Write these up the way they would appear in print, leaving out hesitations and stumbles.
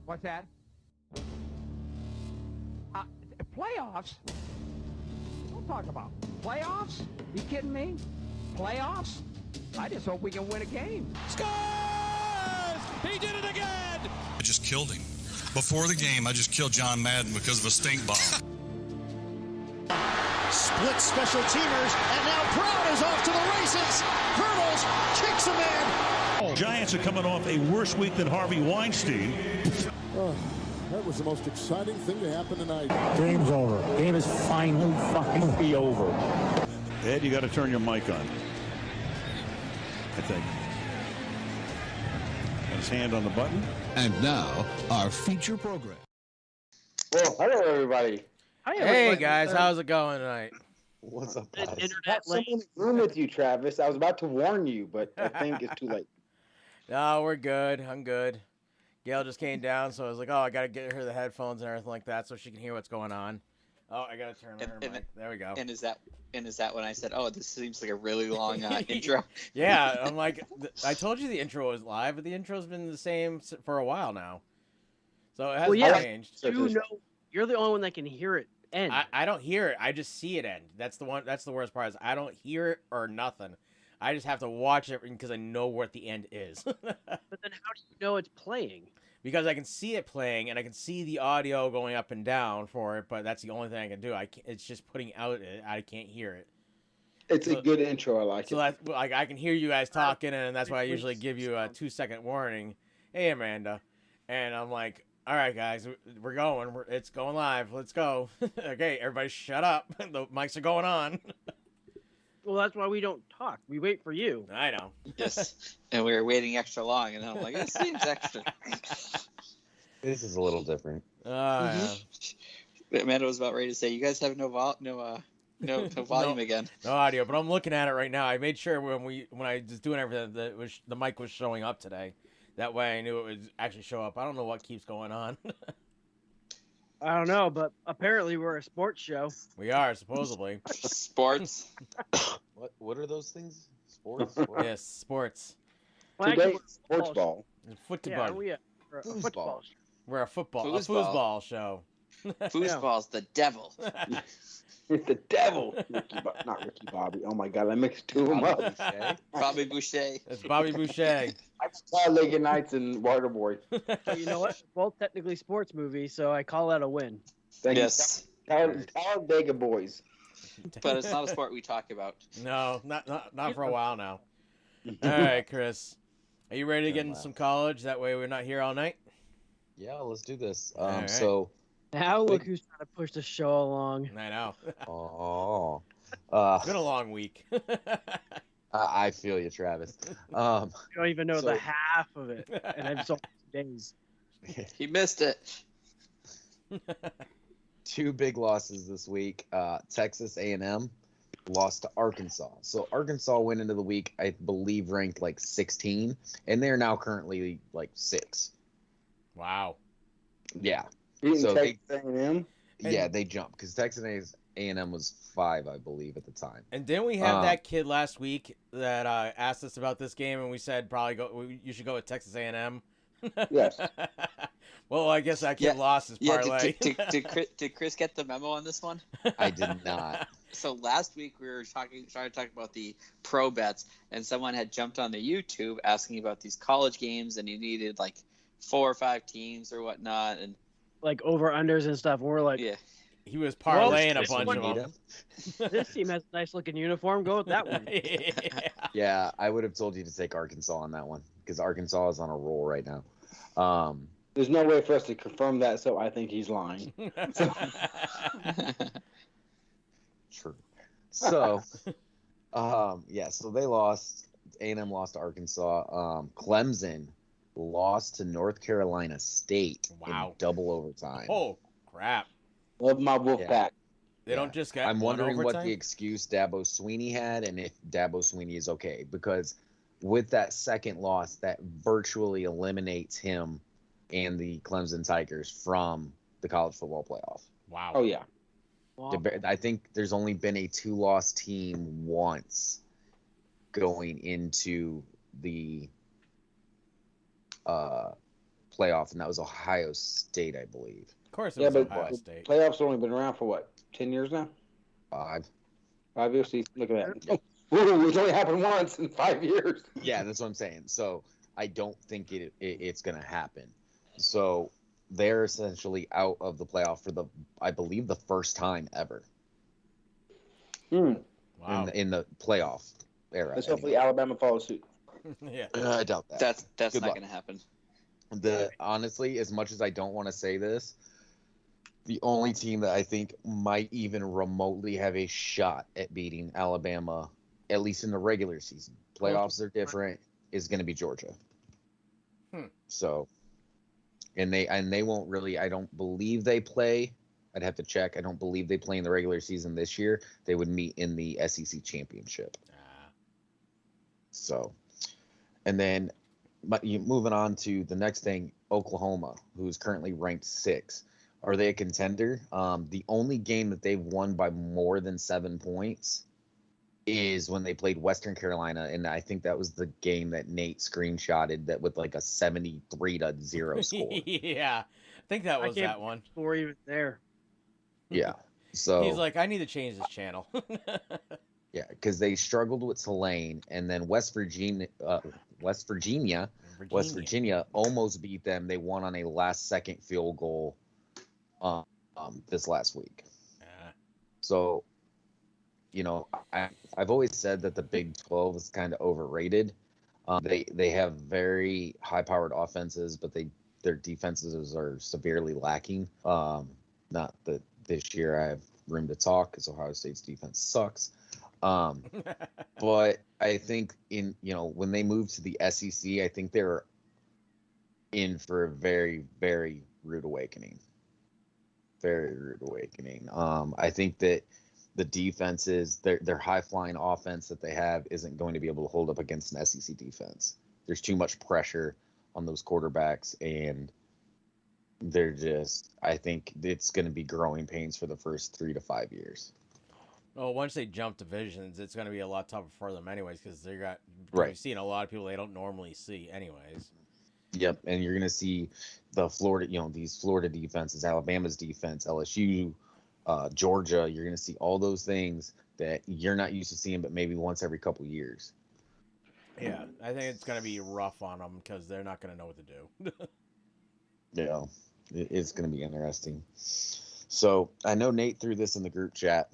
What's that? Playoffs? Don't talk about playoffs. You kidding me? Playoffs? I just hope we can win a game. Scores! He did it again! I just killed him. Before the game, I just killed John Madden because of a stink bomb. Split special teamers, and now Brown is off to the races. Hurdles, kicks him in. Giants are coming off a worse week than Harvey Weinstein. Oh, that was the most exciting thing to happen tonight. Game's over. Game is finally be over. Ed, you got to turn your mic on. I think. Got his hand on the button. And now, our feature program. Well, hello, everybody. Hi, everybody. Hey, guys. How's it going tonight? What's up, guys? Internet someone in the room with you, Travis. I was about to warn you, but I think it's too late. No, we're good. I'm good. Gail just came down, so I was like, oh, I got to get her the headphones and everything like that so she can hear what's going on. Oh, I got to turn on her mic. There we go. And is that when I said, oh, this seems like a really long intro? Yeah, I'm like, I told you the intro was live, but the intro's been the same for a while now. So it hasn't changed. You know, you're the only one that can hear it end. I don't hear it. I just see it end. That's the worst part is I don't hear it or nothing. I just have to watch it because I know what the end is. But then how do you know it's playing? Because I can see it playing and I can see the audio going up and down for it, but that's the only thing I can do. It's just putting out it. I can't hear it. It's a good intro. I like it. So that's like I can hear you guys talking, and that's why I usually give you a 2-second warning. Hey, Amanda, and I'm like, all right, guys, we're going. It's going live. Let's go. Okay, everybody, shut up. The mics are going on. Well, that's why we don't talk. We wait for you. I know. Yes, and we were waiting extra long, and I'm like, it seems extra. This is a little different. Yeah. Amanda was about ready to say, you guys have no volume again. No audio, but I'm looking at it right now. I made sure when I was doing everything that the mic was showing up today. That way I knew it would actually show up. I don't know what keeps going on. I don't know, but apparently we're a sports show. We are, supposedly. Sports? What are those things? Sports? Yes, sports. Today, sports ball. Football. Yeah, we're a football show. We're a foosball show. Foosball's the devil. It's the devil. Not Ricky Bobby. Oh, my God. I mixed two of them up. Bobby Boucher. It's Bobby Boucher. I saw Legged Knights and Waterboy. So you know what? Both technically sports movies, so I call that a win. Yes. Talladega Boys. But it's not a sport we talk about. No, not for a while now. All right, Chris. Are you ready to get into some college? That way we're not here all night? Yeah, let's do this. Right. So... Now look who's trying to push the show along. I know. It's been a long week. I feel you, Travis. You don't even know the half of it, and I've so many days. He missed it. Two big losses this week. Texas A&M lost to Arkansas. So Arkansas went into the week, I believe, ranked like 16, and they're now currently like 6. Wow. Yeah. So Texas A&M? Yeah, they jumped because Texas A&M was 5, I believe, at the time. And didn't we have that kid last week that asked us about this game, and we said you should go with Texas A&M? Yes. Well, I guess that kid lost his parlay. Did Chris get the memo on this one? I did not. So last week we were trying to talk about the pro bets, and someone had jumped on the YouTube asking about these college games, and you needed like 4 or 5 teams or whatnot, and like over unders and stuff. We're like, yeah, he was parlaying a bunch of them. This team has a nice looking uniform. Go with that one. Yeah, I would have told you to take Arkansas on that one because Arkansas is on a roll right now. There's no way for us to confirm that, so I think he's lying. True. So, so they lost. A&M lost to Arkansas. Clemson lost to North Carolina State in double overtime. Oh, crap. Love my Wolfpack. They don't just get I'm wondering overtime? what the excuse Dabo Swinney had and if Dabo Swinney is okay. Because with that second loss, that virtually eliminates him and the Clemson Tigers from the college football playoff. Wow. Oh, yeah. Wow. I think there's only been a 2-loss team once going into the playoff, and that was Ohio State, I believe. Of course, it was Ohio State. Playoffs have only been around for what, 10 years now? 5. 5 years. So look at that. Ooh, it's only happened once in 5 years. Yeah, that's what I'm saying. So I don't think it's going to happen. So they're essentially out of the playoff for I believe, the first time ever. Wow. In the playoff era. Let's hopefully Alabama follows suit. Yeah. I doubt that. That's not going to happen. Honestly, as much as I don't want to say this, the only team that I think might even remotely have a shot at beating Alabama, at least in the regular season, playoffs are different, is going to be Georgia. So, and they won't really. I don't believe they play. I'd have to check. I don't believe they play in the regular season this year. They would meet in the SEC championship. So, and then, moving on to the next thing, Oklahoma, who's currently ranked 6. Are they a contender? The only game that they've won by more than 7 points is when they played Western Carolina, and I think that was the game that Nate screenshotted that with like a 73-0 score. Yeah, I think that was that one. Before he was there. Yeah. So he's like, I need to change this channel. Yeah, because they struggled with Tulane, and then West Virginia almost beat them. They won on a last-second field goal this last week. So, I've always said that the Big 12 is kind of overrated. They have very high-powered offenses, but their defenses are severely lacking. Not that this year I have room to talk because Ohio State's defense sucks. But I think when they move to the SEC, I think they're in for a very, very rude awakening. Very rude awakening. I think that the defenses, their high-flying offense that they have isn't going to be able to hold up against an SEC defense. There's too much pressure on those quarterbacks, and I think it's going to be growing pains for the first 3 to 5 years. Well, once they jump divisions, it's going to be a lot tougher for them anyways, because they're seeing a lot of people they don't normally see anyways. Yep, and you're going to see the Florida, these Florida defenses, Alabama's defense, LSU, Georgia. You're going to see all those things that you're not used to seeing, but maybe once every couple years. Yeah, I think it's going to be rough on them because they're not going to know what to do. Yeah, it's going to be interesting. So I know Nate threw this in the group chat.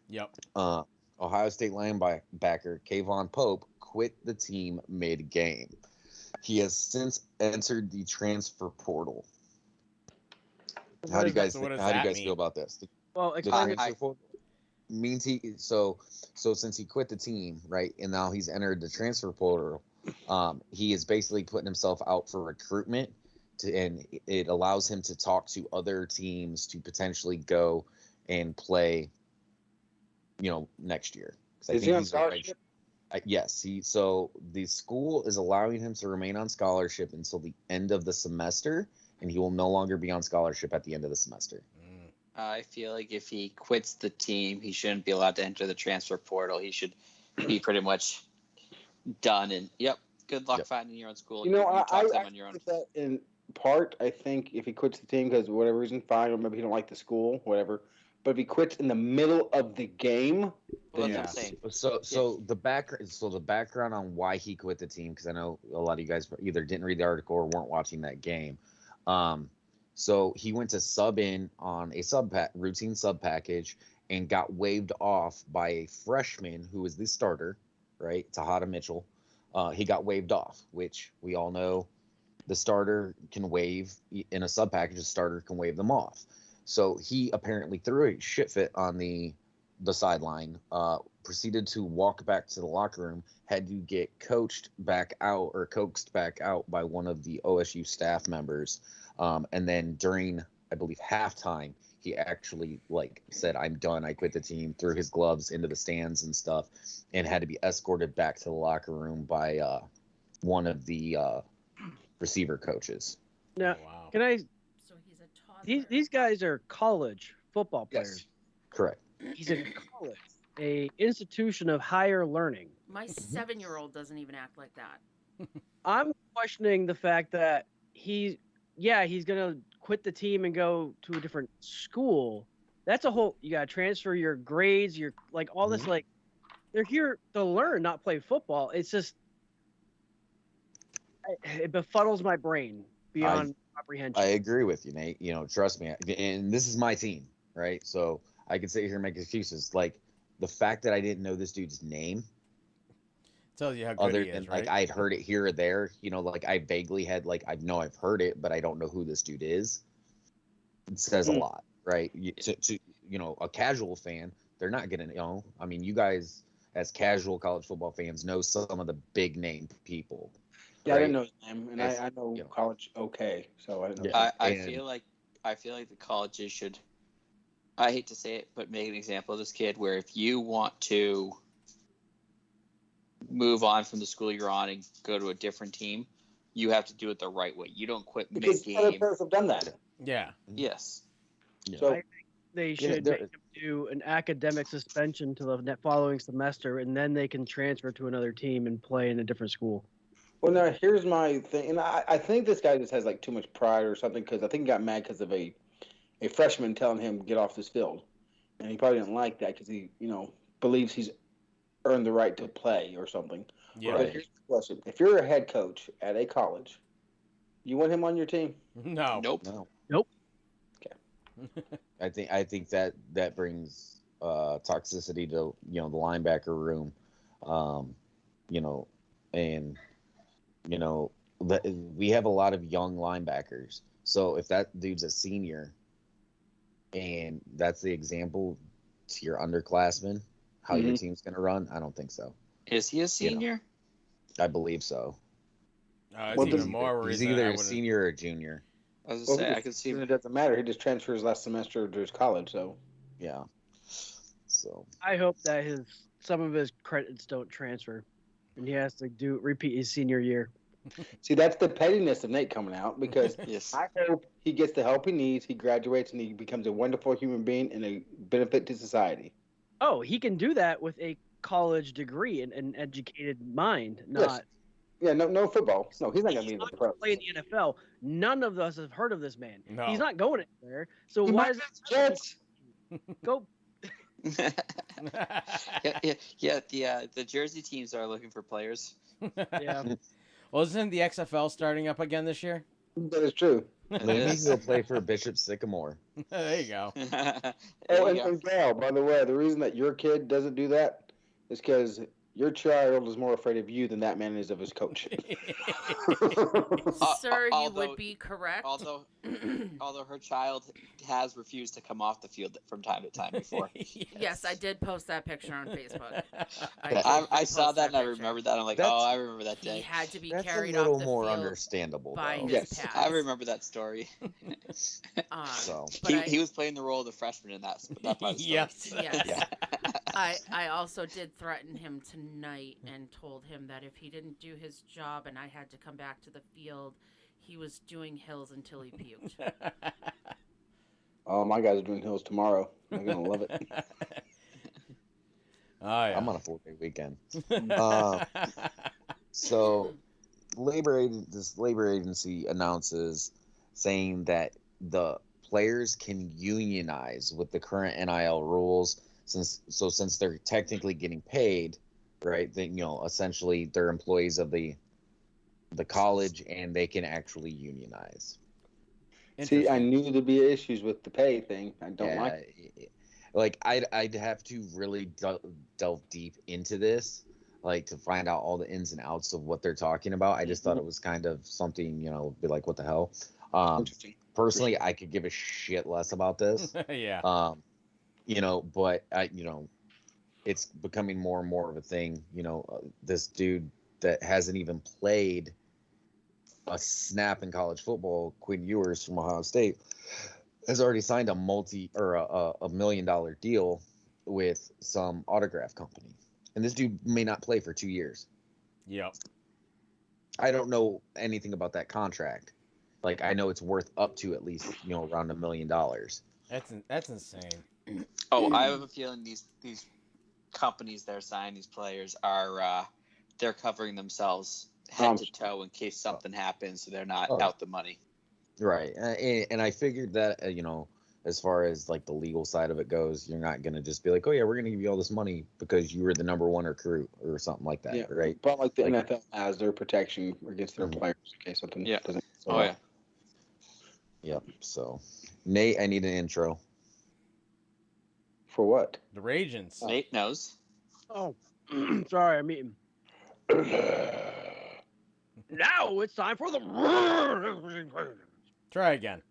Yep. Ohio State linebacker Kayvon Pope quit the team mid-game. He has since entered the transfer portal. How do you guys feel about this? Well, the transfer portal means so since he quit the team, right, and now he's entered the transfer portal, he is basically putting himself out for recruitment, and it allows him to talk to other teams to potentially go and play, next year. Is he on scholarship? Yes. So the school is allowing him to remain on scholarship until the end of the semester, and he will no longer be on scholarship at the end of the semester. I feel like if he quits the team, he shouldn't be allowed to enter the transfer portal. He should be pretty much done. And good luck finding your own school. I think that in part. I think if he quits the team because of whatever reason, fine, or maybe he don't like the school, whatever. But if he quits in the middle of the game, So the background on why he quit the team, because I know a lot of you guys either didn't read the article or weren't watching that game. So he went to sub in on a routine sub package and got waived off by a freshman who was the starter, right? Tahada Mitchell. He got waived off, which we all know the starter can waive in a sub package. The starter can waive them off. So he apparently threw a shit fit on the sideline, proceeded to walk back to the locker room, had to get coaxed back out by one of the OSU staff members. And then during, I believe, halftime, he actually said, "I'm done. I quit the team," threw his gloves into the stands and stuff, and had to be escorted back to the locker room by one of the receiver coaches. Now, can I... These guys are college football players. Yes, correct. He's in college, a institution of higher learning. My 7-year-old doesn't even act like that. I'm questioning the fact that he's gonna quit the team and go to a different school. That's a whole. You gotta transfer your grades, your like all this. Like they're here to learn, not play football. It's just it befuddles my brain beyond comprehension. I agree with you, Nate. Trust me. And this is my team, right? So I can sit here and make excuses. Like the fact that I didn't know this dude's name tells you how good he is, than right? like I'd heard it here or there. Like I vaguely had I know I've heard it, but I don't know who this dude is. It says a lot, right? To a casual fan, they're not gonna know. I mean, you guys as casual college football fans know some of the big name people. Yeah, right? I didn't know his name, and I know college okay, so I didn't know. I feel like the colleges should. I hate to say it, but make an example of this kid. Where if you want to move on from the school you're on and go to a different team, you have to do it the right way. You don't quit Because mid-game. other players have done that. Yeah. Yes. So I think they should make him do an academic suspension to the following semester, and then they can transfer to another team and play in a different school. Well, now here's my thing, and I think this guy just has too much pride or something, because I think he got mad because of a freshman telling him get off this field, and he probably didn't like that because he believes he's earned the right to play or something. Yeah. But here's the question: if you're a head coach at a college, you want him on your team? No. Nope. Nope. Okay. I think that brings toxicity to the linebacker room, and we have a lot of young linebackers. So if that dude's a senior, and that's the example to your underclassmen, how your team's gonna run, I don't think so. Is he a senior? I believe so. It's even more He's reason either I a senior or a junior. I was gonna say I could see. It doesn't matter. He just transfers last semester to his college. So yeah. So I hope that some of his credits don't transfer, and he has to repeat his senior year. see, that's the pettiness of Nate coming out, because Yes. I hope he gets the help he needs, he graduates, and he becomes a wonderful human being and a benefit to society. Oh, he can do that with a college degree and an educated mind, not. Yes. Yeah, no football. No, he's not going to be in the pro. Play in the NFL. None of us have heard of this man. No. He's not going anywhere. So He why might is have Jets. go? The Jersey teams are looking for players. Yeah. Well, isn't the XFL starting up again this year? That is true. maybe he'll play for Bishop Sycamore. There you go. And Gal, by the way, the reason that your kid doesn't do that is because your child is more afraid of you than that man is of his coach. Sir, you would be correct. Although her child has refused to come off the field from time to time before. Yes, I did post that picture on Facebook. I saw that and I remember that. I'm like, I remember that day. He had to be That's carried a little off the more field understandable, by though. his Yes, pads. I remember that story. So He was playing the role of the freshman in that part of the story. Yes. Yes. Yeah. I also did threaten him tonight and told him that if he didn't do his job and I had to come back to the field, he was doing hills until he puked. Oh, my guys are doing hills tomorrow. They're going to love it. Oh, yeah. I'm on a 4-day weekend. So this labor agency announces saying that the players can unionize with the current NIL rules since they're technically getting paid, right? Then essentially they're employees of the college and they can actually unionize. See, I knew there'd be issues with the pay thing. I don't like it. Like I'd have to really delve deep into this, like to find out all the ins and outs of what they're talking about. I just thought it was kind of something, be like, what the hell? Personally, I could give a shit less about this. Yeah. But it's becoming more and more of a thing. This dude that hasn't even played a snap in college football, Quinn Ewers from Ohio State, has already signed a $1 million deal with some autograph company, and this dude may not play for 2 years. Yep. I don't know anything about that contract. Like, I know it's worth up to at least around $1 million. That's insane. Oh, I have a feeling these companies that are signing these players are they're covering themselves head to toe in case something happens, so they're not out the money. Right, and I figured that as far as like the legal side of it goes, you're not gonna just be like, oh yeah, we're gonna give you all this money because you were the number one recruit or something like that, right? But like the NFL has their protection against their players in case something doesn't. Yep. So, Nate, I need an intro. For what? The Ragins. Nate knows. Oh, sorry, I'm eating. Now it's time for the. Try again.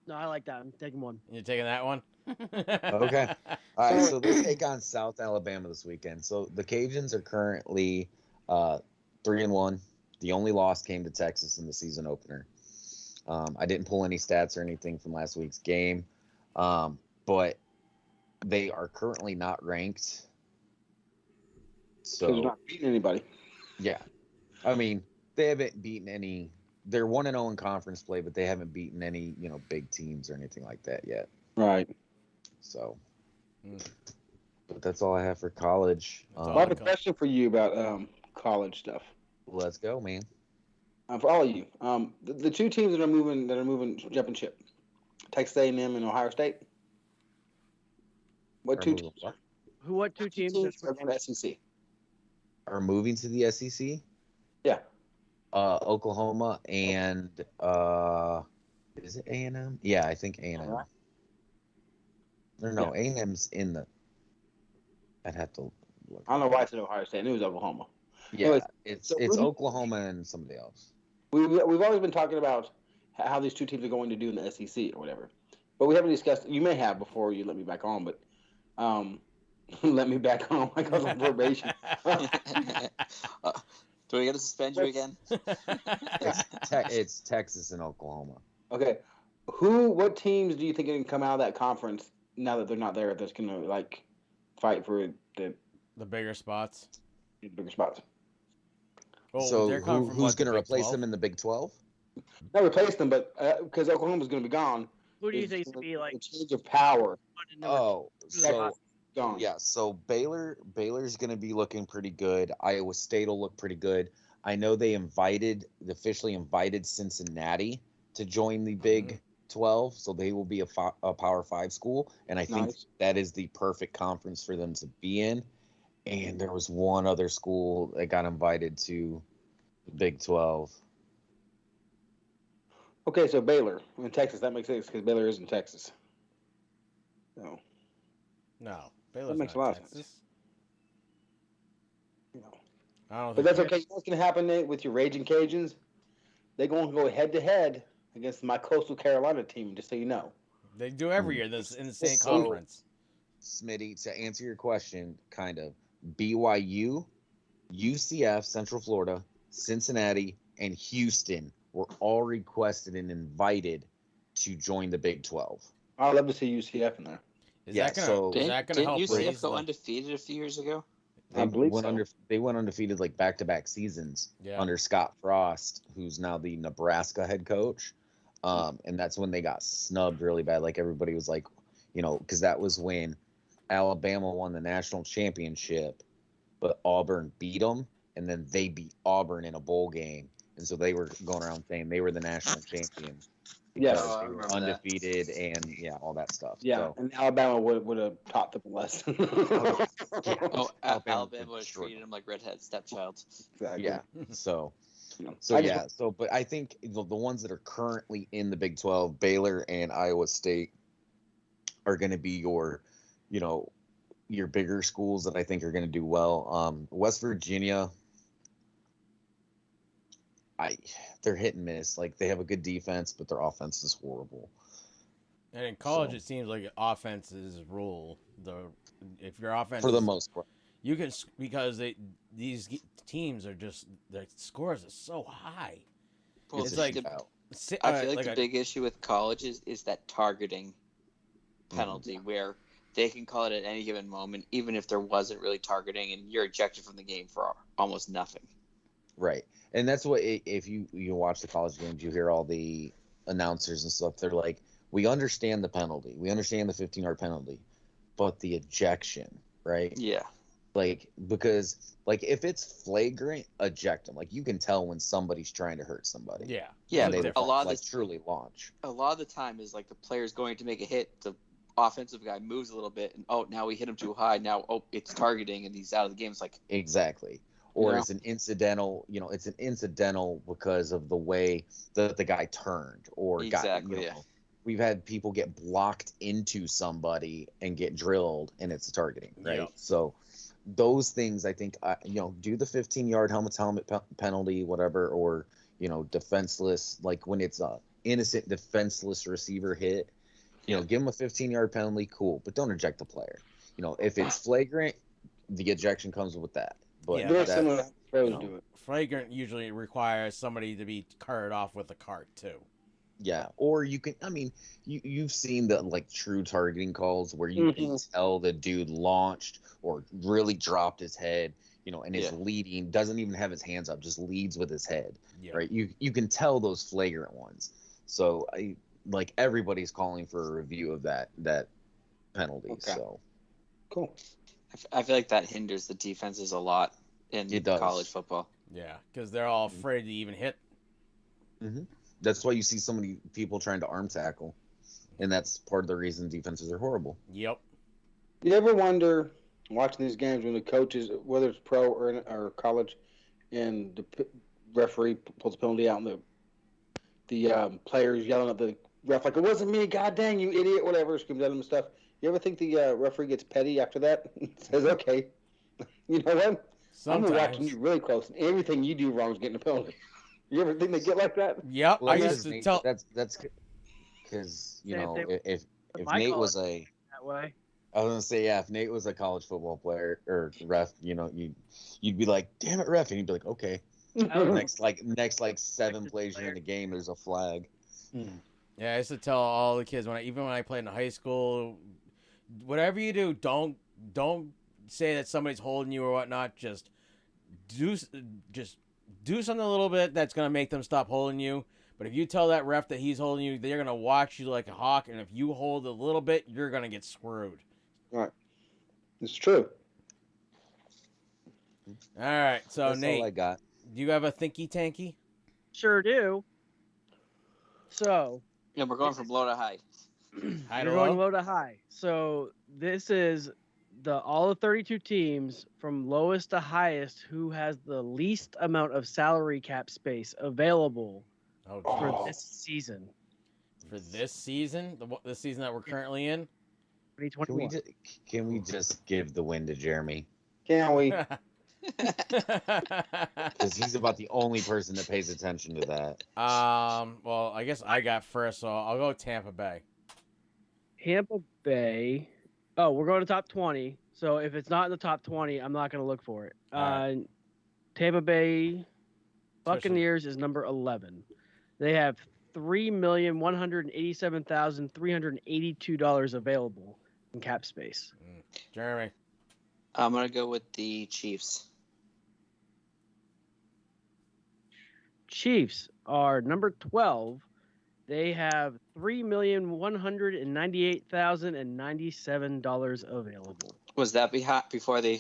No, I like that. I'm taking one. You're taking that one? Okay. All right. So let's take on South Alabama this weekend. So the Cajuns are currently 3-1. The only loss came to Texas in the season opener. I didn't pull any stats or anything from last week's game, but they are currently not ranked. So they're not beating anybody. Yeah. I mean, they haven't beaten any. They're 1-0 in conference play, but they haven't beaten any, big teams or anything like that yet. Right. So, but that's all I have for college. I have a question for you about college stuff. Let's go, man. For all of you, the two teams that are moving, jumping ship, Texas A&M and Ohio State. What two teams? What two teams are going to SEC? Are moving to the SEC? Yeah. Oklahoma and is it A&M? Yeah, I think A&M. Right. No, A&M's in the. I'd have to look. I don't know why I said Ohio State. I knew it was Oklahoma. Yeah, Anyways, it's Oklahoma and somebody else. We've always been talking about how these two teams are going to do in the SEC or whatever, but we haven't discussed. You may have before you let me back on, but let me back on like I was on probation. Do we got to suspend you again? It's Texas and Oklahoma. Okay, what teams do you think can come out of that conference now that they're not there? That's going to fight for the bigger spots. Bigger spots. Well, so who's going to replace them in the Big 12? Not replace them, but because Oklahoma's going to be gone. Who do you think to be like a change of power? Oh, so gone. Yeah, so Baylor's going to be looking pretty good. Iowa State will look pretty good. I know they officially invited Cincinnati to join the Big 12, so they will be a Power 5 school, and I think that is the perfect conference for them to be in. And there was one other school that got invited to the Big 12. Okay, so Baylor in Texas, that makes sense because Baylor is in Texas. No, that Baylor's not makes a lot Texas. of sense. I don't But that's okay. You know what's going to happen, Nate, with your Raging Cajuns? They're going to go head-to-head against my Coastal Carolina team, just so you know. They do every year in the same conference. Smitty, to answer your question, kind of, BYU, UCF, Central Florida, Cincinnati, and Houston were all requested and invited to join the Big 12. I'd love to see UCF in there. Is that going to help? Didn't UCF go undefeated a few years ago? They went undefeated like back-to-back seasons under Scott Frost, who's now the Nebraska head coach. And that's when they got snubbed really bad. Like everybody was like, because that was when Alabama won the national championship, but Auburn beat them, and then they beat Auburn in a bowl game. And so they were going around saying they were the national champions. Yes, they were undefeated and all that stuff. Yeah, so, and Alabama would have taught them a lesson. Alabama would have treated them like redhead stepchild. Exactly. Yeah. So but I think the ones that are currently in the Big 12, Baylor and Iowa State, are going to be your bigger schools that I think are going to do well. West Virginia, they're hit and miss. Like they have a good defense, but their offense is horrible. And in college, it seems like offenses rule. If your offense for the most part, you can, because these teams are just the scores are so high. Well, it's like I feel like the big issue with college is that targeting penalty where they can call it at any given moment, even if there wasn't really targeting, and you're ejected from the game for almost nothing. Right. And that's what, if you watch the college games, you hear all the announcers and stuff. They're like, we understand the penalty. We understand the 15-yard penalty. But the ejection, right? Yeah. Like, because like if it's flagrant, eject them. Like you can tell when somebody's trying to hurt somebody. Yeah. Yeah, And they but a lot of like this truly launch. a lot of the time is like the player's going to make a hit, the offensive guy moves a little bit, and now we hit him too high. Now it's targeting, and he's out of the game. It's like Exactly. Or Yeah. it's an incidental, it's an incidental because of the way that the guy turned or Exactly, got, yeah. We've had people get blocked into somebody and get drilled, and it's targeting, right? Yep. So those things, I think, do the 15-yard helmet penalty, whatever, or, defenseless, like when it's a innocent defenseless receiver hit, give him a 15-yard penalty, cool, but don't eject the player. If it's flagrant, the ejection comes with that. But Yeah, Similar to how pros do it. flagrant usually requires somebody to be carted off with a cart too. yeah, or you can, you've seen the like true targeting calls where you can tell the dude launched or really dropped his head, and is leading, doesn't even have his hands up, just leads with his head, right? You can tell those flagrant ones. So like everybody's calling for a review of that penalty. Okay. So Cool. I feel like that hinders the defenses a lot in It does. college football. Yeah, because they're all afraid to even hit. that's why you see so many people trying to arm tackle, and that's part of the reason defenses are horrible. Yep. You ever wonder, watching these games, when the coaches, whether it's pro or college, and the referee pulls a penalty out, and the players yelling at the ref like, "It wasn't me, god dang you idiot," whatever, screams at him and stuff. You ever think the referee gets petty after that? Says, "Okay, you know what? Sometimes. I'm watching you really close, and everything you do wrong is getting a penalty." You ever think they get like that? Yep. Well, I that's used to Nate- tell. that's because Yeah, if my Nate college was a that way. I was gonna say, yeah, if Nate was a college football player or ref, you'd be like, "Damn it, ref," and he'd be like, "Okay." next 7 plays you're in the game, there's a flag. Yeah, I used to tell all the kids even when I played in high school, whatever you do, don't say that somebody's holding you or whatnot. Just do something a little bit that's gonna make them stop holding you. But if you tell that ref that he's holding you, they're gonna watch you like a hawk. And if you hold a little bit, you're gonna get screwed. Right. It's true. All right, so That's Nate, all I got. do you have a thinky tanky? Sure do. So Yeah, we're going from low to high. High you're to going low? low to high. So this is all the 32 teams from lowest to highest who has the least amount of salary cap space available for this season. For this season, the season that we're currently in. 2021. Can we just give the win to Jeremy? Can we? Because he's about the only person that pays attention to that. Well, I guess I got first, so I'll go Tampa Bay. Tampa Bay. Oh, we're going to top 20. So if it's not in the top 20, I'm not going to look for it. All Tampa Bay Buccaneers is number 11. They have $3,187,382 available in cap space. Jeremy. I'm gonna go with the Chiefs. Chiefs are number 12. They have $3,198,097 available. Was that before they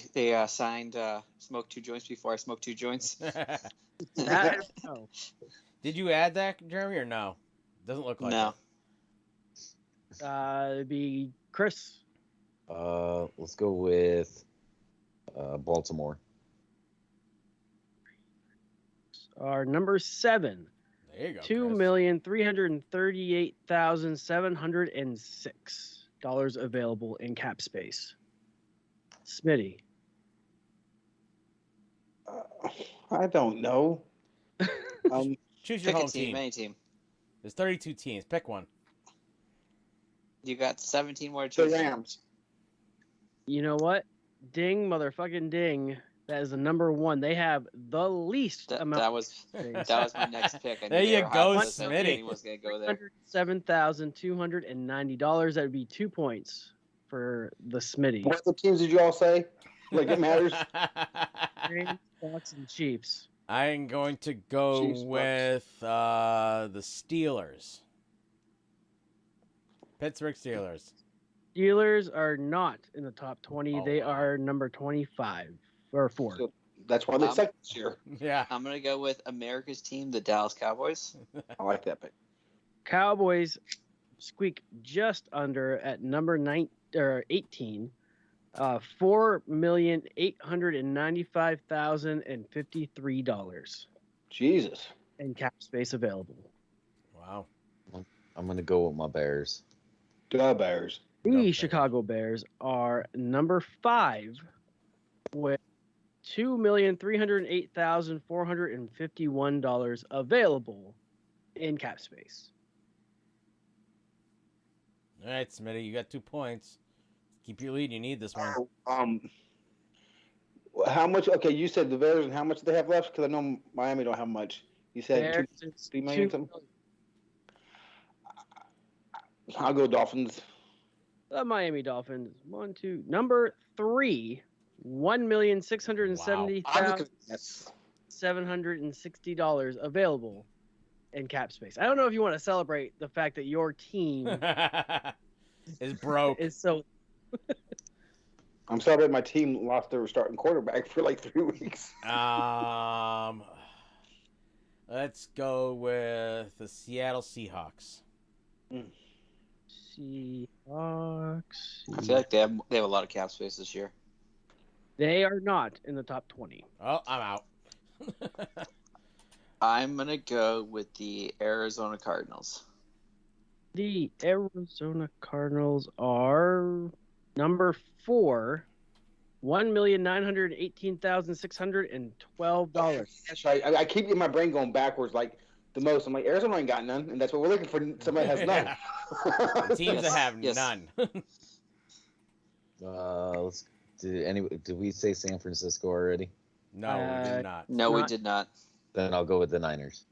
signed Smoke Two Joints before I smoked 2 joints? No. Did you add that, Jeremy, or no? Doesn't look like No. it. It'd be Chris. Let's go with Baltimore. Are number 7. There you go. $2,338,706 available in cap space. Smitty. I don't know. Choose your Pick a home team, any team. There's 32 teams. Pick one. You got 17 more The choices. Rams. You know what? Ding, motherfucking ding. That is the number 1. They have the least amount. That was my next pick. I knew There they you were high go, on the list. I knew Smitty. he was gonna go there. $7,290. That would be 2 points for the Smitty. What the teams did you all say? Like it matters. Rams, Bucks, and Chiefs. I'm going to go Chiefs, Bucks. with the Steelers. Pittsburgh Steelers. Steelers are not in the top 20. They are number 25 or 4. So that's why they suck this year. Yeah. I'm gonna go with America's team, the Dallas Cowboys. I like that pick. Cowboys squeak just under at number 18. $4,895,053. Jesus. And cap space available. Wow. I'm gonna go with my Bears. The Bears. The Chicago Bears are number 5 with $2,308,451 available in cap space. All right, Smitty, you got 2 points. Keep your lead. You need this one. How much? Okay, you said the Bears, and how much do they have left? Because I know Miami don't have much. You said $2 million. Something? I'll go Dolphins. The Miami Dolphins, number 3, $1,670,760 available in cap space. I don't know if you want to celebrate the fact that your team is broke. Is so. I'm celebrating my team lost their starting quarterback for like 3 weeks. Let's go with the Seattle Seahawks. Seahawks. I feel like they have a lot of cap space this year. They are not in the top 20. Oh, I'm out. I'm gonna go with the Arizona Cardinals. The Arizona Cardinals are number 4, $1,918,612. That's right. I keep getting my brain going backwards, like the most. I'm like, Arizona ain't got none, and that's what we're looking for. Somebody has none. The teams that have none. Did we say San Francisco already? No, we did not. No, we did not. Then I'll go with the Niners.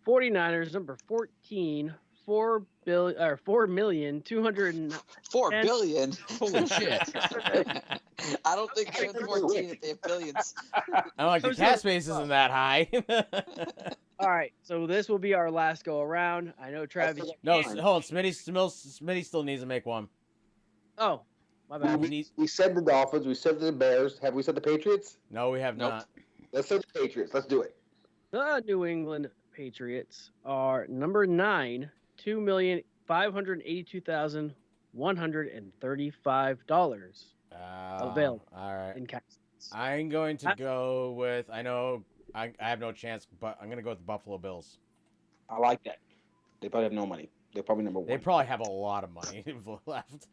49ers, number 14, $4 million 200. $4 billion. Holy shit! I don't think they're 14 if they have billions. I don't like the cap space isn't that high. All right, so this will be our last go around. I know Travis. No, hold on. Smitty still needs to make one. Oh, my bad. We said the Dolphins. We said the Bears. Have we said the Patriots? No, we have not. Let's say the Patriots. Let's do it. The New England Patriots are number 9, $2,582,135 available. All right. In cap. I'm going to go with. I know I have no chance, but I'm going to go with the Buffalo Bills. I like that. They probably have no money. They're probably number 1. They probably have a lot of money left.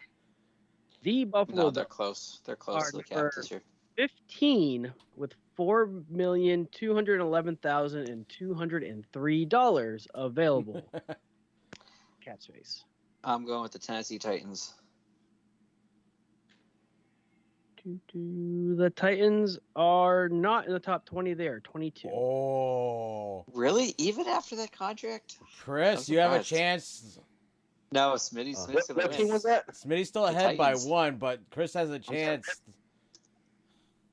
The Buffalo. No, they're close. They're close to the cap this year. 15 with $4,211,203 available. Cap space. I'm going with the Tennessee Titans. The Titans are not in the top 20. They are 22. Oh. Really? Even after that contract? Chris, you have a chance. No, Smitty's gonna What team was that? Smitty's still ahead by 1, but Chris has a chance.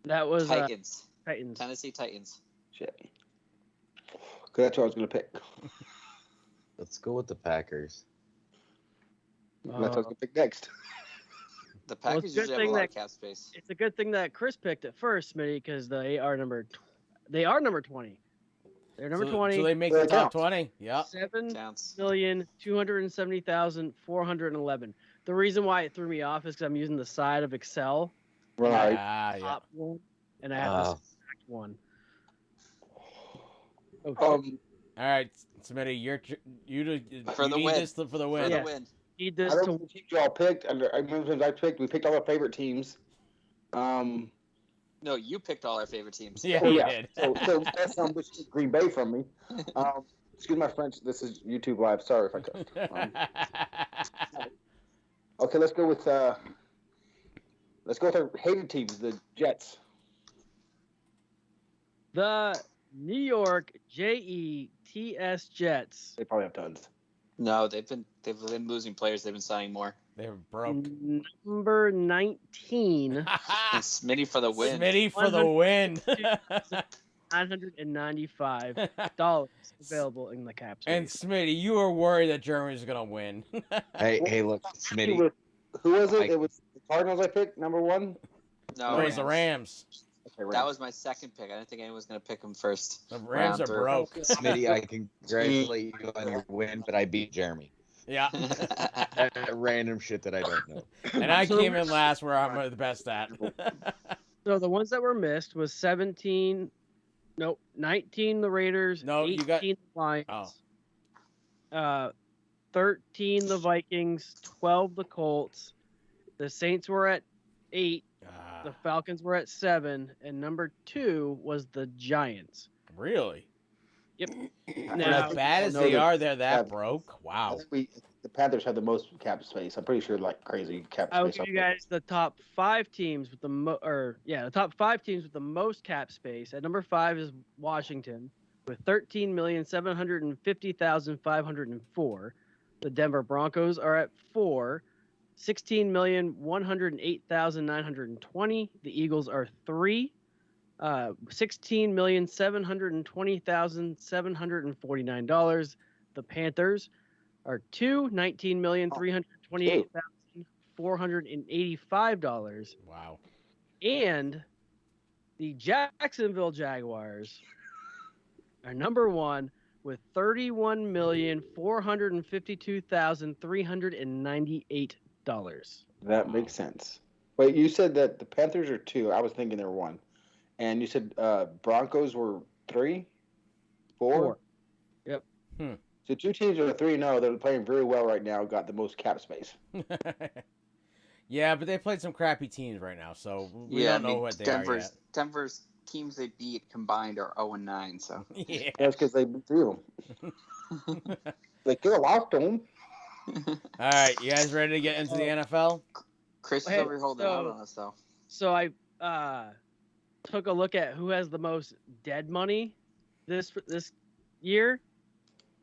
That was Titans. Titans. Tennessee Titans. Shit. Because that's what I was going to pick. Let's go with the Packers. That's what I was going to pick next. The Packers usually have a lot of cap space. It's a good thing that Chris picked it first, Smitty, because they are number 20. They're number 20. So they make the top 20. Yep. $7,270,411. The reason why it threw me off is because I'm using the side of Excel. Right. Top one, and I have this exact one. Okay. All right, Smitty, you for the need win. this for the win. For the win. Need this I don't know what teams you all picked. I remember we picked all our favorite teams. No, you picked all our favorite teams. Yeah, we did. So that's which Green Bay from me. Excuse my French. This is YouTube Live. Sorry if I cussed. Okay, let's go with our hated teams, the Jets. The New York Jets. Jets. They probably have tons. No, they've been losing players. They've been signing more. They're broke. Number 19. And Smitty for the win. Smitty for the win. $995 available in the cap space. And Smitty, you were worried that Germany's gonna win. hey, look, Smitty. Who was it? It was the Cardinals I picked, number 1? No, it was the Rams. Okay, That was my second pick. I didn't think anyone was going to pick him first. The Rams are broke. Smitty, I congratulate you on your win, but I beat Jeremy. Yeah. Random shit that I don't know. And I came in last where I'm the best at. So the ones that were missed was 19 the Raiders, 18 the Lions, 13 the Vikings, 12 the Colts. The Saints were at 8. The Falcons were at 7, and number 2 was the Giants. Really? Yep. Now, as bad as they are, they're that broke. Wow. The Panthers have the most cap space. I'm pretty sure crazy cap space. I'll give you guys the top 5 teams with the top 5 teams with the most cap space. At number 5 is Washington with 13,750,504. The Denver Broncos are at 4. 16,108,920. The Eagles are 3. 16,720,749. The Panthers are 2. 19,328,485. Wow. And the Jacksonville Jaguars are number 1 with $31,452,398. That makes sense. Wait, you said that the Panthers are 2. I was thinking they were 1. And you said Broncos were 3? 4? Yep. So 2 teams are 3-0. They're playing very well right now. Got the most cap space. Yeah, but they played some crappy teams right now, so we don't know what they are yet. Denver's teams they beat combined are 0-9. So yeah, that's because they beat them. They could have lost to them. All right, you guys ready to get into the NFL? Chris is over here holding out on us, though. So I took a look at who has the most dead money this year.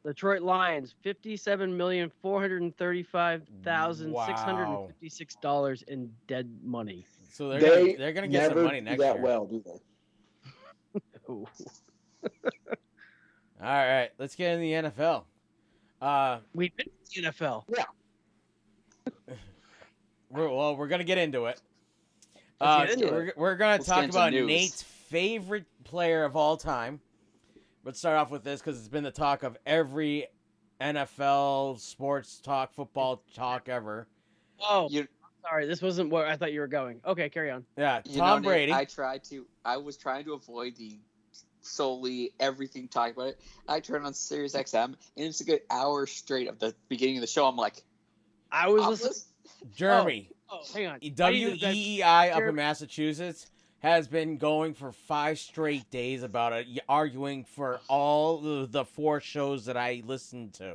Detroit Lions, $57,435,656 in dead money. So they're gonna get some money next year. Well, do they? All right, let's get in the NFL. We've been in the NFL. Yeah. We're gonna get into it. We're gonna talk about Nate's favorite player of all time. Let's start off with this because it's been the talk of every NFL sports talk, football talk ever. Oh, sorry, this wasn't where I thought you were going. Okay, carry on. Yeah, Tom Brady. I was trying to avoid the solely everything talking about it. I turned on Sirius XM, and it's a good hour straight of the beginning of the show. I'm like, I was listening. Jeremy. Hang on. WEEI up in Massachusetts has been going for 5 straight days about it, arguing for all the 4 shows that I listened to.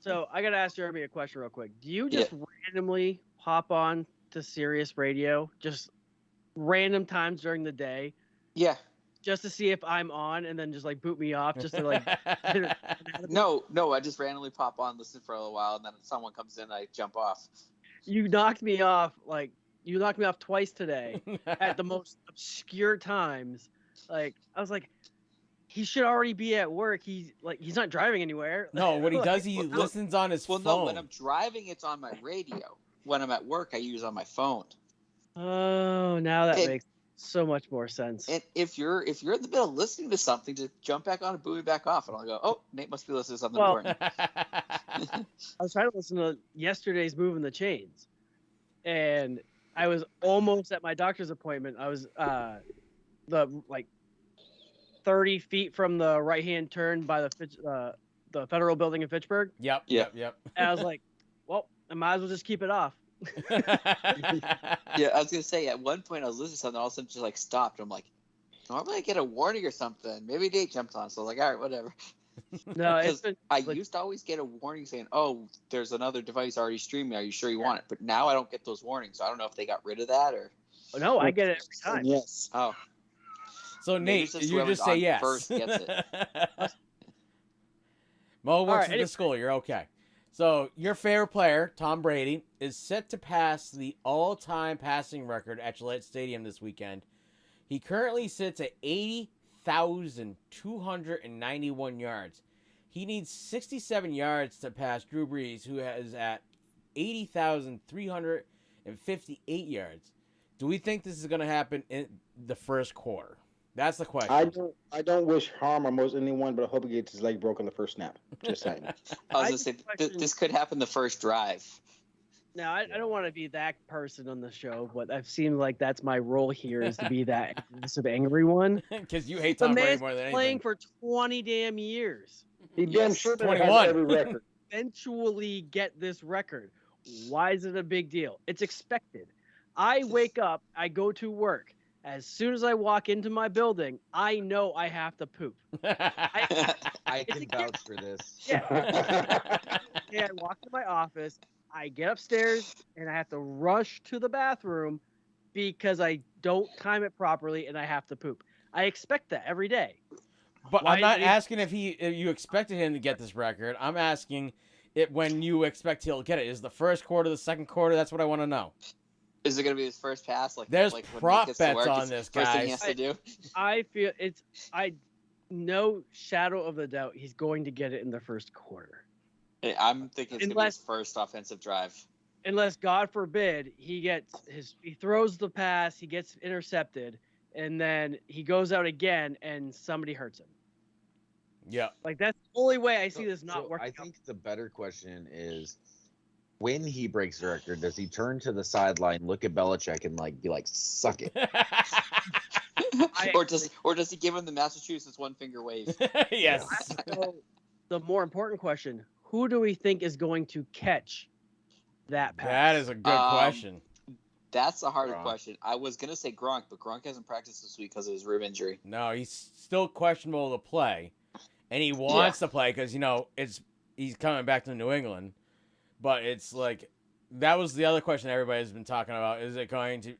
So I got to ask Jeremy a question real quick. Do you just randomly hop on to Sirius Radio, just random times during the day? Yeah. Just to see if I'm on and then just like boot me off just to like. No, I just randomly pop on, listen for a little while, and then if someone comes in, I jump off. You knocked me off twice today at the most obscure times. Like I was like, he should already be at work. He's not driving anywhere. No, what he does, he listens on his phone. No, when I'm driving, it's on my radio. When I'm at work, I use on my phone. Oh, now that makes so much more sense. And if you're in the middle of listening to something, just jump back on and boot me back off, and I'll go, oh, Nate must be listening to something important. I was trying to listen to yesterday's Moving the Chains, and I was almost at my doctor's appointment. I was 30 feet from the right-hand turn by the Federal Building in Fitchburg. Yep. And I was like, well, I might as well just keep it off. Yeah, I was gonna say at one point I was listening to something, all of a sudden just like stopped. I'm like, normally I get a warning or something. Maybe Nate jumped on, so I was like, all right, whatever. No, I used to always get a warning saying, "Oh, there's another device already streaming. Are you sure you want it?" But now I don't get those warnings. So I don't know if they got rid of that or. No, I get it every time. Yes. Oh. So Nate, you just say yes. First gets it. Mo works at the school. You're okay. So your favorite player, Tom Brady, is set to pass the all-time passing record at Gillette Stadium this weekend. He currently sits at 80,291 yards. He needs 67 yards to pass Drew Brees, who is at 80,358 yards. Do we think this is going to happen in the first quarter? That's the question. I don't wish harm on most anyone, but I hope he gets his leg broken the first snap. Just saying. I was going to say, this could happen the first drive. Now, I don't want to be that person on the show, but I've seen like that's my role here is to be that aggressive, angry one. Because you hate Tom Brady more than anything. Playing for 20 damn years. He damn sure 21. Every record. Eventually get this record. Why is it a big deal? It's expected. I wake up, I go to work. As soon as I walk into my building, I know I have to poop. I can vouch for this. Yeah. I walk to my office. I get upstairs and I have to rush to the bathroom because I don't time it properly and I have to poop. I expect that every day. But I'm not asking if you expected him to get this record. I'm asking it when you expect he'll get it. Is the first quarter, the second quarter? That's what I want to know. Is it going to be his first pass? There's when prop he gets to bets work, on this, first thing he guys. has to do? I feel no shadow of a doubt he's going to get it in the first quarter. I'm thinking it's going to be his first offensive drive. Unless, God forbid, he throws the pass, he gets intercepted, and then he goes out again and somebody hurts him. Yeah. Like, that's the only way I see this not working. I think the better question is, when he breaks the record, does he turn to the sideline, look at Belichick, and be like, "Suck it"? or does he give him the Massachusetts one finger wave? Yes. So, the more important question: who do we think is going to catch that pass? That is a good question. That's a harder question. I was gonna say Gronk, but Gronk hasn't practiced this week because of his rib injury. No, he's still questionable to play, and he wants to play because he's coming back to New England. But it's like, that was the other question everybody's been talking about. Is it going to,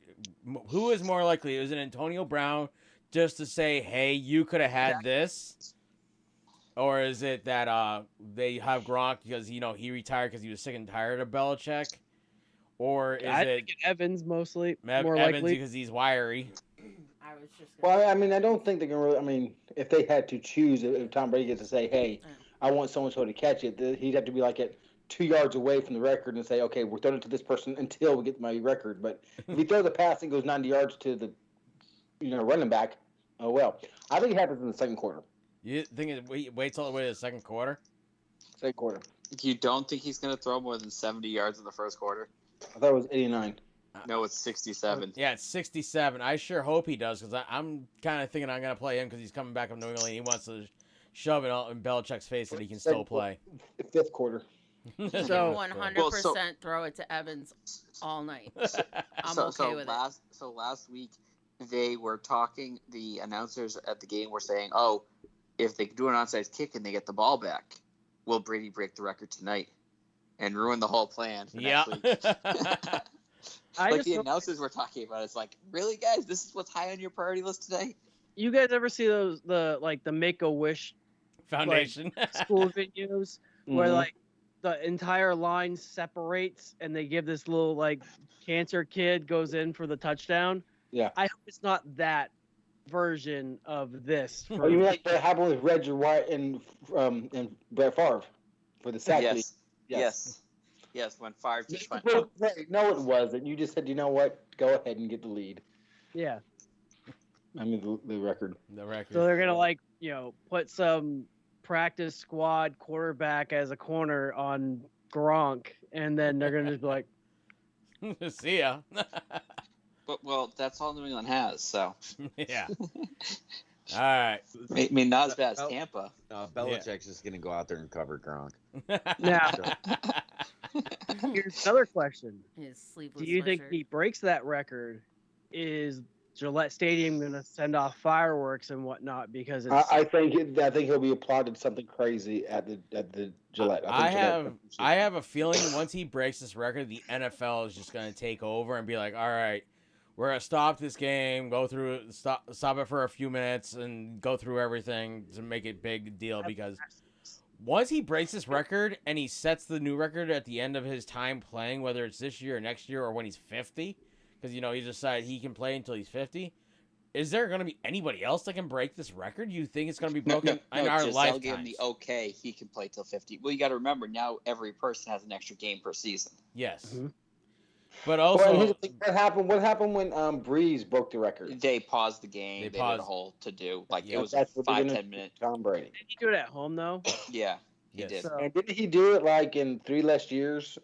who is more likely? Is it Antonio Brown just to say, hey, you could have had this? Or is it that they have Gronk because, he retired because he was sick and tired of Belichick? Or is I it think Evans mostly, more Evans likely? because he's wiry? I was just Well, I mean, I don't think they can really. I mean, if they had to choose, if Tom Brady gets to say, hey, I want so-and-so to catch it, he'd have to be like at 2 yards away from the record and say, okay, we're throwing it to this person until we get my record. But if he throws a pass and goes 90 yards to the running back, oh well. I think it happens in the second quarter. You think wait till the second quarter? Second quarter. You don't think he's going to throw more than 70 yards in the first quarter? I thought it was 89. No, it's 67. Yeah, it's 67. I sure hope he does because I'm kind of thinking I'm going to play him because he's coming back from New England. He wants to shove it all in Belichick's face that he can still play. Fifth quarter. So 100% throw it to Evans all night. I'm okay with it. So last week they were talking. The announcers at the game were saying, "Oh, if they do an onside kick and they get the ball back, will Brady break the record tonight and ruin the whole plan?" Yeah. The announcers were talking about. It's like, really, guys, this is what's high on your priority list today. You guys ever see the Make-A-Wish Foundation school videos where the entire line separates and they give this little cancer kid goes in for the touchdown? Yeah. I hope it's not that version of this. Oh, you mean like what happened with Reggie White and Brett Favre for the sack? Yes. When Favre just went. Right. No, it wasn't. You just said, you know what? Go ahead and get the lead. Yeah. I mean the record. The record. So they're gonna put some practice squad quarterback as a corner on Gronk, and then they're gonna just be like, "See ya." Well, that's all New England has. So. Yeah. All right. I mean, not as bad as Tampa. Belichick's just gonna go out there and cover Gronk. Now, here's another question: His sleeveless do you think sweatshirt. he breaks that record? Is Gillette Stadium going to send off fireworks and whatnot because it's... I think he'll be applauded something crazy at the Gillette. I have a feeling once he breaks this record, the NFL is just going to take over and be like, all right, we're going to stop this game, go through stop it for a few minutes, and go through everything to make it big deal. Because once he breaks this record and he sets the new record at the end of his time playing, whether it's this year or next year or when he's 50, because he decided he can play until he's 50. Is there going to be anybody else that can break this record? You think it's going to be broken in our Giselle lifetimes? gave him the okay. He can play till 50. Well, you got to remember now every person has an extra game per season. Yes. Mm-hmm. But also, what happened when Breeze broke the record? They paused the game. They did a whole to do. It was a 5-10 minute. Tom Brady. Did he do it at home though? Yeah, he did. So, and didn't he do it in 3 less years?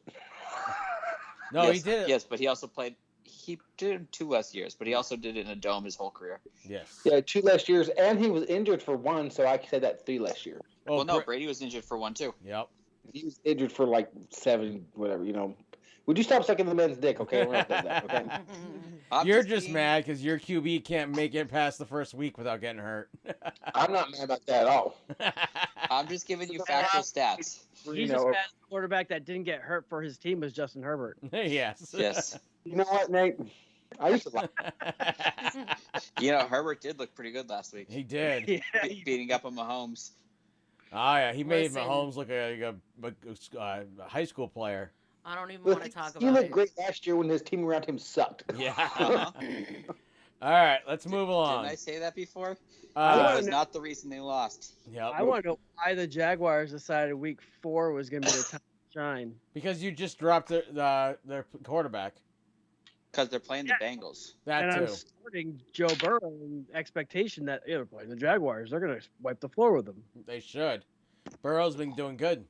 No, he did it. Yes, but he also played. He did it in 2 less years, but he also did it in a dome his whole career. Yes. Yeah, 2 less years, and he was injured for 1, so I said that 3 less years. Well, no, Brady was injured for 1 too. Yep. He was injured for 7, whatever. Would you stop sucking the man's dick? Okay, we're not doing that. Okay. You're just mad because your QB can't make it past the first week without getting hurt. I'm not mad about that at all. I'm just giving you factual stats. He just had a quarterback that didn't get hurt for his team was Justin Herbert. Yes. Yes. You know what, Nate? I used to like. Herbert did look pretty good last week. He did. Yeah, beating up on Mahomes. Oh yeah, he made Mahomes look like a high school player. I don't even want to talk about it. He looked great last year when his team around him sucked. Yeah. All right, let's move along. Didn't I say that before? That was not the reason they lost. Yep. I want to know why the Jaguars decided Week 4 was going to be their time to shine. Because you just dropped their quarterback. Because they're playing the Bengals. That and too. I'm starting Joe Burrow in expectation that they're playing the Jaguars. They're going to wipe the floor with them. They should. Burrow's been doing good.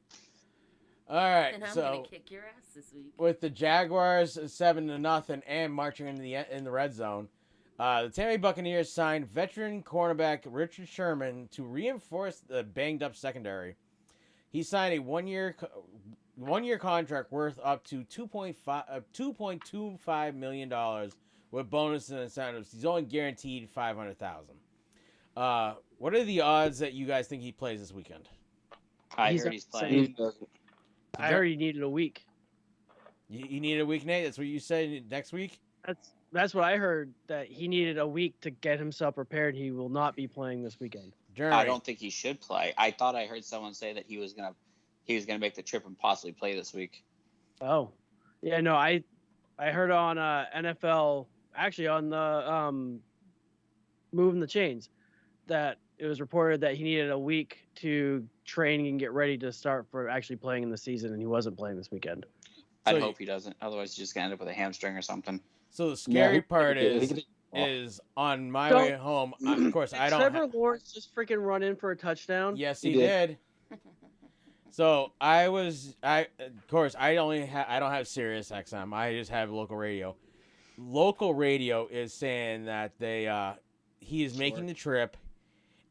All right, And I'm so gonna kick your ass this week. with the Jaguars 7-0 and marching in the red zone, the Tampa Bay Buccaneers signed veteran cornerback Richard Sherman to reinforce the banged up secondary. He signed a one-year contract worth up to $2.25 million with bonuses and incentives. He's only guaranteed $500,000. What are the odds that you guys think he plays this weekend? I heard he's playing. I heard he needed a week. You needed a week, Nate? That's what you said next week? That's what I heard, that he needed a week to get himself prepared. He will not be playing this weekend. Jeremy. I don't think he should play. I thought I heard someone say that he was gonna make the trip and possibly play this week. Oh, yeah, no, I heard on NFL, actually on the Moving the Chains, that it was reported that he needed a week to train and get ready to start for actually playing in the season, and he wasn't playing this weekend. I hope he doesn't. Otherwise, he's just gonna end up with a hamstring or something. So the scary part is on my way home. Of course, I don't. Trevor Lawrence just freaking run in for a touchdown? Yes, he did. So I don't have Sirius XM. I just have local radio. Local radio is saying that he is making the trip,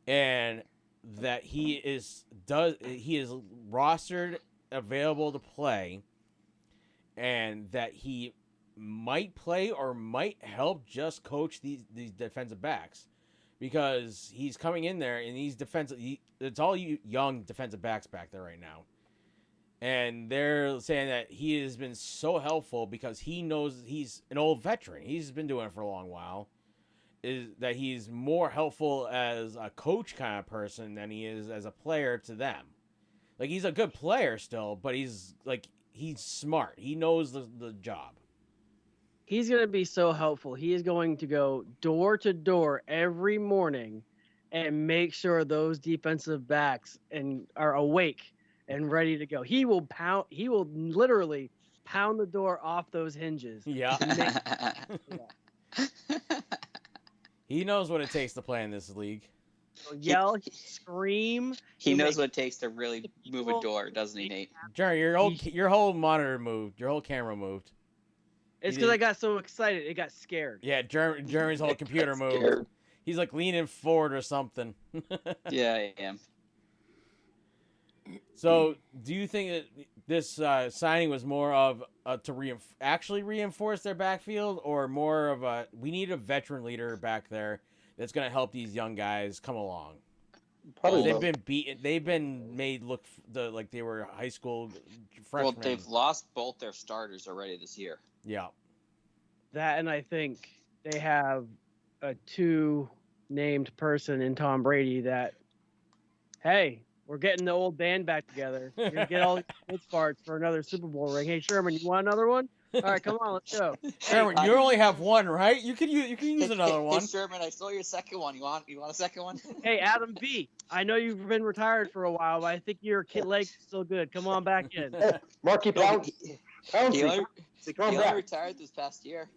and that he is rostered, available to play, and that he might play or might help just coach these defensive backs, because he's coming in there and it's all young defensive backs back there right now, and they're saying that he has been so helpful because he knows he's an old veteran. He's been doing it for a long while. Is that he's more helpful as a coach kind of person than he is as a player to them. Like, he's a good player still, but he's smart. He knows the job. He's going to be so helpful. He is going to go door to door every morning and make sure those defensive backs are awake and ready to go. He will literally pound the door off those hinges. Yeah. He knows what it takes to play in this league. He'll yell, scream. He knows what it takes to really move a door, doesn't he, Nate? Jerry, your whole monitor moved. Your whole camera moved. It's because I got so excited. It got scared. Yeah, Jeremy's whole computer moved. Scared. He's like leaning forward or something. Yeah, I am. So, do you think that this signing was more of to actually reinforce their backfield, or more of we need a veteran leader back there that's going to help these young guys come along? Probably they've been beaten. They've been made look like they were high school freshmen. Well, they've lost both their starters already this year. Yeah. That, and I think they have a 2-named person in Tom Brady that, hey, we're getting the old band back together. We're going to get all the good farts for another Super Bowl ring. Hey, Sherman, you want another one? All right, come on, let's go. Sherman, you only have one, right? You can use another one. Hey, Sherman, I stole your second one. You want a second one? Hey, Adam B. I know you've been retired for a while, but I think your leg's still good. Come on back in. Marky Pound. He only retired this past year.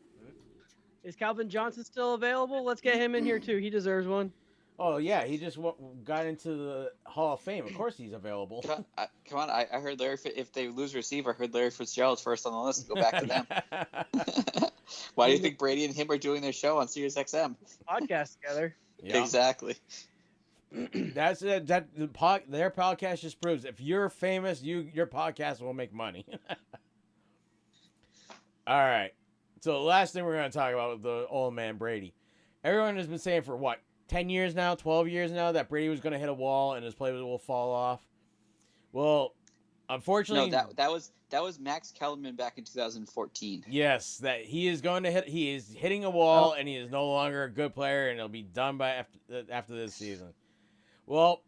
Is Calvin Johnson still available? Let's get him in here too. He deserves one. Oh yeah, he just got into the Hall of Fame. Of course, he's available. Come on, I heard Larry. If they lose receiver, I heard Larry Fitzgerald's first on the list. Go back to them. Why do you think Brady and him are doing their show on Sirius XM? Podcast together. Yeah. Exactly. That's it. Their podcast just proves if you're famous, your podcast will make money. All right. So the last thing we're going to talk about with the old man Brady. Everyone has been saying for what, 10 years now, 12 years now, that Brady was going to hit a wall and his play will fall off. Well, unfortunately, no, that was Max Kellerman back in 2014. Yes, that he is going to hit. He is hitting a wall, and he is no longer a good player, and he'll be done by after this season. Well,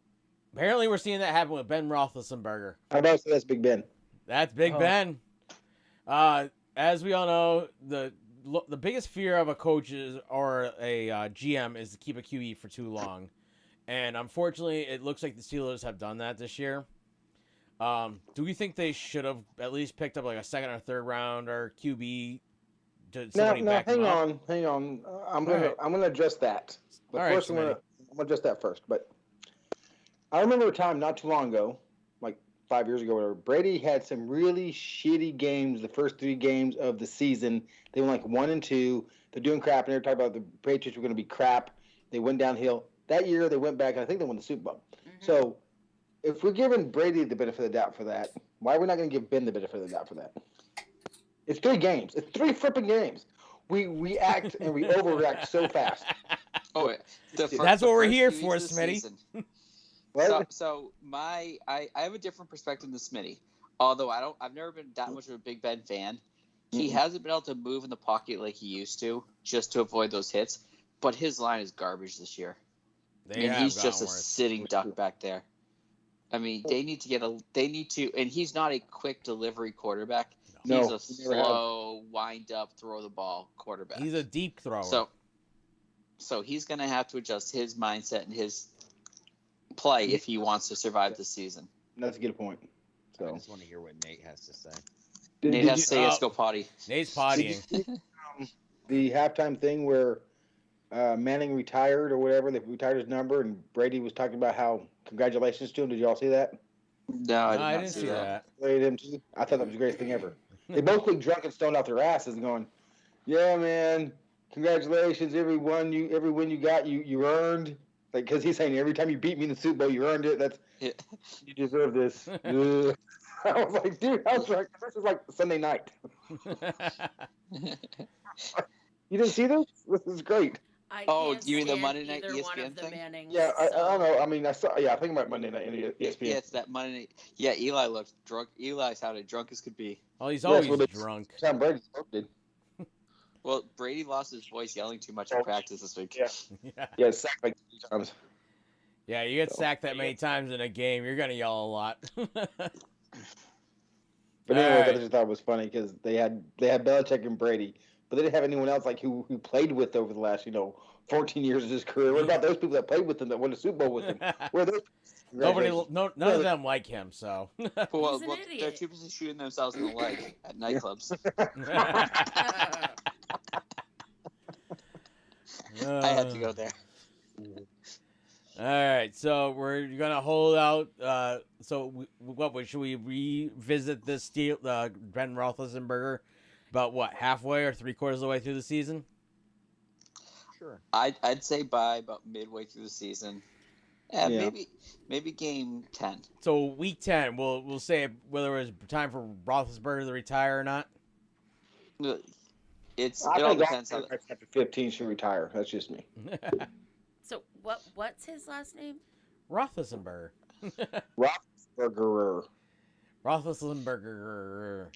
apparently we're seeing that happen with Ben Roethlisberger. How about that's Big Ben? That's Big Ben. As we all know, the biggest fear of a coach or a GM is to keep a QE for too long. And unfortunately, it looks like the Steelers have done that this year. Do we think they should have at least picked up like a second or third round or QB to somebody back them up? Hang on. I'm gonna address that. But All first, right, I'm gonna address that first. But I remember a time not too long ago, like 5 years ago, where Brady had some really shitty games. The first 3 games of the season, they went like 1-2. They're doing crap, and they're talking about the Patriots were going to be crap. They went downhill. That year, they went back, and I think they won the Super Bowl. Mm-hmm. So, if we're giving Brady the benefit of the doubt for that, why are we not going to give Ben the benefit of the doubt for that? It's 3 games. It's 3 flipping games. We act and we overreact so fast. Oh, that's what we're here for, Smitty. I have a different perspective than Smitty. Although I've never been that much of a Big Ben fan. He hasn't been able to move in the pocket like he used to, just to avoid those hits. But his line is garbage this year. He's just a sitting duck back there. I mean, they need to, and he's not a quick delivery quarterback. He's a slow, wind up, throw the ball quarterback. He's a deep thrower. So he's going to have to adjust his mindset and his play if he wants to survive the season. That's a good point. So I just want to hear what Nate has to say. Nate has to say, let's go potty. Nate's pottying. The halftime thing where Manning retired or whatever, they retired his number, and Brady was talking about how congratulations to him. Did you all see that? No, I didn't see that. Him too. I thought that was the greatest thing ever. They both looked drunk and stoned out their asses and going, "Yeah, man, congratulations! Every win you got, you earned." Like, because he's saying every time you beat me in the Super Bowl, you earned it. You deserve this. I was like, dude, I was like, this is like Sunday night. You didn't see this? This is great. You mean the Monday night ESPN thing? Yeah, I don't know. I mean, I saw. Yeah, I think about Monday night ESPN. Yeah, it's that Monday night. Yeah, Eli looked drunk. Eli sounded drunk as could be. Oh, he's always drunk. Tom Brady did. Well, Brady lost his voice yelling too much in practice this week. Yeah, sacked like 3 times. Yeah, you get sacked that many times in a game, you're gonna yell a lot. But anyway, I just thought it was funny because they had Belichick and Brady, but they didn't have anyone else like who played with over the last 14 years of his career. What about those people that played with him that won the Super Bowl with him? Where those? None of them like him. So well, they're too busy shooting themselves in the leg at nightclubs. I had to go there. All right, so we're gonna hold out. Should we revisit this Ben Roethlisberger about halfway or 3/4 of the way through the season? Sure. I'd say by about midway through the season. Yeah. Maybe game 10. So week 10, we'll say whether it was time for Roethlisberger to retire or not. It all depends on after 15 should retire. That's just me. So what's his last name? Roethlisberger. Roethlisberger.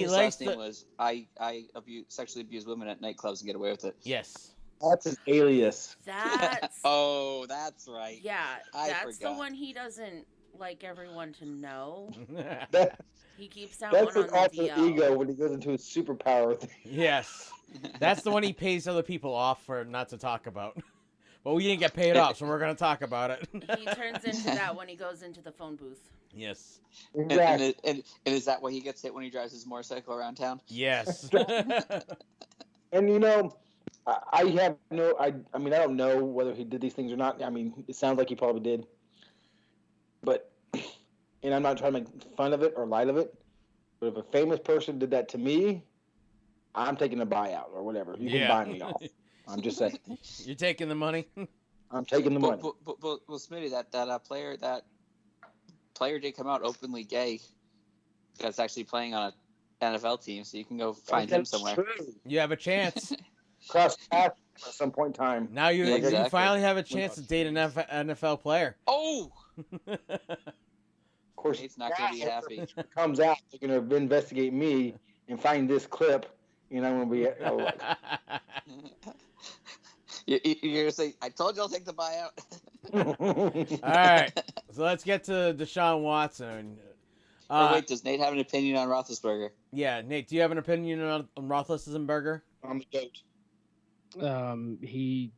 His last name was I sexually abuse women at nightclubs and get away with it. Yes. That's an alias. That's that's right. Yeah, I that's forgot. the one he doesn't like everyone to know. He keeps that That's one an on alter the DL. ego when he goes into his superpower thing. Yes. That's the one he pays other people off for not to talk about. But we didn't get paid off, so we're going to talk about it. He turns into that when he goes into the phone booth. Yes. Exactly. And is that why he gets hit when he drives his motorcycle around town? Yes. And you know, I have no, I mean, I don't know whether he did these things or not. I mean, it sounds like he probably did. But, and I'm not trying to make fun of it or light of it, but if a famous person did that to me, I'm taking a buyout or whatever. You can buy me off. I'm just saying. You're taking the money? I'm taking the money. Well, Smitty, that player did come out openly gay. That's actually playing on an NFL team, so you can go find him somewhere. True. You have a chance. Cross paths at some point in time. Now you exactly. you finally have a chance to date an NFL player. Oh! Of course, Nate's not going to be happy. If it comes out, they're going to investigate me and find this clip, and I'm going to be like... You're going to say, I told you I'll take the buyout. All right, so let's get to Deshaun Watson. Wait, does Nate have an opinion on Roethlisberger? Yeah, Nate, do you have an opinion on Roethlisberger? I'm the goat. He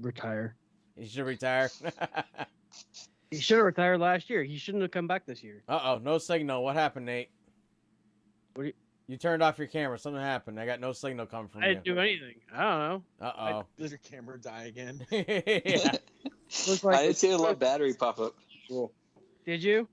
retire. He should retire. He should have retired last year. He shouldn't have come back this year. Uh-oh, no signal. What happened, Nate? You turned off your camera. Something happened. I got no signal coming from you. I didn't do anything. I don't know. Uh-oh. Does your camera die again? Yeah. Like I didn't see a little battery pop up. Cool. Did you?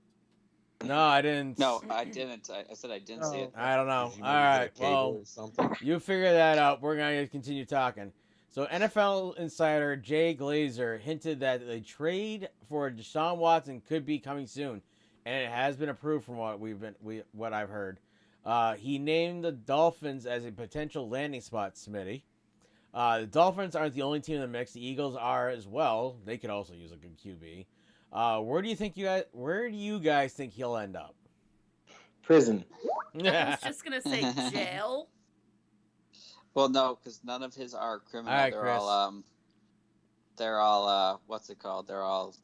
No, I didn't. No, I didn't. I said I didn't see it. I don't know. Did you All maybe get a right, cable well, or something? you figure that out. We're going to continue talking. So NFL insider Jay Glazer hinted that the trade for Deshaun Watson could be coming soon, and it has been approved from what I've heard. He named the Dolphins as a potential landing spot, Smitty. The Dolphins aren't the only team in the mix. The Eagles are as well. They could also use a good QB. Where do you guys think he'll end up? Prison. I was just gonna say jail. Well, no, because none of his are criminal. All right, they're all what's it called? They're all.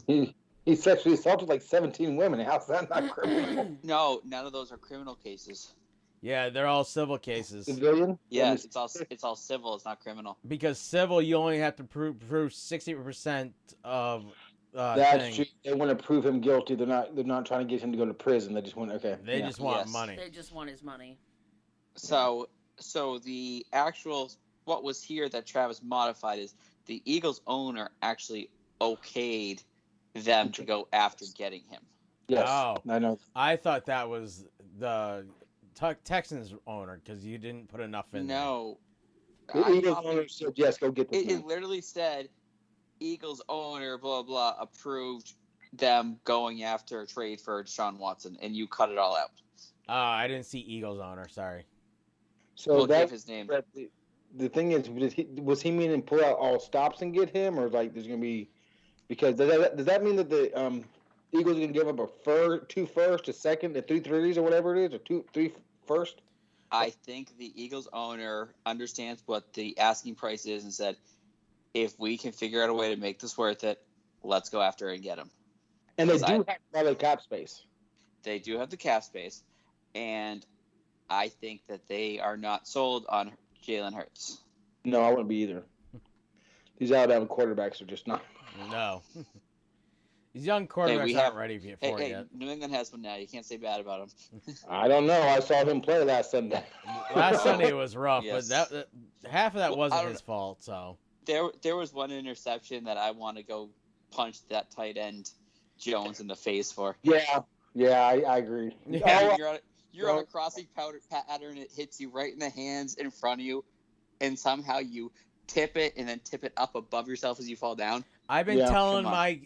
He sexually assaulted like 17 women. How's that not criminal? No, none of those are criminal cases. Yeah, they're all civil cases. Civilian? Yeah, it's all civil. It's not criminal. Because civil, you only have to prove 60% of. That's true. They want to prove him guilty. They're not trying to get him to go to prison. They just want They just want money. They just want his money. So the actual what was here that Travis modified is the Eagles owner actually okayed them to go after getting him. Yes, oh, I know. I thought that was the Texans owner because you didn't put enough in. No, the Eagles owner said yes. Go get this. It literally said Eagles owner blah blah approved them going after a trade for Deshaun Watson, and you cut it all out. I didn't see Eagles owner. Sorry. So we'll that give his name. The thing is, was he meaning pull out all stops and get him, or like there's gonna be because does that mean that the Eagles are gonna give up two first, a second, and 3 thirties or whatever it is, or 3 first? I think the Eagles owner understands what the asking price is and said, if we can figure out a way to make this worth it, let's go after it and get him. And they do have a lot of cap space. They do have the cap space, and I think that they are not sold on Jalen Hurts. No, I wouldn't be either. These Alabama quarterbacks are just not. No. These young quarterbacks aren't ready for it yet. New England has one now. You can't say bad about him. I don't know. I saw him play last Sunday. Last Sunday was rough, Yes. but half of that wasn't his fault. So there was one interception that I want to go punch that tight end Jones in the face for. Yeah, I agree. Yeah. You're on a crossing pattern. It hits you right in the hands in front of you, and somehow you tip it and then tip it up above yourself as you fall down. I've been telling my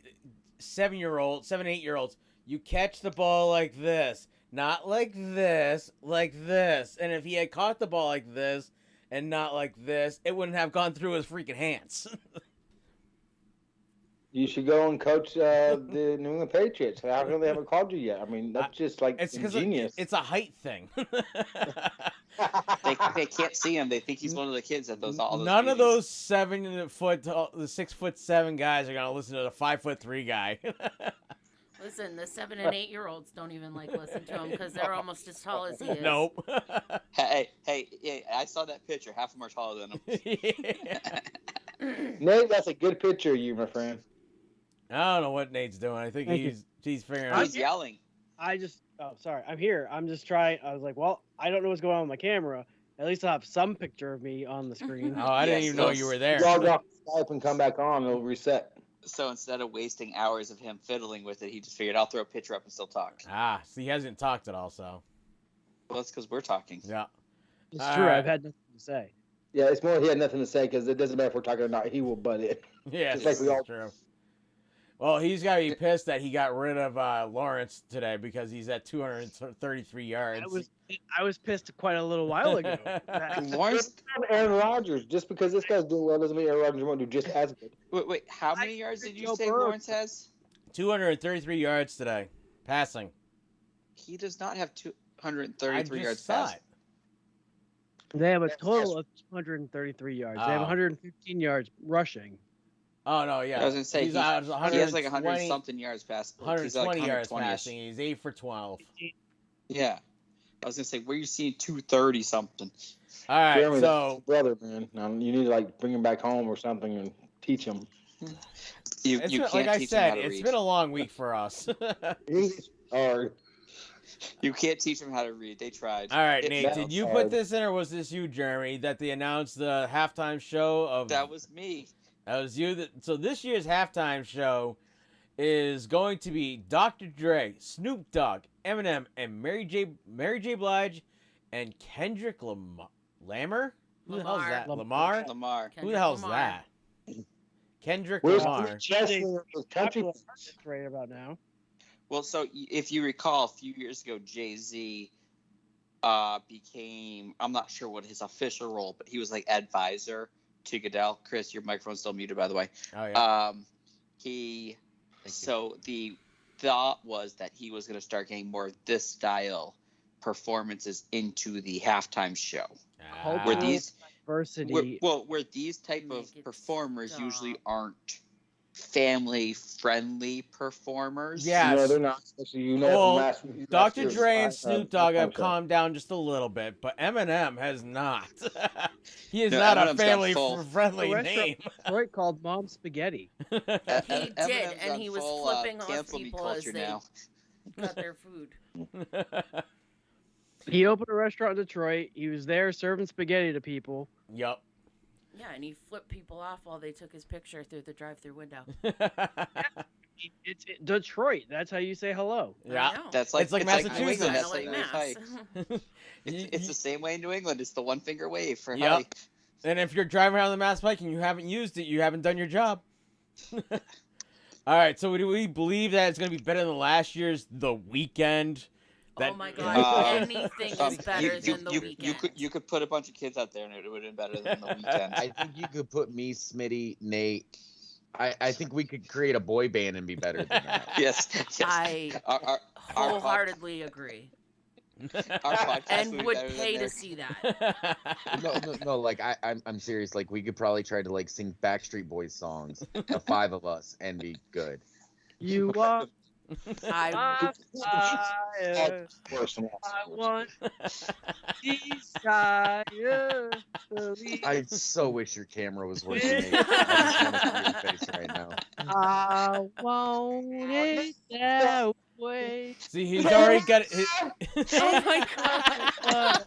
8-year-olds, you catch the ball like this, not like this, like this. And if he had caught the ball like this and not like this, it wouldn't have gone through his freaking hands. You should go and coach the New England Patriots. How come they haven't called you yet? I mean, that's just like ingenious. It's a height thing. They can't see him. They think he's one of the kids at those. All those None meetings. of those 7 foot, the 6'7" guys are gonna listen to the 5'3" guy. Listen, the 7 and 8 year olds don't even listen to him because they're almost as tall as he is. Nope. Hey, yeah, I saw that picture. Half of them are taller than him. Nate, that's a good picture of you, my friend. I don't know what Nate's doing. I think he's figuring out. He's yelling. Sorry. I'm here. I'm just trying. I was like, well, I don't know what's going on with my camera. At least I'll have some picture of me on the screen. Oh, I didn't even know you were there. Log off Skype and come back on. It'll reset. So instead of wasting hours of him fiddling with it, he just figured I'll throw a picture up and still talk. Ah, so he hasn't talked at all, so. Well, that's because we're talking. Yeah. It's true. I've had nothing to say. Yeah, it's more he had nothing to say because it doesn't matter if we're talking or not. He will butt in. Yeah, Just like we all. True. Well, he's got to be pissed that he got rid of Lawrence today because he's at 233 yards. I was pissed quite a little while ago. Lawrence, Aaron Rodgers. Just because this guy's doing well doesn't mean Aaron Rodgers won't do just as good. Wait, how many yards did you say Lawrence has? 233 yards today, passing. He does not have 233 yards passing. They have a total of 233 yards. They have 115 yards rushing. Oh, no, yeah. I was going to say, he has like 100-something yards passing. 120 yards passing. He's 8 for 12. Yeah. I was going to say, where are you seeing 230-something? All right, Jeremy, so... brother, man. Now, you need to, bring him back home or something and teach him. You can't like I teach said, him how to read. it's been a long week for us. You can't teach them how to read. They tried. All right, Nate, did you put this in or was this you, Jeremy, that they announced the halftime show of... That was me. That was you. So this year's halftime show is going to be Dr. Dre, Snoop Dogg, Eminem, and Mary J. Blige, and Kendrick Lamar? Who the hell is that? Lamar? Lamar. Who the hell is that? Kendrick Where's Lamar. Country right about now. Well, so if you recall, a few years ago, Jay-Z became, I'm not sure what his official role, but he was like advisor to Goodell. Chris, your microphone's still muted, by the way. Oh, yeah. The thought was that he was going to start getting more of this style performances into the halftime show. Where these diversity. Where these type of performers usually aren't family-friendly performers. Yeah, no, they're not. Especially, Dr. Dre and Snoop Dogg have calmed down just a little bit, but Eminem has not. He is not a family-friendly name. Detroit called Mom Spaghetti. He did, and he was flipping off people as they got their food. He opened a restaurant in Detroit. He was there serving spaghetti to people. Yep. Yeah, and he flipped people off while they took his picture through the drive-through window. It's Detroit. That's how you say hello. Yeah, that's like it's like Massachusetts. It's the same way in New England. It's the one finger wave for yep. hi. And if you're driving around the Mass Pike and you haven't used it, you haven't done your job. All right, so do we believe that it's going to be better than last year's The Weeknd? Oh my God! Anything is better than The Weeknd. You could put a bunch of kids out there, and it would have been better than The Weeknd. I think you could put me, Smitty, Nate. I think we could create a boy band and be better than that. Yes. I wholeheartedly agree. Our podcast and would pay to see that. No. Like I'm serious. Like we could probably try to sing Backstreet Boys songs, the 5 of us, and be good. You are. I want desire. I so wish your camera was working. Nate. I just want to see your face right now. I want it that way. See, he's already got it. Oh my God.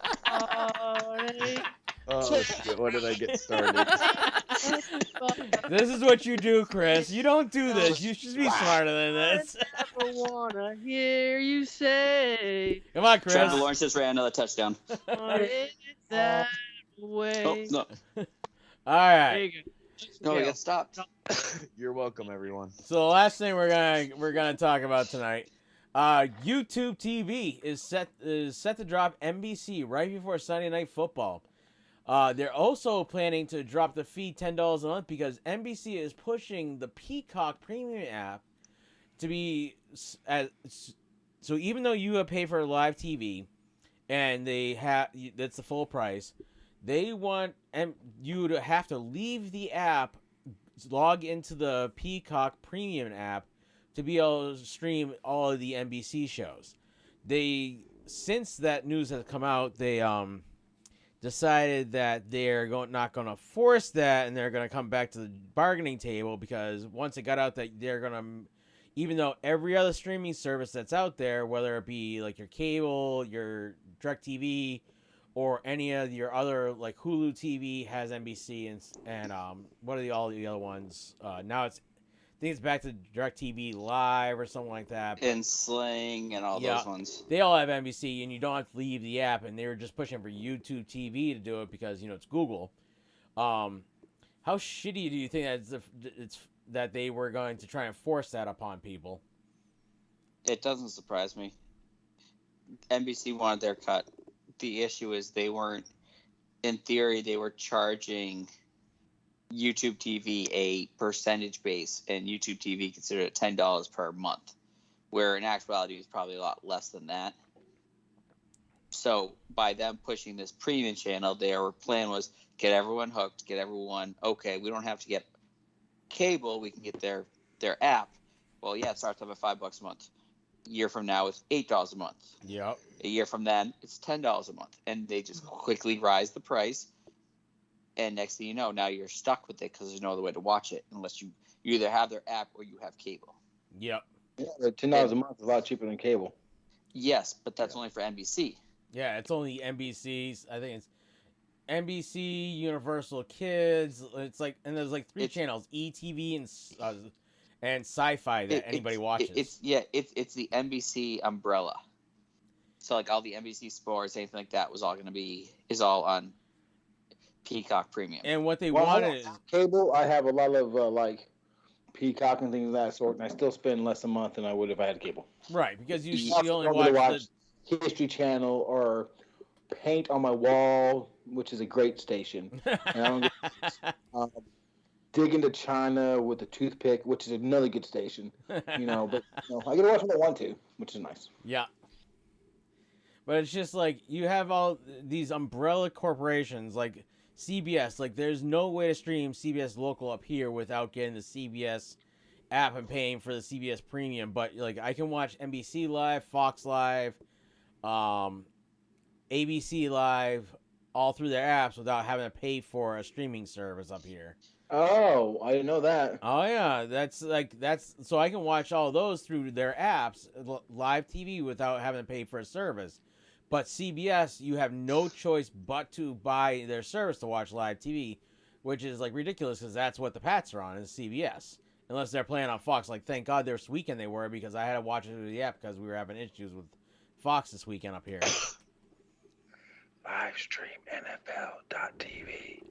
Oh shit! What did I get started? This is what you do, Chris. You don't do this. You should be smarter than this. I never wanna hear you say. Come on, Chris. Trevor Lawrence just ran another touchdown. That way. Oh, no. All right. No, we got stopped. You're welcome, everyone. So the last thing we're gonna talk about tonight, YouTube TV is set to drop NBC right before Sunday Night Football. They're also planning to drop the fee $10 a month because NBC is pushing the Peacock Premium app to be so even though you pay for live TV and that's the full price, they want you to have to leave the app, log into the Peacock Premium app to be able to stream all of the NBC shows. Since that news has come out, they decided that they're not going to force that, and they're going to come back to the bargaining table, because once it got out that they're going to, even though every other streaming service that's out there, whether it be like your cable, your DirecTV, or any of your other, like Hulu TV has NBC, and what are all the other ones? Now I think it's back to DirecTV Live or something like that. And Sling and all those ones. They all have NBC, and you don't have to leave the app. And they were just pushing for YouTube TV to do it because it's Google. How shitty do you think that they were going to try and force that upon people? It doesn't surprise me. NBC wanted their cut. The issue is they weren't. In theory, they were charging YouTube TV a percentage base, and YouTube TV considered it $10 per month, where in actuality it's probably a lot less than that. So by them pushing this premium channel, their plan was get everyone hooked, get everyone, okay, we don't have to get cable, we can get their app. Well, yeah, it starts off at $5 a month. A year from now, it's $8 a month. Yep. A year from then, it's $10 a month. And they just quickly rise the price. And next thing you know, now you're stuck with it because there's no other way to watch it unless you either have their app or you have cable. Yep. Yeah, $10 a month is a lot cheaper than cable. Yes, but that's only for NBC. Yeah, it's only NBC's. I think it's NBC, Universal Kids. It's like, and there's like three channels: ETV and Sci-Fi that anybody watches. It's the NBC umbrella. So like all the NBC sports, anything like that, is all on Peacock Premium. And what they wanted is cable. I have a lot of like Peacock and things of that sort, and I still spend less a month than I would if I had cable. Right, because you only watch History Channel or Paint on My Wall, which is a great station. And I don't get Dig into China with a Toothpick, which is another good station. But I get to watch when I want to, which is nice. Yeah. But it's just like you have all these umbrella corporations like CBS. Like there's no way to stream CBS local up here without getting the CBS app and paying for the CBS premium. But like I can watch NBC Live, Fox Live, ABC Live, all through their apps without having to pay for a streaming service up here. Oh, I didn't know that. Oh yeah, that's so I can watch all those through their apps, live TV, without having to pay for a service. But CBS, you have no choice but to buy their service to watch live TV, which is like ridiculous because that's what the Pats are on, is CBS. Unless they're playing on Fox. Like, thank God this weekend they were, because I had to watch it through the app because we were having issues with Fox this weekend up here. Live stream NFL.tv.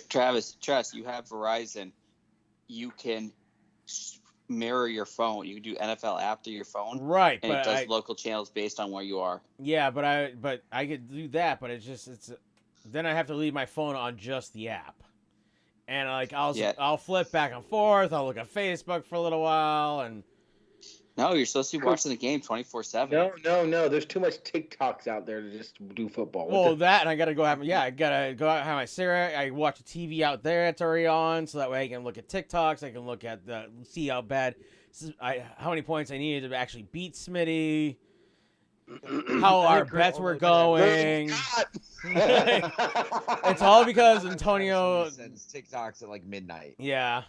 Travis, you have Verizon. You can mirror your phone. You can do NFL app to your phone, right? And it does local channels based on where you are. Yeah, but I could do that, but then I have to leave my phone on just the app, and like I'll flip back and forth. I'll look at Facebook for a little while, and no, you're supposed to be watching the game 24/7. No. There's too much TikToks out there to just do football. Well, that, and I gotta go have out have my cigarette. I watch a TV out there that's already on, so that way I can look at TikToks. I can look at see how many points I needed to actually beat Smitty. How our bets were going. It's all because Antonio sends TikToks at like midnight. Yeah.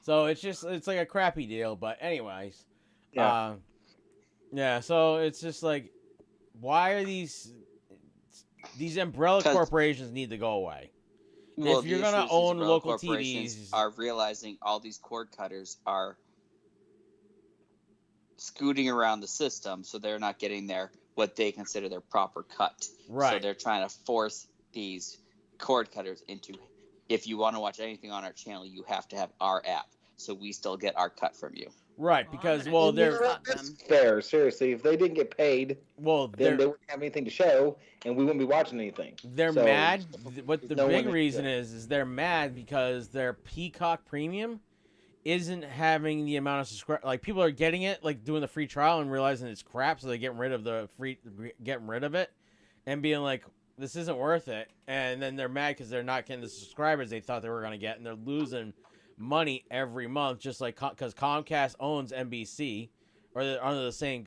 So it's like a crappy deal, but anyways. Yeah. So it's just like, why are these umbrella corporations need to go away? Well, if you're gonna own local TVs, are realizing all these cord cutters are scooting around the system, so they're not getting what they consider their proper cut. Right. So they're trying to force these cord cutters into, if you want to watch anything on our channel, you have to have our app, so we still get our cut from you. Right, because that's fair. Seriously, if they didn't get paid, then they wouldn't have anything to show, and we wouldn't be watching anything. They're mad. What the big reason is they're mad because their Peacock Premium isn't having the amount of subscribers. Like, people are getting it, like doing the free trial and realizing it's crap, so they're getting rid of it, and being like, this isn't worth it. And then they're mad because they're not getting the subscribers they thought they were going to get, and they're losing money every month, just like because Comcast owns NBC, or they're under the same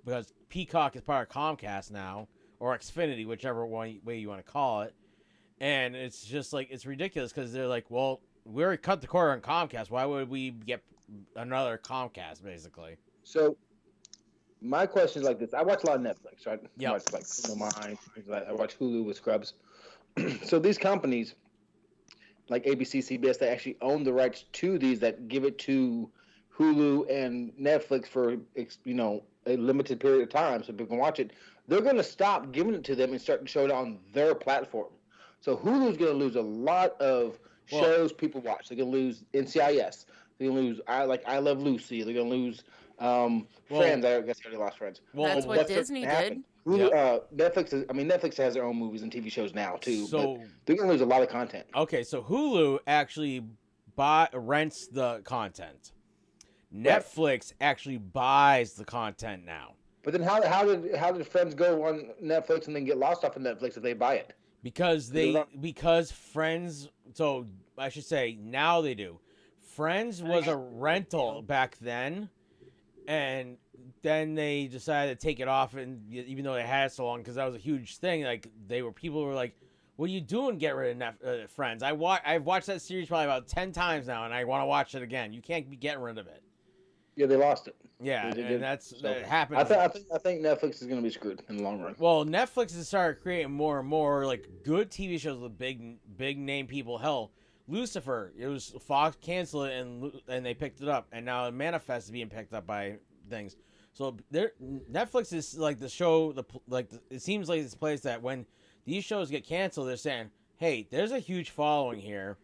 because Peacock is part of Comcast now, or Xfinity, whichever way you want to call it. And it's just like, it's ridiculous because they're like, well, we already cut the cord on Comcast. Why would we get another Comcast, basically? So my question is like this. I watch a lot of Netflix, right? Yeah. I watch Mine. I watch Hulu with Scrubs. So these companies like ABC, CBS, they actually own the rights to these that give it to Hulu and Netflix for, a limited period of time so people can watch it. They're going to stop giving it to them and start to show it on their platform. So Hulu's going to lose a lot of shows people watch. They're going to lose NCIS. They're going to lose I Love Lucy. They're going to lose Friends. I guess I already lost Friends. Well, that's what Disney did. Hulu, Netflix has their own movies and TV shows now too. So but they're going to lose a lot of content. Okay, so Hulu actually rents the content. Netflix actually buys the content now. But then how did Friends go on Netflix and then get lost off of Netflix if they buy it? Because Friends, so I should say now they do. Friends was a rental back then, and then they decided to take it off, and even though they had it so long, because that was a huge thing, like people were like, "What are you doing? Get rid of Friends." I've watched that series probably about 10 times now, and I want to watch it again. You can't be getting rid of it. Yeah, they lost it. Yeah, and that happened. I think Netflix is going to be screwed in the long run. Well, Netflix has started creating more and more like good TV shows with big name people. Hell, Lucifer, it was Fox canceled it and they picked it up, and now Manifest is being picked up by things. So Netflix is like the show. It seems like this place that when these shows get canceled, they're saying, "Hey, there's a huge following here.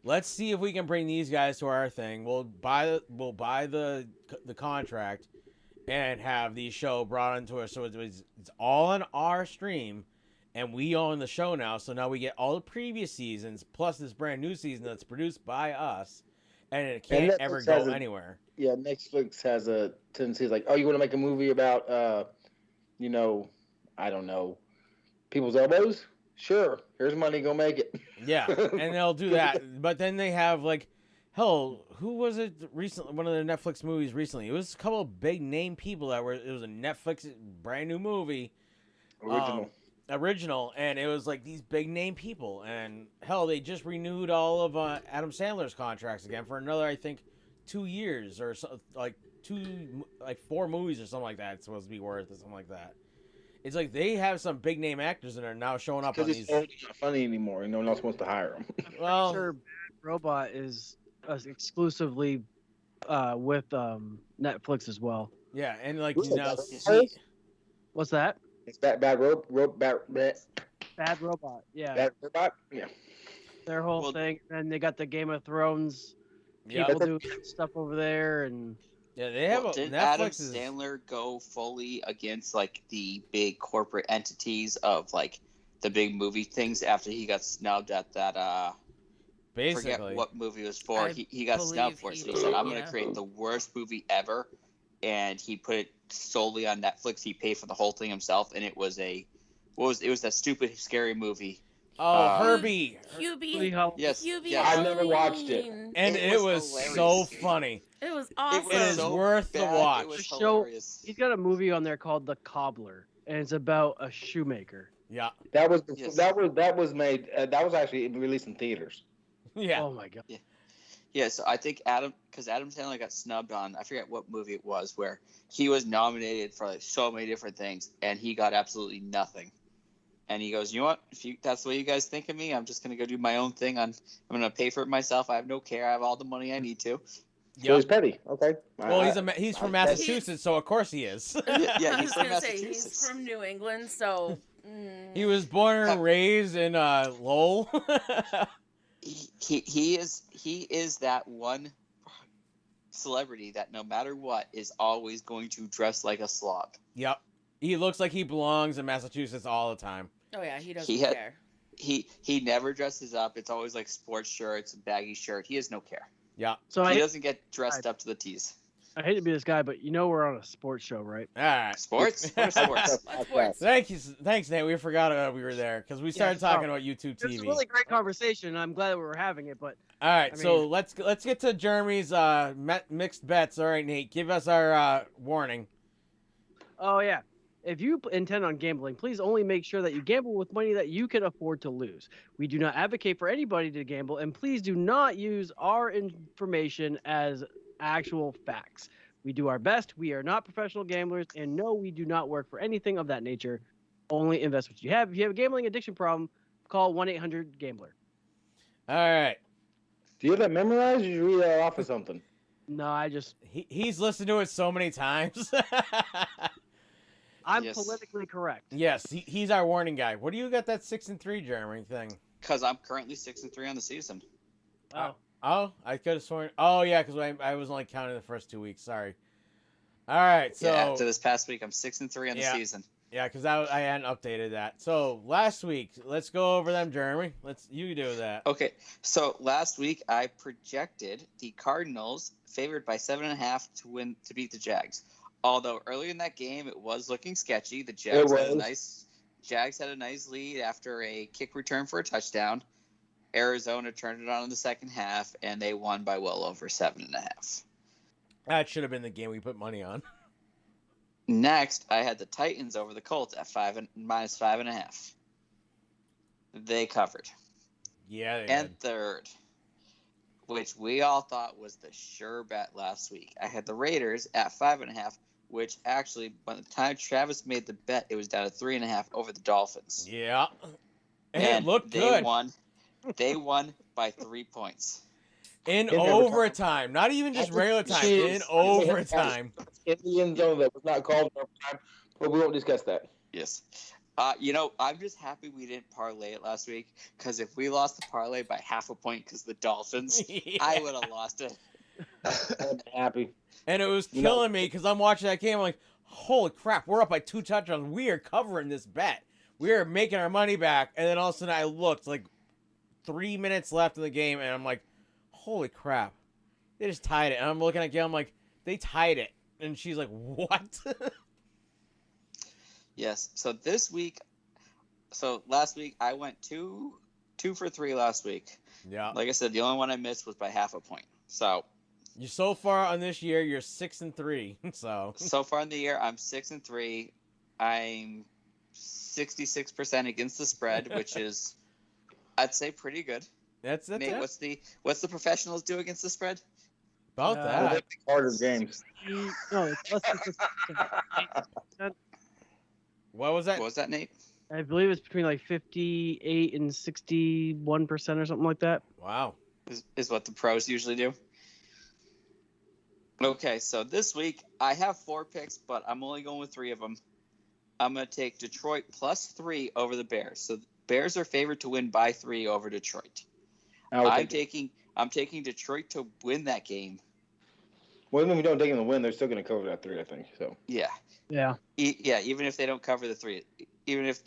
Let's see if we can bring these guys to our thing. We'll buy the contract and have the show brought into us. So it's all on our stream, and we own the show now. So now we get all the previous seasons plus this brand new season that's produced by us, and it can't ever go anywhere." Yeah, Netflix has a tendency like, oh, you want to make a movie about, I don't know, people's elbows? Sure, here's money, go make it. Yeah, and they'll do that. But then they have who was it recently? One of the Netflix movies recently. It was a couple of big name people it was a Netflix brand new movie. Original, and it was like these big name people. And hell, they just renewed all of Adam Sandler's contracts again for another, I think, 2 years or so, 4 movies or something like that. It's supposed to be worth or something like that. It's like they have some big name actors that are now showing up on these. Because it's not funny anymore, and no one else wants to hire them. Well, I'm sure Bad Robot is exclusively with Netflix as well. Yeah, and what's that? It's Bad Robot. Bad Robot. Yeah. Bad Robot. Yeah. Their whole thing, and they got the Game of Thrones people doing stuff over there, and. Yeah, they have. Did Netflix Adam Sandler go fully against the big corporate entities of the big movie things after he got snubbed at that? Basically, forget what movie it was for. He got snubbed for it. So he said, "I'm going to create the worst movie ever," and he put it solely on Netflix. He paid for the whole thing himself, and it was it was that stupid scary movie. Oh, Herbie. Hubie. Yes. I never watched it. And it was so funny. It was awesome. It is worth the watch. It was hilarious. He's got a movie on there called The Cobbler, and it's about a shoemaker. Yeah. That was made. That was actually released in theaters. Yeah. Oh my god. Yeah. So I think Adam Sandler got snubbed on, I forget what movie it was, where he was nominated for so many different things, and he got absolutely nothing. And he goes, "You know what? If that's the way you guys think of me, I'm just gonna go do my own thing. I'm gonna pay for it myself. I have no care. I have all the money I need to." So he's petty. Okay. Well, he's from Massachusetts, so of course he is. Yeah, he's from Massachusetts. He's from New England, so. He was born and raised in Lowell. He is that one celebrity that no matter what is always going to dress like a slob. Yep. He looks like he belongs in Massachusetts all the time. Oh yeah, he doesn't care. He never dresses up. It's always sports shirts, baggy shirt. He has no care. Yeah. So he doesn't get dressed up to the tees. I hate to be this guy, but we're on a sports show, right? All right. Sports? Sports. Thanks, Nate. We forgot we were there because we started talking about YouTube TV. It's a really great conversation. I'm glad that we were having it, but all right, so let's get to Jeremy's mixed bets. All right, Nate, give us our warning. Oh yeah. If you intend on gambling, please only make sure that you gamble with money that you can afford to lose. We do not advocate for anybody to gamble, and please do not use our information as actual facts. We do our best. We are not professional gamblers, and no, we do not work for anything of that nature. Only invest what you have. If you have a gambling addiction problem, call 1-800-GAMBLER. All right. Do you have that memorized, or did you read that off of something? No, I just... He's listened to it so many times. I'm politically correct. Yes, he's our warning guy. What do you got that 6-3 Jeremy thing? Because I'm currently 6-3 on the season. Oh, I could have sworn. Oh yeah, because I was only counting the first 2 weeks. Sorry. All right, so after this past week, I'm 6-3 on the season. Yeah, because I hadn't updated that. So last week, let's go over them, Jeremy. You do that. Okay, so last week I projected the Cardinals favored by 7.5 to beat the Jags. Although earlier in that game it was looking sketchy. The Jags had a nice lead after a kick return for a touchdown. Arizona turned it on in the second half, and they won by well over 7.5. That should have been the game we put money on. Next, I had the Titans over the Colts at -5.5. They covered. Yeah, they and did. Third, which we all thought was the sure bet last week, I had the Raiders at 5.5, which actually, by the time Travis made the bet, it was down to 3.5 over the Dolphins. Yeah. And it looked they good. They won by 3 points. In overtime. Not even just regular time. In overtime. In the end zone that was not called in overtime, but we won't discuss that. Yes. I'm just happy we didn't parlay it last week, because if we lost the parlay by half a point because the Dolphins, I would have lost it. I'm happy. And it was killing me because I'm watching that game. I'm like, holy crap, we're up by 2 touchdowns. We are covering this bet. We are making our money back. And then all of a sudden I looked, like 3 minutes left in the game, and I'm like, holy crap. They just tied it. And I'm looking at Gail, I'm like, they tied it. And she's like, what? Yes. So last week I went 2 for 3 last week. Yeah. Like I said, the only one I missed was by half a point. So you're so far on this year, you're 6-3. So far in the year, I'm 6-3. I'm 66% against the spread, which is, I'd say, pretty good. That's Nate, it. what's the professionals do against the spread? About that. Harder games. No, it's less than 50%. What was that? What was that, Nate? I believe it's between like 58 and 61% or something like that. Wow. Is what the pros usually do. Okay, so this week I have 4 picks, but I'm only going with 3 of them. I'm going to take Detroit +3 over the Bears. So the Bears are favored to win by 3 over Detroit. I'm taking Detroit to win that game. Well, even if we don't take them to win, they're still going to cover that 3, I think. So yeah. Even if they don't cover the 3,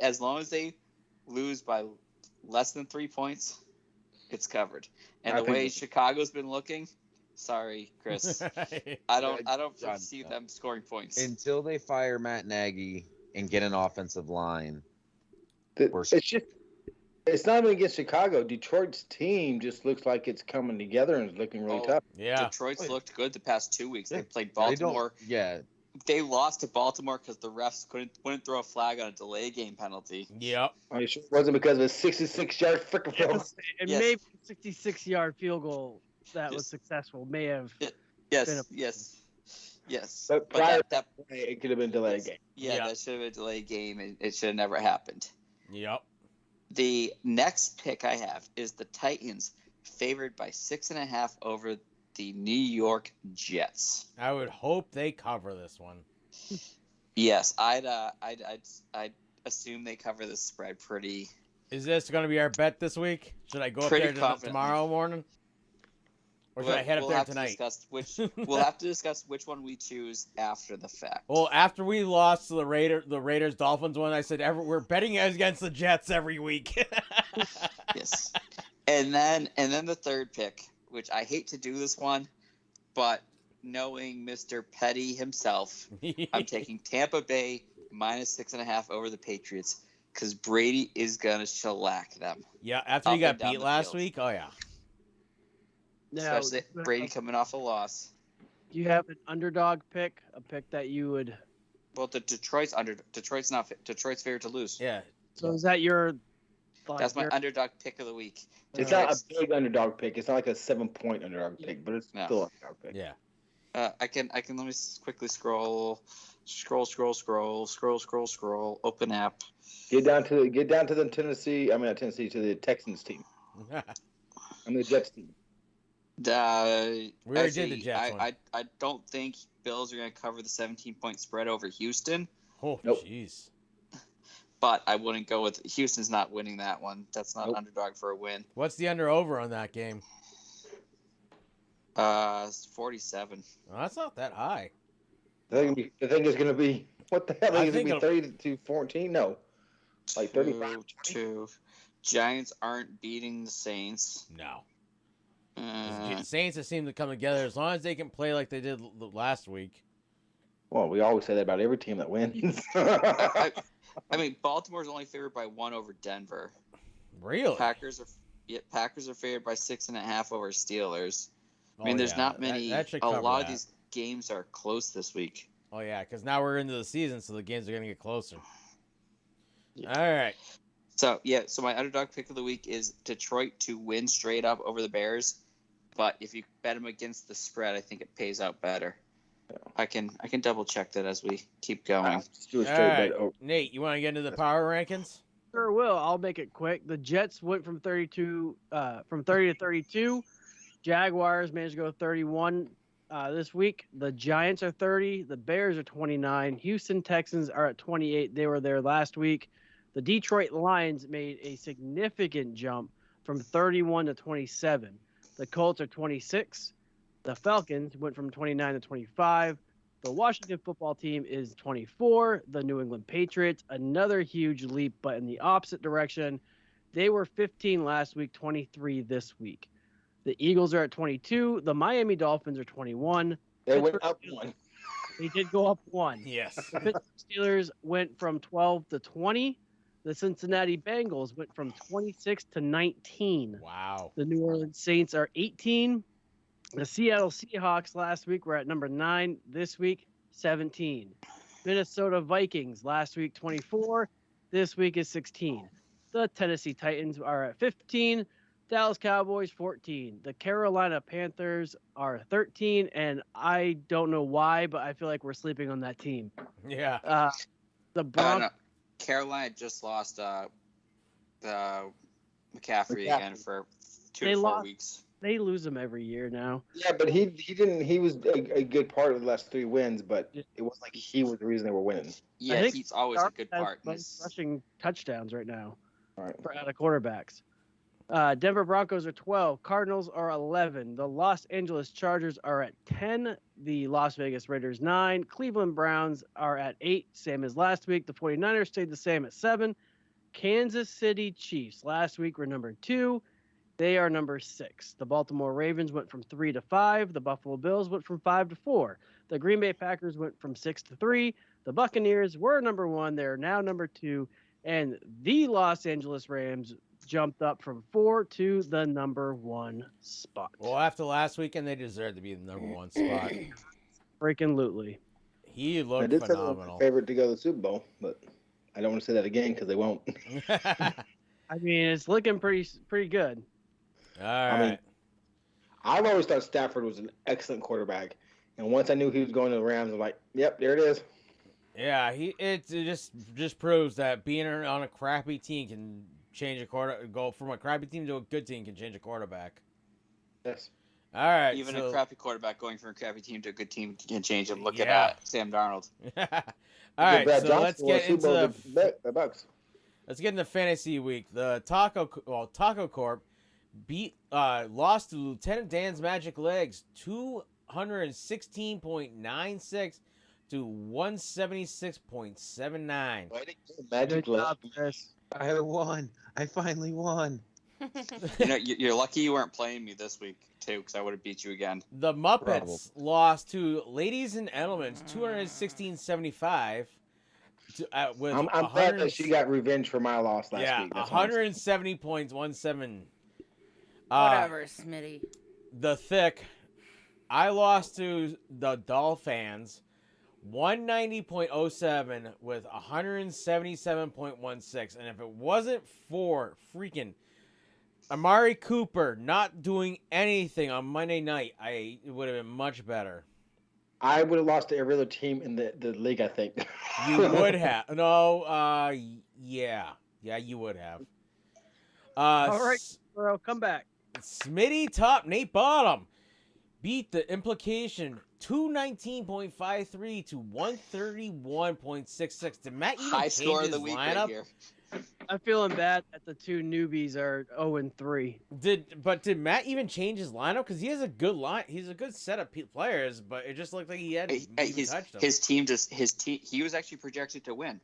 as long as they lose by less than 3 points, it's covered. And the way Chicago's been looking, sorry, Chris, I don't see them scoring points until they fire Matt Nagy and get an offensive line. It's not even against Chicago. Detroit's team just looks like it's coming together and is looking really tough. Yeah, Detroit's looked good the past 2 weeks. They played Baltimore. They lost to Baltimore because the refs wouldn't throw a flag on a delay game penalty. Yep. Are you sure it wasn't because of a 66-yard freaking field goal? And maybe a 66-yard field goal that was successful may have been Yes. But prior to that play, it could have been a delayed game. Yeah, that should have been a delayed game, and it should have never happened. Yep. The next pick I have is the Titans, favored by 6.5 over the New York Jets. I would hope they cover this one. Yes, I'd assume they cover the spread pretty. Is this going to be our bet this week? Should I go up there tomorrow morning? Or should I head up there tonight? We'll have to discuss which one we choose after the fact. Well, after we lost to the Raiders Dolphins one, I said we're betting against the Jets every week. Yes. And then the third pick, which I hate to do this one, but knowing Mr. Petty himself, I'm taking Tampa Bay -6.5 over the Patriots because Brady is gonna shellac them. Yeah, after you got beat last week. Oh yeah. Now, Especially Brady coming off a loss. Do you have an underdog pick? A pick that you would? Well, Detroit's favorite to lose. Yeah. So is that your? That's my underdog pick of the week. It's not a big underdog pick. It's not like a 7-point underdog pick, but it's still an underdog pick. Yeah. I can let me quickly scroll. Open app. Get down to the Tennessee. To the Texans team. I'm the Jets team. We already did the Jets one. I don't think Bills are going to cover the 17-point spread over Houston. Oh, jeez. But I wouldn't go with Houston's not winning that one. That's not underdog for a win. What's the under/over on that game? 47. Well, that's not that high. The thing is going to be what the hell? I think it's going to be 30-14. No, like 35. Giants aren't beating the Saints. No. The Saints have seemed to come together as long as they can play like they did last week. Well, we always say that about every team that wins. I mean, Baltimore's only favored by 1 over Denver. Really? Packers are favored by 6.5 over Steelers. I mean, there's not many. A lot of these games are close this week. Oh yeah, because now we're into the season, so the games are gonna get closer. Yeah. All right. So my underdog pick of the week is Detroit to win straight up over the Bears. But if you bet them against the spread, I think it pays out better. I can double check that as we keep going. Just do a straight bet. Nate, you want to get into the power rankings? Sure will. I'll make it quick. The Jets went from 30 to 32. Jaguars managed to go 31 this week. The Giants are 30. The Bears are 29. Houston Texans are at 28. They were there last week. The Detroit Lions made a significant jump from 31 to 27. The Colts are 26. The Falcons went from 29 to 25. The Washington football team is 24. The New England Patriots, another huge leap, but in the opposite direction. They were 15 last week, 23 this week. The Eagles are at 22. The Miami Dolphins are 21. They went up 1. They did go up 1. Yes. The Pittsburgh Steelers went from 12 to 20. The Cincinnati Bengals went from 26 to 19. Wow. The New Orleans Saints are 18. The Seattle Seahawks last week were at number 9. This week, 17. Minnesota Vikings last week, 24. This week is 16. The Tennessee Titans are at 15. Dallas Cowboys, 14. The Carolina Panthers are 13. And I don't know why, but I feel like we're sleeping on that team. Yeah. The Broncos. Carolina just lost the McCaffrey again for 2 to 4 weeks. They lose them every year now. Yeah, but he didn't. He was a good part of the last 3 wins, but it wasn't like he was the reason they were winning. Yeah, he's always a good part. Rushing touchdowns right now. All right. For out of quarterbacks. Denver Broncos are 12. Cardinals are 11. The Los Angeles Chargers are at 10. The Las Vegas Raiders 9. Cleveland Browns are at 8, same as last week. The 49ers stayed the same at 7. Kansas City Chiefs last week were number 2. They are number 6. The Baltimore Ravens went from 3 to 5. The Buffalo Bills went from 5 to 4. The Green Bay Packers went from 6 to 3. The Buccaneers were number 1. They're now number 2. And the Los Angeles Rams jumped up from 4 to the number 1 spot. Well, after last weekend, they deserve to be the number 1 spot. Freaking lootly. He looked I did phenomenal. Say my favorite to go to the Super Bowl, but I don't want to say that again because they won't. I mean, it's looking pretty good. All right. I mean, I've always thought Stafford was an excellent quarterback, and once I knew he was going to the Rams, I'm like, yep, there it is. Yeah, it just proves that being on a crappy team can change go from a crappy team to a good team can change a quarterback. Yes. All right. Even a crappy quarterback going from a crappy team to a good team can change him. Look at Sam Darnold. All right, so let's get into the Bucks. Let's get into fantasy week. The Taco Corp lost to Lieutenant Dan's Magic Legs 216.96 to 176.79. Magic Legs. I won. I finally won. You're lucky you weren't playing me this week too, because I would have beat you again. The Muppets lost to Ladies and Gentlemen 216-75. I'm glad that she got revenge for my loss last week. That's 170.17. Whatever, Smitty. The Thick. I lost to the Dolphins 190.07 with 177.16. And if it wasn't for freaking Amari Cooper not doing anything on Monday night, it would have been much better. I would have lost to every other team in the league, I think. You would have. No, yeah. Yeah, you would have. All right, bro, come back. Smitty top, Nate bottom. Beat the Implication 219.53 to 131.66. Did Matt even high score of the his week lineup? right here? I'm feeling bad that the two newbies are 0-3. Did Matt even change his lineup? Because he has a good line. He's a good set of players, but it just looked like he had touched them. His team. He was actually projected to win.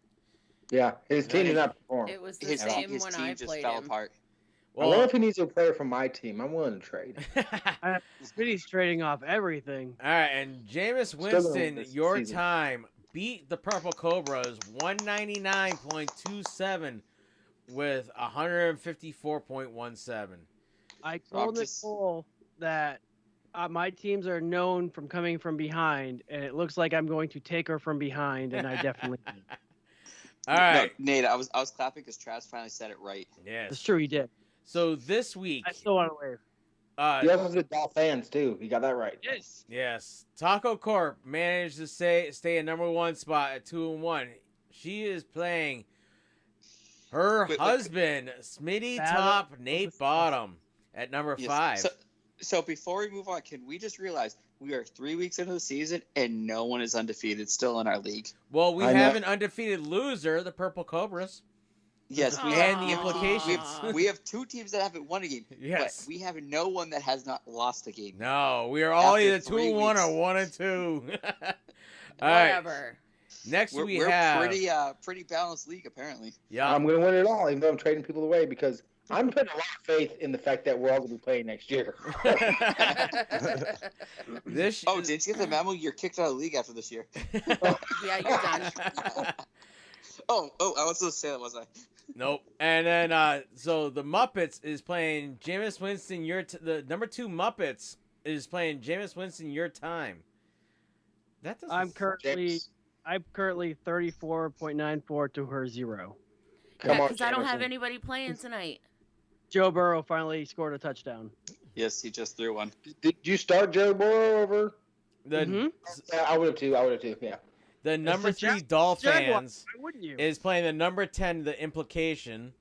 Yeah, his team did not perform. It was the same his when team I just played fell him. apart. Well, I wonder if he needs a player from my team. I'm willing to trade. Smitty's trading off everything. All right, and Jameis Winston, your time, beat the Purple Cobras 199.27 with 154.17. I told Nicole that my teams are known from coming from behind, and it looks like I'm going to take her from behind, and I definitely did. All right. No, Nate, I was clapping because Travis finally said it right. Yes. It's true, he did. So this week, I still want to wave. He also did Dolphins too. He got that right. Yes. Yes. Taco Corp managed to stay at number one spot at 2-1. She is playing her husband, Smitty top, Nate bottom at number 5. So before we move on, can we just realize we are 3 weeks into the season and no one is undefeated still in our league? Well, we have an undefeated loser, the Purple Cobras. Yes, and the Implications. We have 2 teams that haven't won a game. Yes. But we have no one that has not lost a game. No, we are all either 2-1 or 1-2. Whatever. Next we're we have pretty balanced league apparently. Yeah. I'm going to win it all, even though I'm trading people away because I'm putting a lot of faith in the fact that we're all going to be playing next year. Didn't you get the memo? You're kicked out of the league after this year. Yeah, you're done. I was supposed to say that, wasn't I? Nope. And then, so the Muppets is playing Jameis Winston. The number 2 Muppets is playing Jameis Winston. Your time. That doesn't. I'm currently 34.94 to her 0. Yeah, because I don't have anybody playing tonight. Joe Burrow finally scored a touchdown. Yes, he just threw one. Did you start Joe Burrow over? Yeah, I would have too. Yeah. The number 3 Dolphins is playing the number 10, the Implication.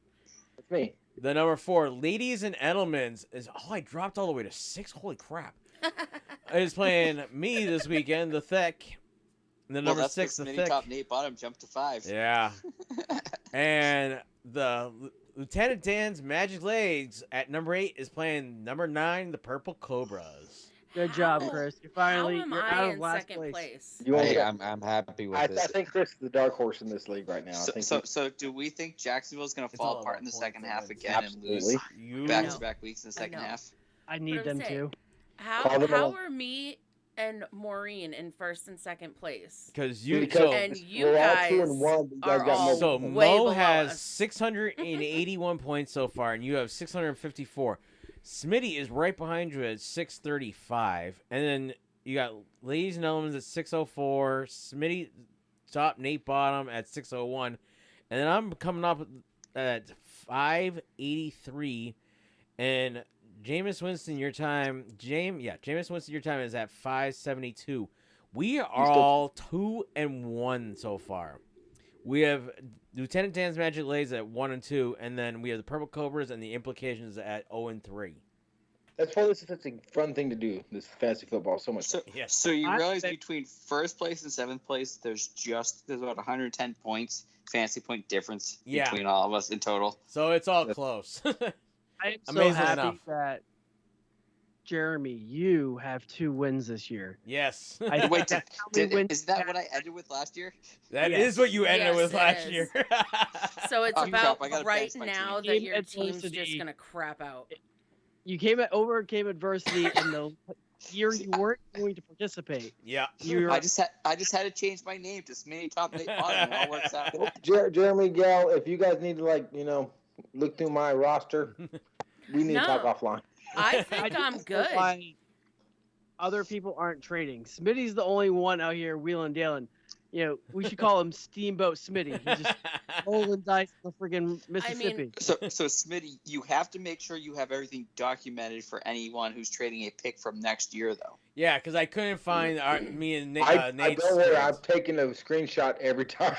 That's me. The number 4, Ladies and Gentlemen's is. Oh, I dropped all the way to 6. Holy crap! Is playing me this weekend, the Thick. The number 6, the Thick. Top Nate bottom jumped to 5. Yeah. And the Lieutenant Dan's Magic Legs at number 8 is playing number 9, the Purple Cobras. Good job, Chris. You're out of last place. I'm happy with this. I think Chris is the dark horse in this league right now. So do we think Jacksonville's going to fall apart in the second half again and lose back-to-back weeks in the second half? I need them to. How are me and Maureen in first and second place? Because you guys are all so way Mo below has us. 681 points so far, and you have 654. Smitty is right behind you at 635, and then you got Ladies and Elements at 604. Smitty top, Nate bottom at 601, and then I'm coming up at 583, and Jameis Winston, your time. Jameis Winston, your time is at 572. We are all 2-1 so far. We have Lieutenant Dan's Magic Legs at 1-2, and then we have the Purple Cobras and the Implications at 0-3. That's probably such a fun thing to do. This fantasy football, so much. So you realize between first place and seventh place, there's about 110 points, fantasy point difference between all of us in total. So it's all close. I'm so Amazing happy enough. that Jeremy, you have 2 wins this year. Yes. Wait, is that what I ended with last year? That is what you ended with last year. So it's about crap, right now that your team's adversity. just gonna crap out. You overcame adversity in the year you weren't going to participate. Yeah. I just had to change my name to Smitty Top Nate Bottom, and it all works out. Jeremy, Gal, if you guys need to look through my roster, we need to talk offline. I think I'm good. Why other people aren't trading. Smitty's the only one out here wheeling dealing. We should call him Steamboat Smitty. He's just rolling dice in the friggin' Mississippi. So Smitty, you have to make sure you have everything documented for anyone who's trading a pick from next year, though. Yeah, because I couldn't find me and Nate. I don't worry, I've taken a screenshot every time.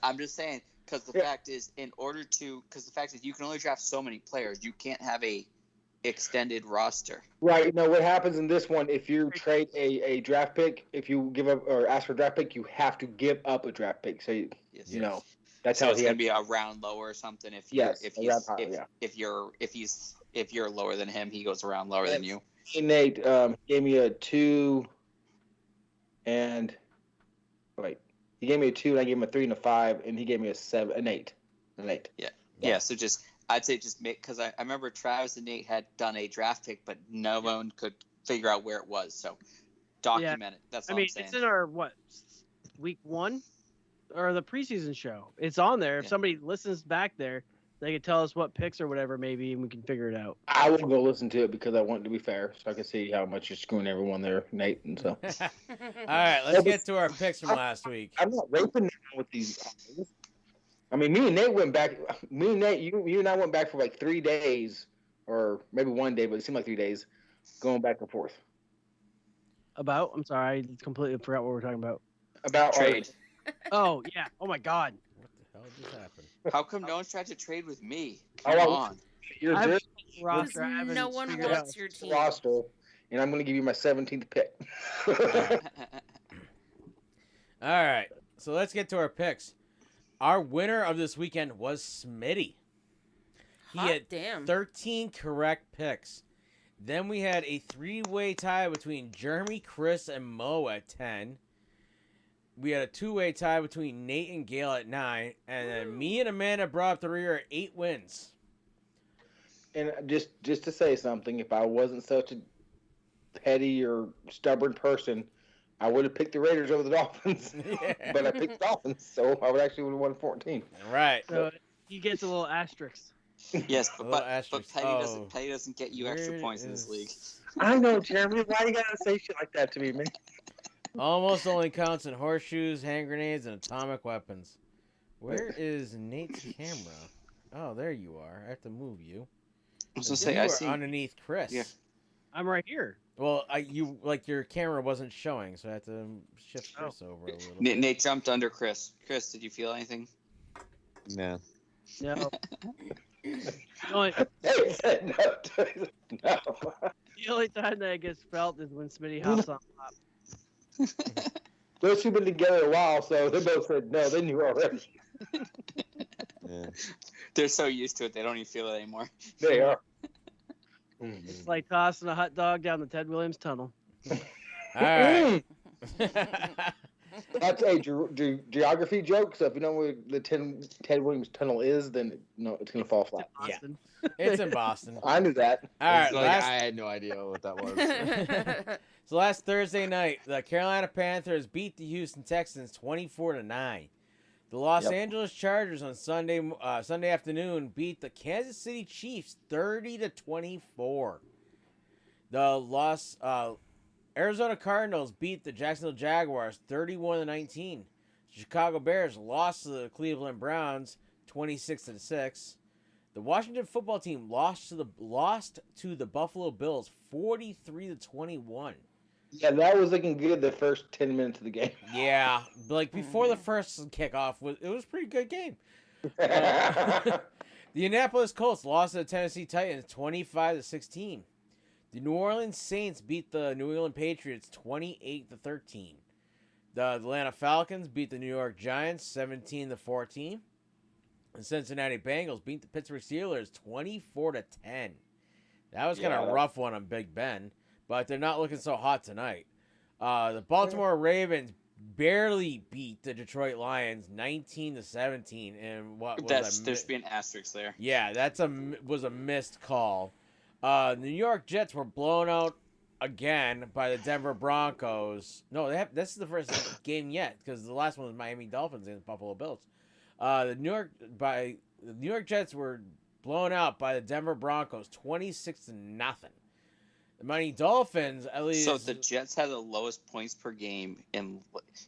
I'm just saying, because the fact is, you can only draft so many players. You can't have a extended roster. Right. No, what happens in this one, if you trade a draft pick, if you give up or ask for a draft pick, you have to give up a draft pick. So that's so how it's going to be a round lower or something. If you're lower than him, he goes around lower than you. Nate gave me a 2 and he gave me a 2 and I gave him a 3 and a 5 and he gave me an 8. Yeah. So I'd say just make, because I remember Travis and Nate had done a draft pick, but no one could figure out where it was. So document it. That's all I'm saying. It's in our week 1 or the preseason show. It's on there. If somebody listens back there, they can tell us what picks or whatever maybe, and we can figure it out. I will go listen to it because I want to be fair, so I can see how much you're screwing everyone there, Nate. And so, all right, let's get to our picks from last week. I'm not raping them with these. I mean, me and Nate went back. Me and Nate, you and I went back for like 3 days, or maybe 1 day, but it seemed like 3 days, going back and forth. I'm sorry, I completely forgot what we're talking about. About trade. Oh yeah. Oh my God. What the hell just happened? How come no one's tried to trade with me? Come on. No one wants your team. Roster, and I'm going to give you my 17th pick. All right, so let's get to our picks. Our winner of this weekend was Smitty. He had 13 correct picks. Then we had a 3-way tie between Jeremy, Chris, and Mo at 10. We had a 2-way tie between Nate and Gail at 9. And then me and Amanda brought up the rear at 8 wins. And just to say something, if I wasn't such a petty or stubborn person, I would have picked the Raiders over the Dolphins. But I picked the Dolphins, so I would actually would have won 14. Right. So he gets a little asterisk. Yes, but Petty doesn't get you extra points in this league. I know, Jeremy. Why you gotta say shit like that to me, man? Almost only counts in horseshoes, hand grenades, and atomic weapons. Where is Nate's camera? Oh, there you are. I have to move you. I was gonna say, I see underneath Chris. Yeah. I'm right here. Well, your camera wasn't showing, so I had to shift Chris over a little. Nate jumped under Chris. Chris, did you feel anything? No. No. No. The only time that it gets felt is when Smitty hops on top. Those two have been together a while, so they both said no. They knew already. Yeah. They're so used to it, they don't even feel it anymore. They are. It's like tossing a hot dog down the Ted Williams tunnel. All right. That's a geography joke. So if you know where the Ted Williams tunnel is, then it's gonna fall flat. Yeah, it's in Boston. I knew that. All right, I had no idea what that was. So last Thursday night, the Carolina Panthers beat the Houston Texans 24-9. The Los Angeles Chargers on Sunday afternoon beat the Kansas City Chiefs 30-24. The Arizona Cardinals beat the Jacksonville Jaguars 31-19. Chicago Bears lost to the Cleveland Browns 26-6. The Washington Football Team lost to the Buffalo Bills 43-21. Yeah, that was looking good the first 10 minutes of the game. Yeah, like before the first kickoff, it was a pretty good game. The Indianapolis Colts lost to the Tennessee Titans 25-16. The New Orleans Saints beat the New England Patriots 28-13. The Atlanta Falcons beat the New York Giants 17-14. The Cincinnati Bengals beat the Pittsburgh Steelers 24-10. That was kind of a rough one on Big Ben, but they're not looking so hot tonight. The Baltimore Ravens barely beat the Detroit Lions 19-17, and what was there should be an asterisk there. Yeah, was a missed call. The New York Jets were blown out again by the Denver Broncos. No, this is the first game yet, because the last one was Miami Dolphins and Buffalo Bills. The New York Jets were blown out by the Denver Broncos 26-0. The Miami Dolphins, at least. So the Jets had the lowest points per game in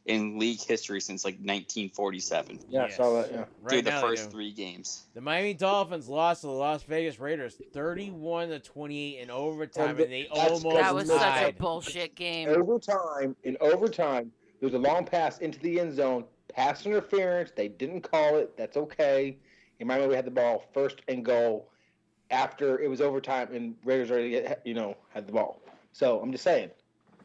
league history since like 1947. Yeah, yes. I saw that. Yeah, through the first 3 games. The Miami Dolphins lost to the Las Vegas Raiders 31-28 in overtime, and they almost died. That was such a bullshit game. In overtime, there was a long pass into the end zone, pass interference. They didn't call it. That's okay. In Miami, we had the ball first and goal after it was overtime, and Raiders already, had the ball. So I'm just saying,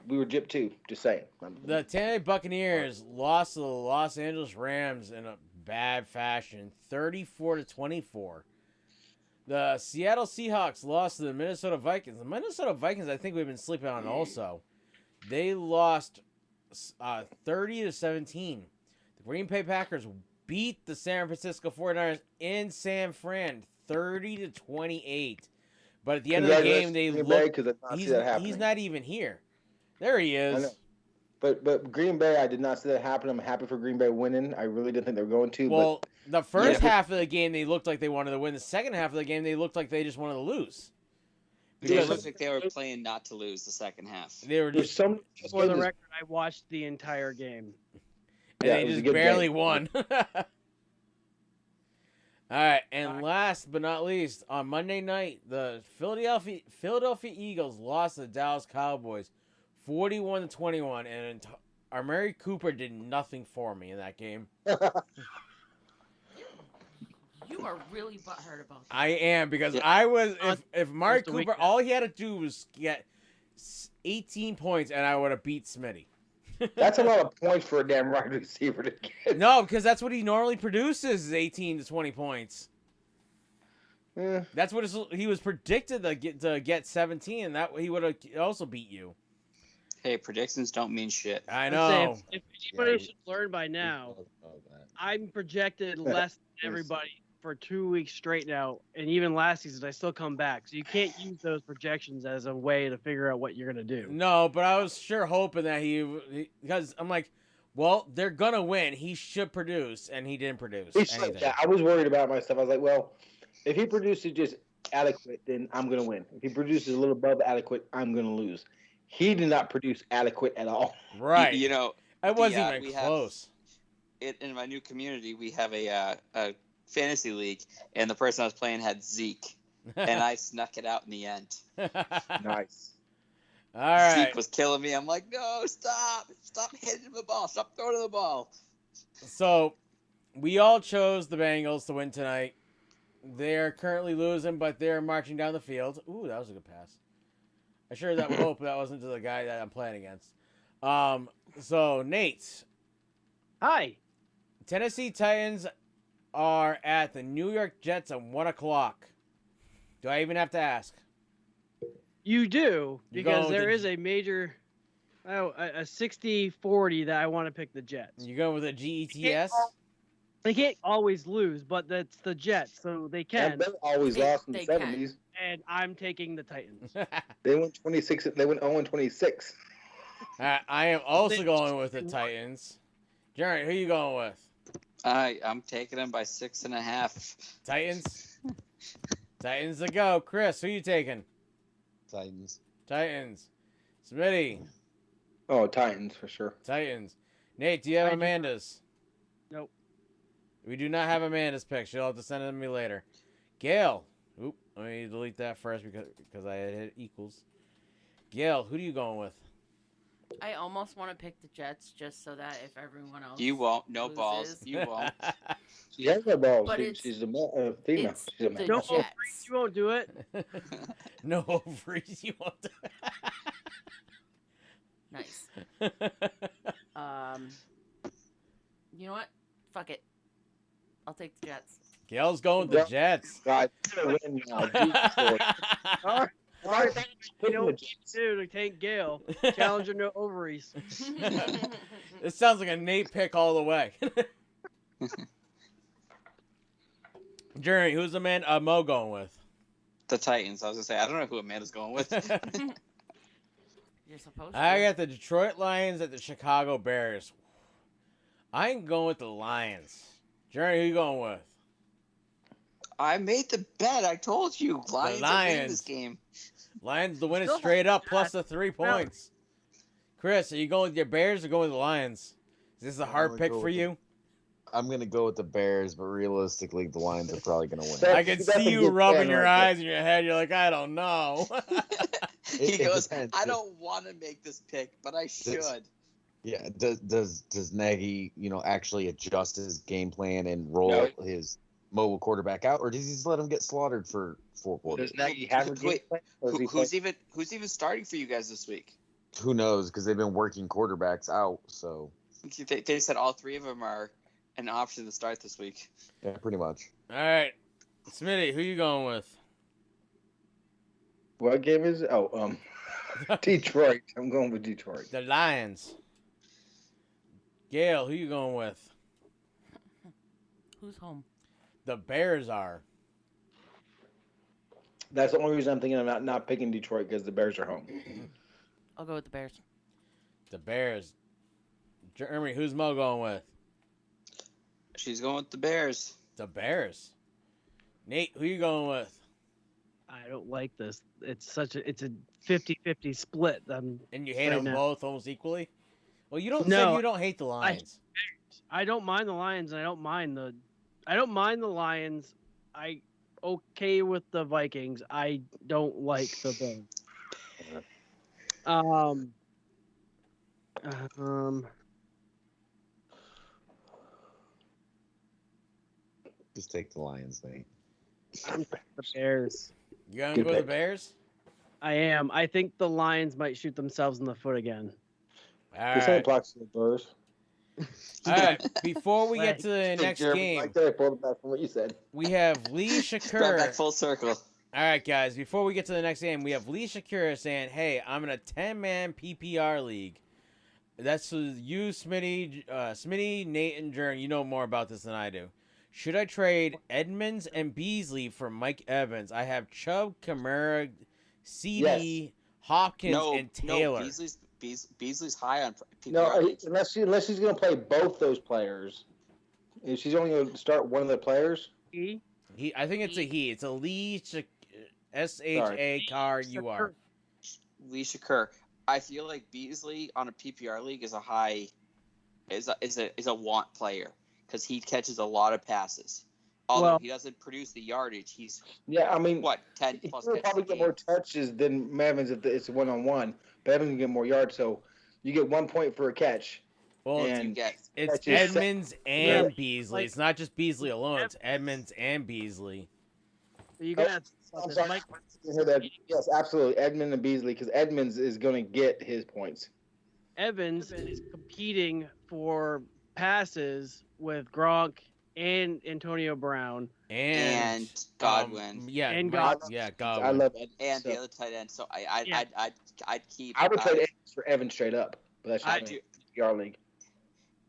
we were gypped too. Just saying. The Tampa Bay Buccaneers lost to the Los Angeles Rams in a bad fashion, 34-24. The Seattle Seahawks lost to the Minnesota Vikings. The Minnesota Vikings, I think we've been sleeping on also. They lost 30-17. The Green Bay Packers beat the San Francisco 49ers in San Fran 30-28. But at the end of the game, they looked. He's not even here. There he is. But Green Bay, I did not see that happen. I'm happy for Green Bay winning. I really didn't think they were going to. Well, the first half of the game, they looked like they wanted to win. The second half of the game, they looked like they just wanted to lose. They looked like they were playing not to lose the second half. They were just. For the record, I watched the entire game. And they just barely won. All right, and last but not least, on Monday night, the Philadelphia Eagles lost to the Dallas Cowboys 41-21, and our Mary Cooper did nothing for me in that game. You are really butthurt about that. I am, because I was if Mary Cooper, all he had to do was get 18 points, and I would have beat Smitty. That's a lot of points for a damn wide receiver to get. No, because that's what he normally produces, is 18 to 20 points. Yeah. That's what he was predicted to get 17, and that he would have also beat you. Hey, predictions don't mean shit. I know. If anybody should learn by now, I'm projected less than everybody for 2 weeks straight now, and even last season I still come back. So you can't use those projections as a way to figure out what you're gonna do. No, but I was sure hoping that because I'm like, well, they're gonna win. He should produce, and he didn't produce anything. Yeah, I was worried about myself. I was like, well, if he produces just adequate, then I'm gonna win. If he produces a little above adequate, I'm gonna lose. He did not produce adequate at all. Right. It wasn't even close. In my new community, we have a fantasy league, and the person I was playing had Zeke, and I snuck it out in the end. Nice. All right. Zeke was killing me. I'm like, no, stop hitting the ball, stop throwing the ball. So, we all chose the Bengals to win tonight. They're currently losing, but they're marching down the field. Ooh, that was a good pass. I sure hope that wasn't to the guy that I'm playing against. So, Nate. Hi. Tennessee Titans are at the New York Jets at 1 o'clock. Do I even have to ask? You do, because there is a major, a 60-40 that I want to pick the Jets. You going with a GETS? They can't always lose, but that's the Jets, so they can. And they always lost in the 70s. And I'm taking the Titans. They went 26. They went 0-26. I am also going with the Titans. Jared, who are you going with? I'm taking them by 6.5. Titans? Titans to go. Chris, who are you taking? Titans. Smitty? Oh, Titans for sure. Titans. Nate, do you have Amanda's? Nope. We do not have Amanda's picks. You'll have to send it to me later. Gail. Oop, let me delete that first because I had hit equals. Gail, who are you going with? I almost want to pick the Jets just so that if everyone else You won't. No loses, balls. You won't. She has no balls. But She's a female. She's a the No, Jets. you won't do it. No ovaries, you won't do it. Nice. You know what? Fuck it. I'll take the Jets. Gail's going with the Jets. God, win now. You know what you do to Tank Gale. Challenger, no ovaries. It sounds like a Nate pick all the way. Jeremy, who's the man Mo going with? The Titans. I was gonna say I don't know who Amanda's going with. You're supposed to. I got the Detroit Lions at the Chicago Bears. I ain't going with the Lions. Jeremy, who you going with? I made the bet. I told you. Lions are winning this game. Lions to win it straight up plus the 3 points. Chris, are you going with your Bears or going with the Lions? Is this a hard pick for you? I'm going to go with the Bears, but realistically, the Lions are probably going to win. I can see you rubbing your eyes in your head. You're like, I don't know. He goes, I don't want to make this pick, but I should. Yeah. Does Nagy, actually adjust his game plan and roll his mobile quarterback out, or does he just let him get slaughtered for 4 quarters? Does Nagy have a game plan? Who's even starting for you guys this week? Who knows? Because they've been working quarterbacks out. So they said all 3 of them are an option to start this week. Yeah, pretty much. All right, Smitty, who you going with? What game is it? Detroit. I'm going with Detroit. The Lions. Gail, who you going with? Who's home? The Bears are. That's the only reason I'm thinking about not picking Detroit, because the Bears are home. I'll go with the Bears. The Bears. Jeremy, who's Mo going with? She's going with the Bears. The Bears. Nate, who you going with? I don't like this. It's a 50-50 split. And you hate them both almost equally? Well, you don't No, say you don't hate the Lions. I don't mind the Lions. I don't mind the Lions. I okay with the Vikings. I don't like the Bears. Just take the Lions, Nate. I'm the Bears. You gonna go with the Bears? I am. I think the Lions might shoot themselves in the foot again. All This ain't right. applies to the Bears. All right. Before we get to the next game, Right there, pulled it back from what you said. we have Lee Brought Shakur. back full circle. All right, guys. Before we get to the next game, we have Lee Shakur saying, "Hey, I'm in a 10-man PPR league." That's you, Smitty, Nate, and Jern. You know more about this than I do. Should I trade Edmonds and Beasley for Mike Evans? I have Chubb, Kamara, CD, Hopkins, and Taylor. No, Beasley's high on PPR. No, unless she's going to play both those players. If she's only going to start one of the players. I think it's a he. It's a Lee Shakur. Lee Shakur. I feel like Beasley on a PPR league is a want player because he catches a lot of passes. Although he doesn't produce the yardage, he's 10 plus He'll probably get more touches than Evans if it's 1-on-1. But Evans can get more yards, so you get 1 point for a catch. Well, it's Edmonds and Beasley. It's not just Beasley alone. It's Edmonds and Beasley. You got Mike. Yes, absolutely. Edmonds and Beasley, because Edmonds is going to get his points. Evans is competing for passes with Gronk and Antonio Brown and Godwin. Godwin. I love Edmonds. And the other tight end. So I'd keep. I would trade Edmonds for Evans straight up, but that's I just do. PPR league.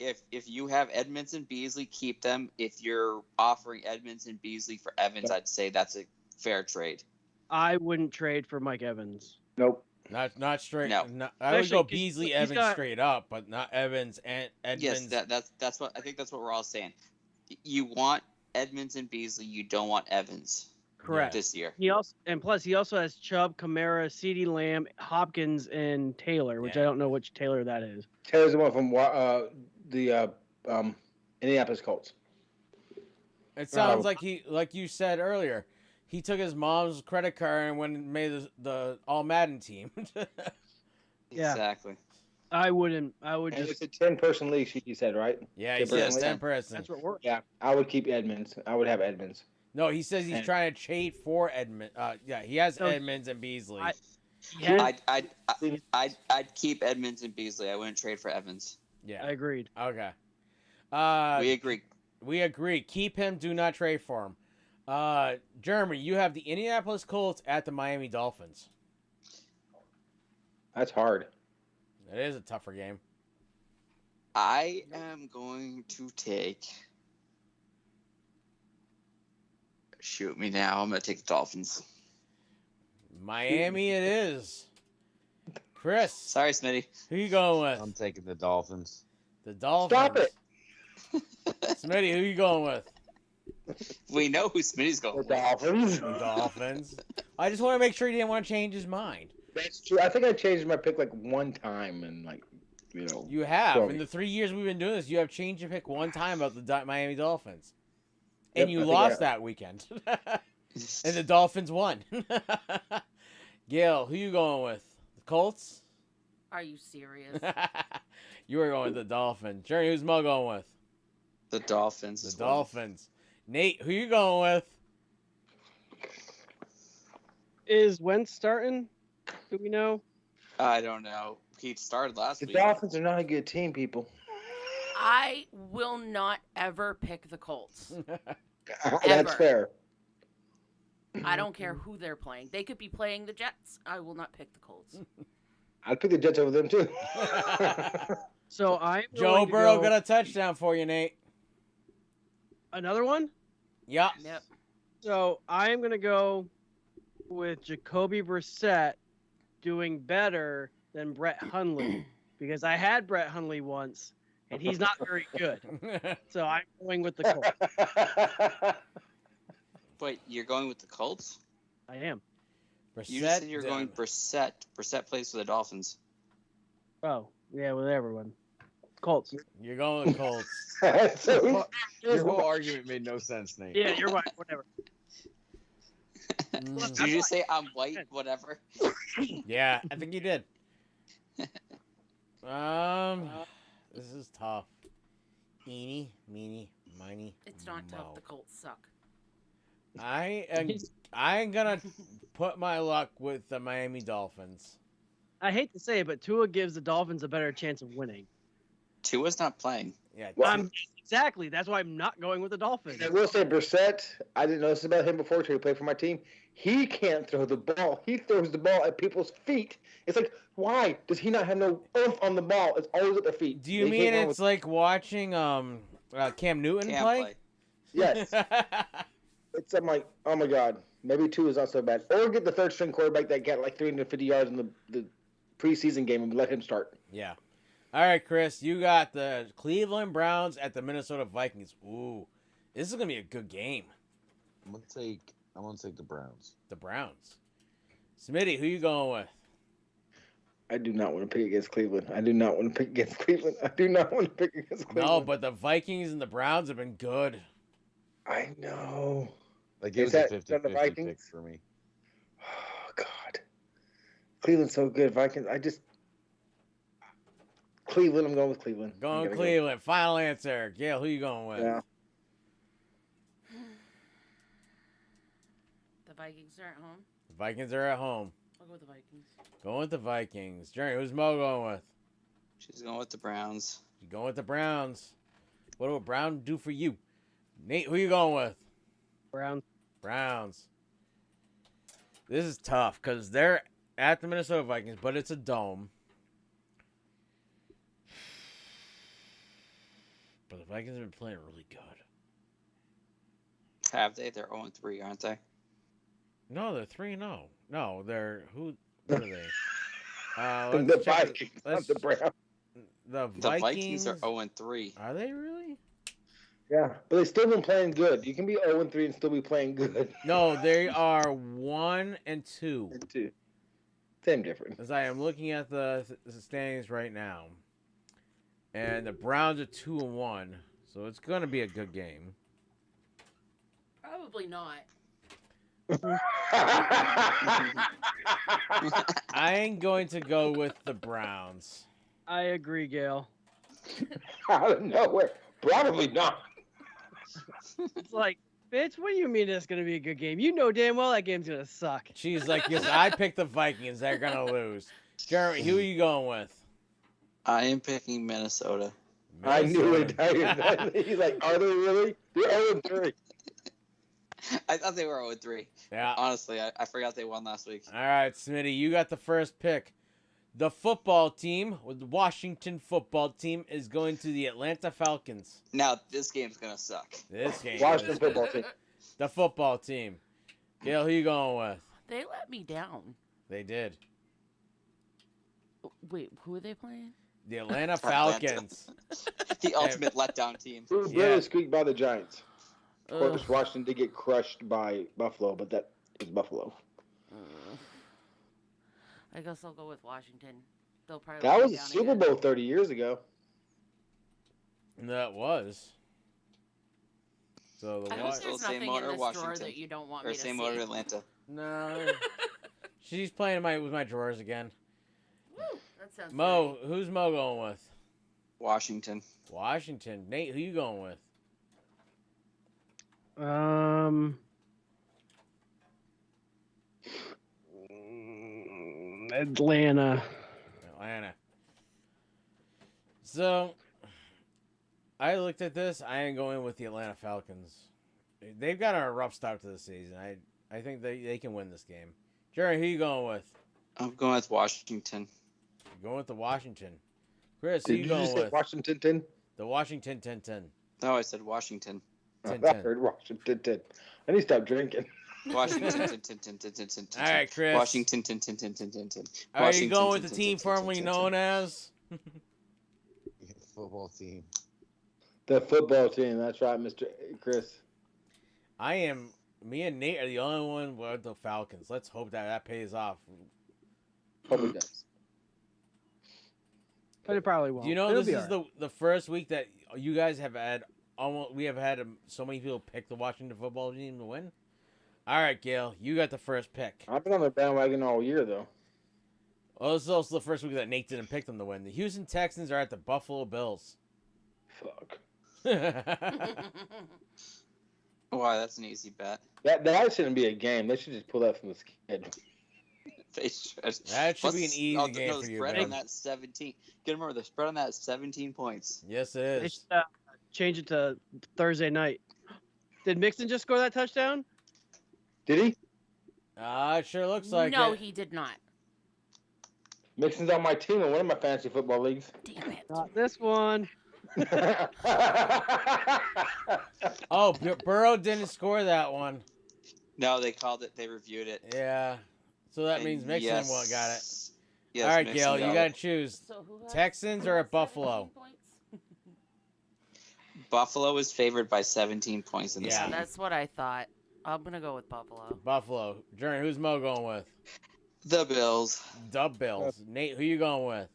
If you have Edmonds and Beasley, keep them. If you're offering Edmonds and Beasley for Evans, I'd say that's a fair trade. I wouldn't trade for Mike Evans. Nope. Not straight. No. I would go Especially 'cause Beasley Evans straight up, but not Evans and Edmonds. Yes, that's what I think. That's what we're all saying. You want Edmonds and Beasley. You don't want Evans. Correct. This year. He also has Chubb, Kamara, CeeDee Lamb, Hopkins, and Taylor, which I don't know which Taylor that is. Taylor's the one from the Indianapolis Colts. It sounds like you said earlier, he took his mom's credit card and went and made the All Madden team. Yeah. Exactly. I wouldn't. I would And just. it's a 10-person league, you said, right? Yeah, he says 10-person. That's what works. Yeah, I would keep Edmonds. I would have Edmonds. No, he says he's trying to trade for Edmonds. Yeah, he has Edmonds and Beasley. I'd keep Edmonds and Beasley. I wouldn't trade for Evans. Yeah, I agreed. Okay. We agree. We agree. Keep him. Do not trade for him. Jeremy, you have the Indianapolis Colts at the Miami Dolphins. That's hard. It is a tougher game. I am going to take. Shoot me now. I'm going to take the Dolphins. Miami it is. Chris. Sorry, Smitty. Who you going with? I'm taking the Dolphins. The Dolphins. Stop it. Smitty, who you going with? We know who Smitty's going with. Dolphins. The Dolphins. I just want to make sure he didn't want to change his mind. That's true. I think I changed my pick like one time and You have. In the 3 years we've been doing this, you have changed your pick one time about the Miami Dolphins. And you lost that weekend. And the Dolphins won. Gail, who you going with? The Colts? Are you serious? You were going with the Dolphins. Journey, who's Mo going with? The Dolphins. The Dolphins. Nate, who you going with? Is Wentz starting? Do we know? I don't know. He started last week. The Dolphins are not a good team, people. I will not ever pick the Colts. That's fair. I don't care who they're playing. They could be playing the Jets. I will not pick the Colts. I'd pick the Jets over them, too. So I'm Joe Burrow got a touchdown for you, Nate. Another one? Yep. So I am going to go with Jacoby Brissett doing better than Brett Hundley because I had Brett Hundley once, and he's not very good. So I'm going with the Colts. Wait, you're going with the Colts? I am. You said you're going Brissett. Brissett plays for the Dolphins. Oh, yeah, with everyone. Colts. You're going with Colts. Your whole argument made no sense, Nate. Yeah, you're right. Whatever. Did you just say I'm white? Whatever. Yeah, I think you did. This is tough. Eeny, meeny, miny, It's not mo. tough. The Colts suck. I'm gonna put my luck with the Miami Dolphins. I hate to say it, but Tua gives the Dolphins a better chance of winning. Tua's not playing. Yeah, exactly. That's why I'm not going with the Dolphins. I will say Brissett, I didn't know this about him before until he played for my team. He can't throw the ball. He throws the ball at people's feet. It's like, why does he not have no oomph on the ball? It's always at their feet. Do you mean it's like watching Cam Newton play? Yes. I'm like, oh my God, maybe two is not so bad. Or get the third string quarterback that got like 350 yards in the preseason game and let him start. Yeah. All right, Chris, you got the Cleveland Browns at the Minnesota Vikings. Ooh, this is gonna be a good game. I'm gonna take the Browns. The Browns. Smitty, who you going with? I do not want to pick against Cleveland. I do not want to pick against Cleveland. No, but the Vikings and the Browns have been good. I know. Like it was a 50-50 pick for me. Oh God, Cleveland's so good. Vikings. Cleveland. I'm going with Cleveland. Going Cleveland. Final answer. Gail, who you going with? Yeah. The Vikings are at home. The Vikings are at home. I'll go with the Vikings. Going with the Vikings. Journey, who's Mo going with? She's going with the Browns. You going with the Browns. What will Brown do for you? Nate, who you going with? Browns. This is tough because they're at the Minnesota Vikings, but it's a dome. But the Vikings have been playing really good. Have they? They're 0-3, aren't they? No, they're 3-0. No, they're what are they? The Vikings, not the Browns. The Vikings are 0-3. Are they really? Yeah, but they've still been playing good. You can be 0-3 and still be playing good. No, they are 1-2. Same difference. As I am looking at the standings right now, and the Browns are 2-1, so it's going to be a good game. Probably not. I ain't going to go with the Browns. I agree, Gail. Out of nowhere. Probably not. It's like, bitch, what do you mean it's going to be a good game? You know damn well that game's going to suck. She's like, yes, I picked the Vikings. They're going to lose. Jeremy, who are you going with? I am picking Minnesota. I knew it. He's like, are they really? They're 0-3. I thought they were 0-3. Yeah. Honestly, I forgot they won last week. All right, Smitty, you got the first pick. The football team, the Washington football team, is going to the Atlanta Falcons. Now this game's gonna suck. This game. Washington football team. The football team. Gail, who you going with? They let me down. They did. Wait, who are they playing? The Atlanta Falcons. The ultimate letdown team. It was barely squeaked by the Giants. Of course, Washington did get crushed by Buffalo, but that is Buffalo. I guess I'll go with Washington. They'll probably That let was me a down Super again. Bowl 30 years ago. That was. So the I hope there's nothing in this drawer that you don't want me to see. Or same order Atlanta. No. She's playing with my drawers again. Woo, that sounds Mo, who's Mo going with? Washington. Washington. Nate, who you going with? Atlanta. So, I looked at this. I ain't going with the Atlanta Falcons. They've got a rough start to the season. I think they can win this game. Jerry, who you going with? I'm going with Washington. You're going with the Washington. Chris, who Did you you going just say with? Washington 10? The Washington 10-10. No, I said Washington. I heard Washington 10. I need to stop drinking. Washington. All right, Chris. Washington. Are you going with the team formerly known as? Football team. The football team. That's right, Mr. Chris. Me and Nate are the only one with the Falcons. Let's hope that pays off. Hope it does. But it probably won't. Do you know It'll this be is all right. the first week that you guys have had we have had so many people pick the Washington football team to win? All right, Gail, you got the first pick. I've been on the bandwagon all year, though. Well, this is also the first week that Nate didn't pick them to win. The Houston Texans are at the Buffalo Bills. Fuck. Why? That's an easy bet. That shouldn't be a game. They should just pull that from the schedule. They should. That should be an easy game no, for the you, spread man. on that 17. Gotta remember, the spread on that is 17 points. Yes, it They is. should change it to Thursday night. Did Mixon just score that touchdown? Did he? It sure looks like no, it. he did not. Mixon's on my team in one of my fantasy football leagues. Damn it. Not this one. Oh, Burrow didn't score that one. No, they called it. They reviewed it. Yeah. So that And means Mixon yes. got it. Yes, All right, Mixon Gail, you got got to it. choose. So who has- Texans who or has at Buffalo? 17 points? Buffalo is favored by 17 points in this Yeah. game. That's what I thought. I'm gonna go with Buffalo. Buffalo. Jerry, who's Mo going with? The Bills. The Bills. Nate, who you going with?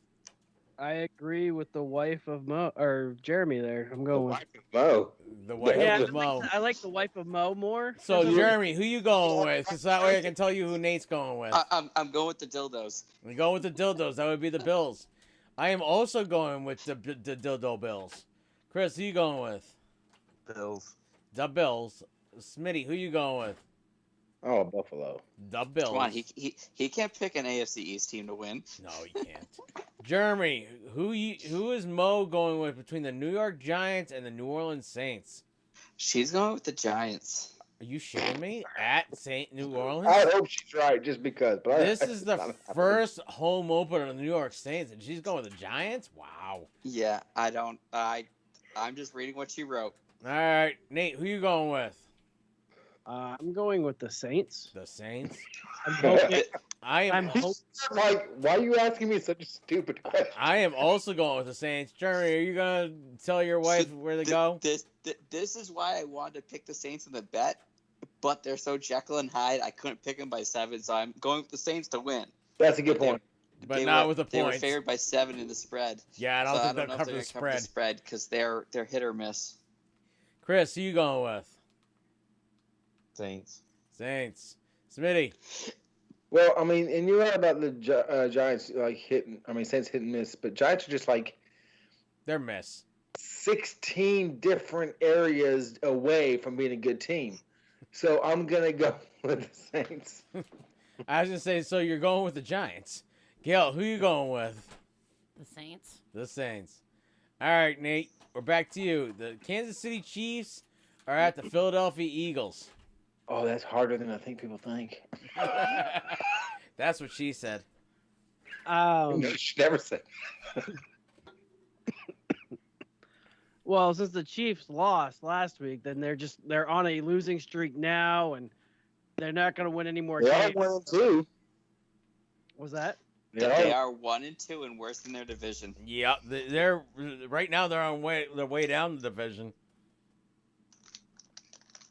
I agree with the wife of Mo or Jeremy there. I'm going with. Mo. The wife Yeah, of Mo. I like the wife of Mo more. So, Jeremy, who you going with? Because that way I can tell you who Nate's going with. I'm going with the dildos. We go with the dildos. That would be the Bills. I am also going with the dildo Bills. Chris, who you going with? Bills. The Bills. Smitty, who you going with? Oh, Buffalo. The Bills. Come on, he can't pick an AFC East team to win. No, he can't. Jeremy, who is Mo going with between the New York Giants and the New Orleans Saints? She's going with the Giants. Are you shitting me? At St. New Orleans? I hope she's right, just because. But This is the first home opener of the New York Saints, and she's going with the Giants? Wow. Yeah, I'm just reading what she wrote. All right, Nate, who you going with? I'm going with the Saints. The Saints? I'm hoping. I'm like, why are you asking me such a stupid question? I am also going with the Saints. Jeremy, are you gonna tell your wife where to go? This is why I wanted to pick the Saints in the bet, but they're so Jekyll and Hyde, I couldn't pick them by 7, so I'm going with the Saints to win. That's a good point. But not with the They were points. favored by 7 in the spread. Yeah, I don't think they'll cover the spread. Spread because they're hit or miss. Chris, who you going with? Saints. Saints. Smitty. Well, I mean, and you're right about the Giants, Saints hit and miss, but Giants are just like they're miss. 16 different areas away from being a good team. So I'm gonna go with the Saints. I was gonna say, so you're going with the Giants. Gail, who you going with? The Saints. The Saints. All right, Nate, we're back to you. The Kansas City Chiefs are at the Philadelphia Eagles. Oh, that's harder than I think people think. That's what she said. You should never say. Well, since the Chiefs lost last week, then they're on a losing streak now, and they're not going to win any more They are games. 1-2. Was that? They are 1-2 and worse than their division. Yeah, they're right now. They're on their way down the division.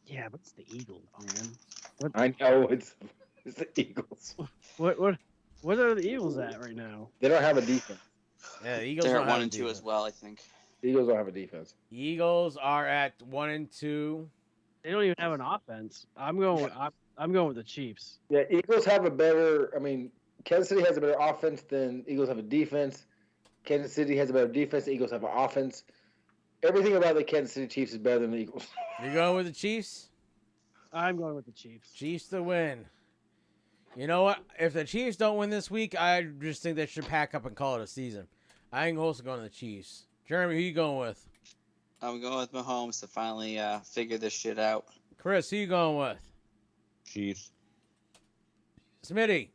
Yeah, but it's the Eagles, man. I know it's the Eagles. What are the Eagles at right now? They don't have a defense. Yeah, the Eagles They're don't at have 1-2 as well, I think. The Eagles don't have a defense. Eagles are at 1-2. They don't even have an offense. I'm going with the Chiefs. Yeah, Eagles have a better. I mean, Kansas City has a better offense than Eagles have a defense. Kansas City has a better defense. The Eagles have an offense. Everything about the Kansas City Chiefs is better than the Eagles. You're going with the Chiefs? I'm going with the Chiefs. Chiefs to win. You know what? If the Chiefs don't win this week, I just think they should pack up and call it a season. I ain't also going to the Chiefs. Jeremy, who you going with? I'm going with Mahomes to finally figure this shit out. Chris, who you going with? Chiefs. Smitty.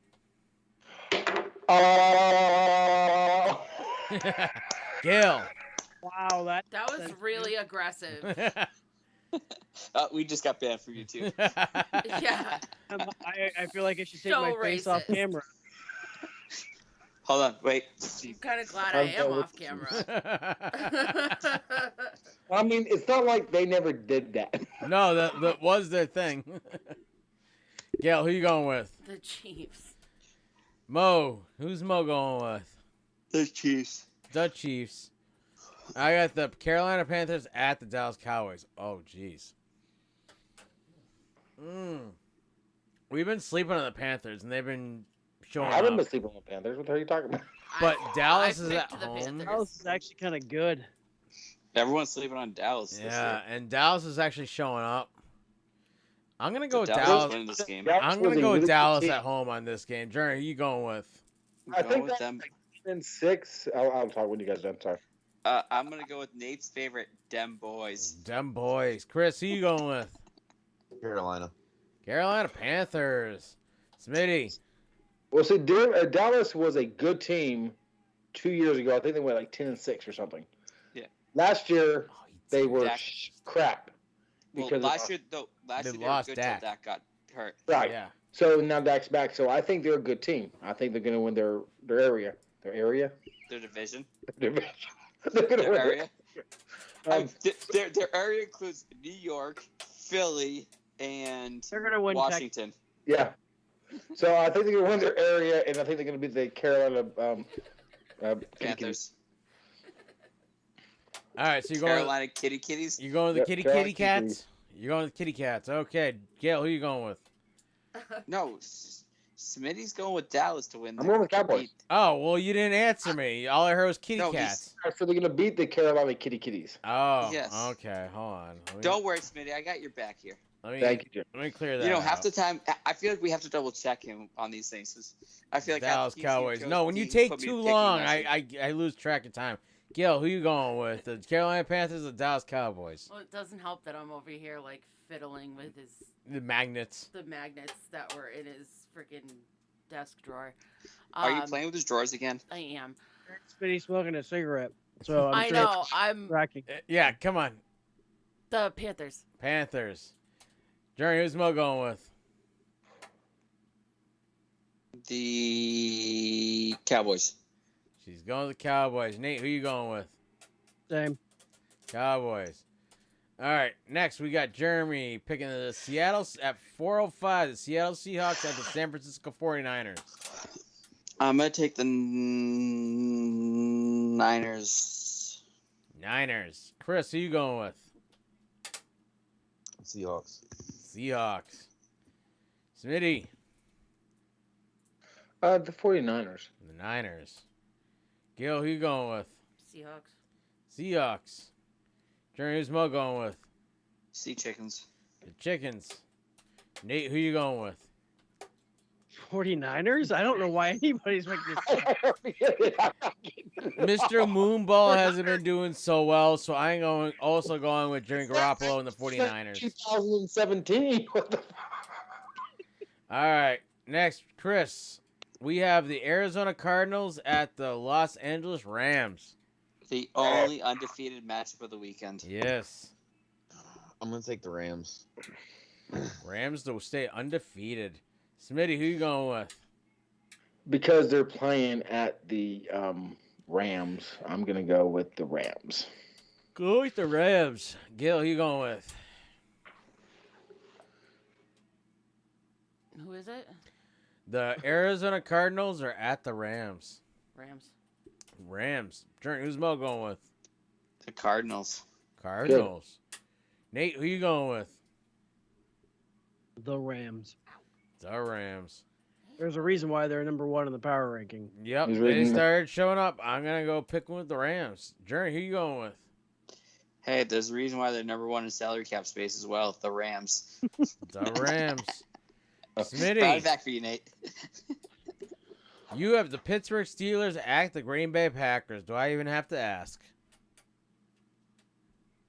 Gail. Wow, that was really aggressive. We just got banned from YouTube. Yeah. I feel like I should take So my face off racist. camera. Hold on, wait. I'm kind of glad I am off camera. I mean, it's not like they never did that. No, that was their thing. Gail, who you going with? The Chiefs. Mo. Who's Mo going with? The Chiefs. The Chiefs. I got the Carolina Panthers at the Dallas Cowboys. Oh, jeez. We've been sleeping on the Panthers, and they've been showing I haven't up. been sleeping on the Panthers. What the hell are you talking about? But Dallas I is at picked the home. Panthers. Dallas is actually kind of good. Everyone's sleeping on Dallas. this Yeah, year. and Dallas is actually showing up. I'm gonna go with Dallas Dallas. winning this game. I'm gonna go with Dallas at home on this game. Jerry, who you going with? I Going think with that's them. like 10-6. I'll talk when you guys are done. Sorry. I'm gonna go with Nate's favorite, Dem Boys. Dem boys. Chris, who you going with? Carolina. Carolina Panthers. Smitty. Well, see, Dallas was a good team 2 years ago. I think they went like 10-6 or something. Yeah. Last year they were Dak. crap. Well, Because last year they were lost good Dak. till Dak got hurt. Right. Yeah. So now Dak's back. So I think they're a good team. I think they're going to win their area. Their area? Their division. They're going to Their win area. Their area includes New York, Philly, and They're gonna win Washington. Yeah. So I think they're going to win their area, and I think they're going to beat the Carolina Panthers. All right, so you're going. Carolina Kitty Kitties. You going with the Yep, kitty Carolina cats? You're going with the kitty cats. Okay, Gail, who you going with? No, Smitty's going with Dallas to win. I'm going with Cowboys. Oh, well, you didn't answer me. All I heard was kitty No, cats. So they're going to beat the Carolina Kitties. Oh, Yes. okay. Hold on. Don't worry, Smitty. I got your back here. Thank you, Jim. Let me clear that. You know, out. half the time, I feel like we have to double check him on these things. 'Cause I feel like Dallas he's Cowboys. chosen No, when you teams, take put me too in picky long, message. I lose track of time. Gail, who you going with? The Carolina Panthers or the Dallas Cowboys? Well, it doesn't help that I'm over here like fiddling with The Magnets. the magnets that were in his freaking desk drawer. Are you playing with his drawers again? I am. Smitty smoking a cigarette. So I I'm know. I'm tracking. Yeah, come on. the Panthers. Panthers. Jerry, who's Mo going with? The Cowboys. She's going with the Cowboys. Nate, who you going with? Same. Cowboys. All right, next we got Jeremy picking the Seattle at 4:05. The Seattle Seahawks at the San Francisco 49ers. I'm going to take the Niners. Niners. Chris, who you going with? Seahawks. Seahawks. Smitty. The 49ers. The Niners. Gil, who you going with? Seahawks. Seahawks. Jeremy, who's Mo going with? Sea Chickens. The Chickens. Nate, who you going with? 49ers? I don't know why anybody's making this. Mr. Moonball hasn't been doing so well, so I'm going with Jimmy Garoppolo and the 49ers. 2017. What the? All right, next, Chris. We have the Arizona Cardinals at the Los Angeles Rams. The only undefeated matchup of the weekend. Yes. I'm going to take the Rams. Rams to stay undefeated. Smitty, who you going with? Because they're playing at the Rams, I'm going to go with the Rams. Go with the Rams. Gil, who you going with? Who is it? The Arizona Cardinals are at the Rams. Rams. Jordan, who's Mo going with? The Cardinals. Cardinals. Good. Nate, who you going with? The Rams. The Rams. There's a reason why they're number 1 in the power ranking. Yep, they started showing up. I'm going to go pick one with the Rams. Jordan, who you going with? Hey, there's a reason why they're number 1 in salary cap space as well. The Rams. The Rams. Smitty. Proud back for you, Nate. You have the Pittsburgh Steelers at the Green Bay Packers. Do I even have to ask?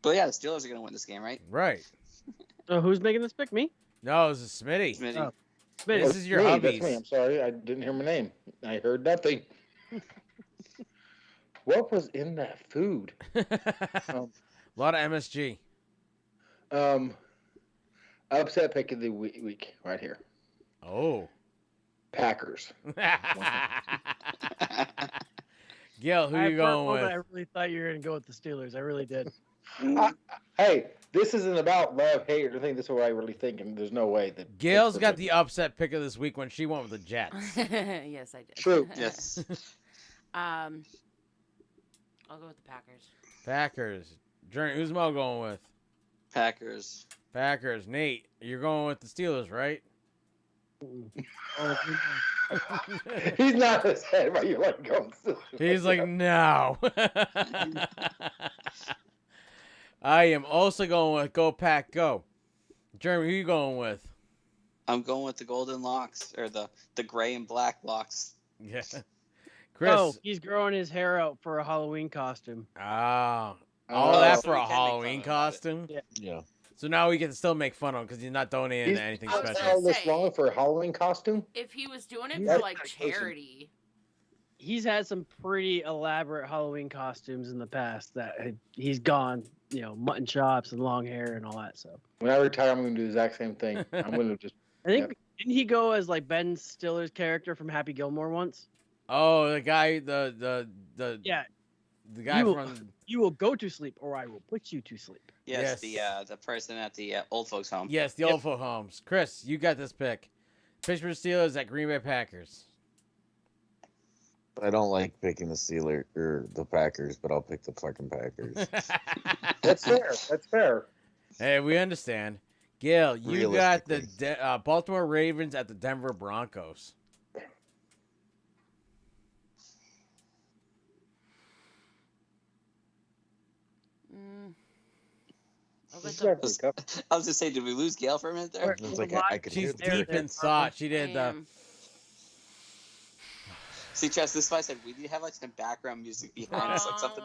But yeah, the Steelers are going to win this game, right? Right. Oh, who's making this pick? Me? No, this is Smitty. Smitty. Oh. Smitty, this is your That's hubbies. me. I'm sorry, I didn't hear my name. I heard nothing. What was in that food? A lot of MSG. Upset pick of the week right here. Oh. Packers. Gil, who you going with? I really thought you were going to go with the Steelers. I really did. Hey, this isn't about love, hate, or anything. This is what I really think, and there's no way that Gail's got the upset pick of this week when she went with the Jets. Yes, I did. True. Yes. I'll go with the Packers. Packers. Jordan, who's Mo going with? Packers. Packers. Nate, you're going with the Steelers, right? He's not upset about you letting go. He's like, no. I am also going with Go Pack Go. Jeremy, who you going with? I'm going with the golden locks, or the gray and black locks. Yeah. Chris. Oh, he's growing his hair out for a Halloween costume. Ah. All that for so a Halloween costume? Yeah. So now we can still make fun of him because he's not donating to anything I was special. gonna All this say- long for a Halloween costume? If he was doing it Yeah. for like charity, He's had some pretty elaborate Halloween costumes in the past that he's gone, mutton chops and long hair and all that. So When I retire, I'm going to do the exact same thing. I'm going to just. I think didn't he go as like Ben Stiller's character from Happy Gilmore once? Oh, the guy, the Yeah. the guy from You will go to sleep, or I will put you to sleep. Yes, the person at the old folks home. Yes, the old folk homes. Chris, you got this pick. Pittsburgh Steelers at Green Bay Packers. I don't like picking the Steelers or the Packers, but I'll pick the fucking Packers. That's fair. That's fair. Hey, we understand. Gail, you got the Baltimore Ravens at the Denver Broncos. I was going to say, did we lose Gail for a minute there? It's like I could hear She's deep in thought. She did the. See, Chess, this is why I said we need to have like some background music behind us, like something.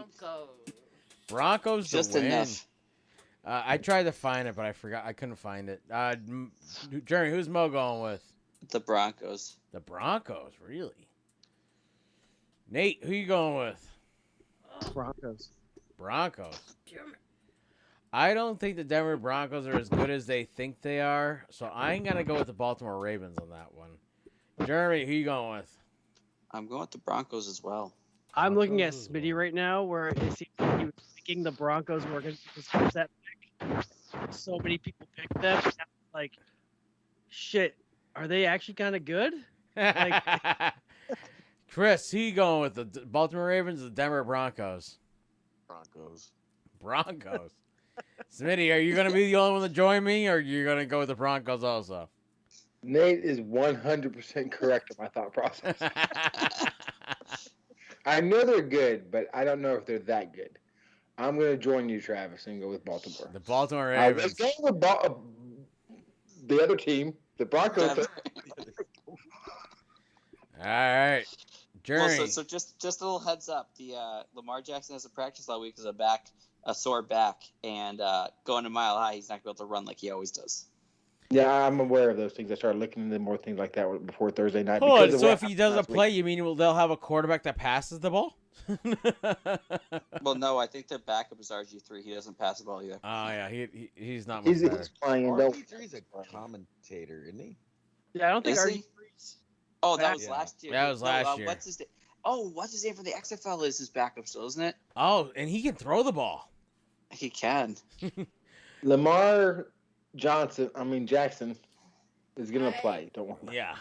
Broncos just to win. enough. I tried to find it, but I forgot. I couldn't find it. Jeremy, who's Mo going with? The Broncos. The Broncos, really? Nate, who you going with? Broncos. Broncos. I don't think the Denver Broncos are as good as they think they are, so I ain't gonna go with the Baltimore Ravens on that one. Jeremy, who you going with? I'm going with the Broncos as well. I'm looking at Smitty right now, where it seems like he was thinking the Broncos were going to upset pick. So many people picked them. Like, shit, are they actually kind of good? Like, Chris, who you going with? The Baltimore Ravens or the Denver Broncos? Broncos. Smitty, are you going to be the only one to join me, or are you going to go with the Broncos also? Nate is 100% correct in my thought process. I know they're good, but I don't know if they're that good. I'm going to join you, Travis, and go with Baltimore. The Baltimore Ravens. Let's go with the other team, the Broncos. All right. Jeremy. Well, so just a little heads up. The Lamar Jackson has a practice all week because a sore back, and going to Mile High, he's not going to be able to run like he always does. Yeah, I'm aware of those things. I started looking into more things like that before Thursday night. Hold on, because so if he doesn't play, you mean they'll have a quarterback that passes the ball? Well, no, I think their backup is RG3. He doesn't pass the ball either. Oh, yeah, he's not much better. He's playing. RG3's a commentator, isn't he? Yeah, I don't think Is RG3. he? Oh, that was last year. That was last year. What's his name? Oh, what's his name for the XFL is his backup still, isn't it? Oh, and he can throw the ball. He can. Lamar Jackson is going to play. Don't worry. Yeah.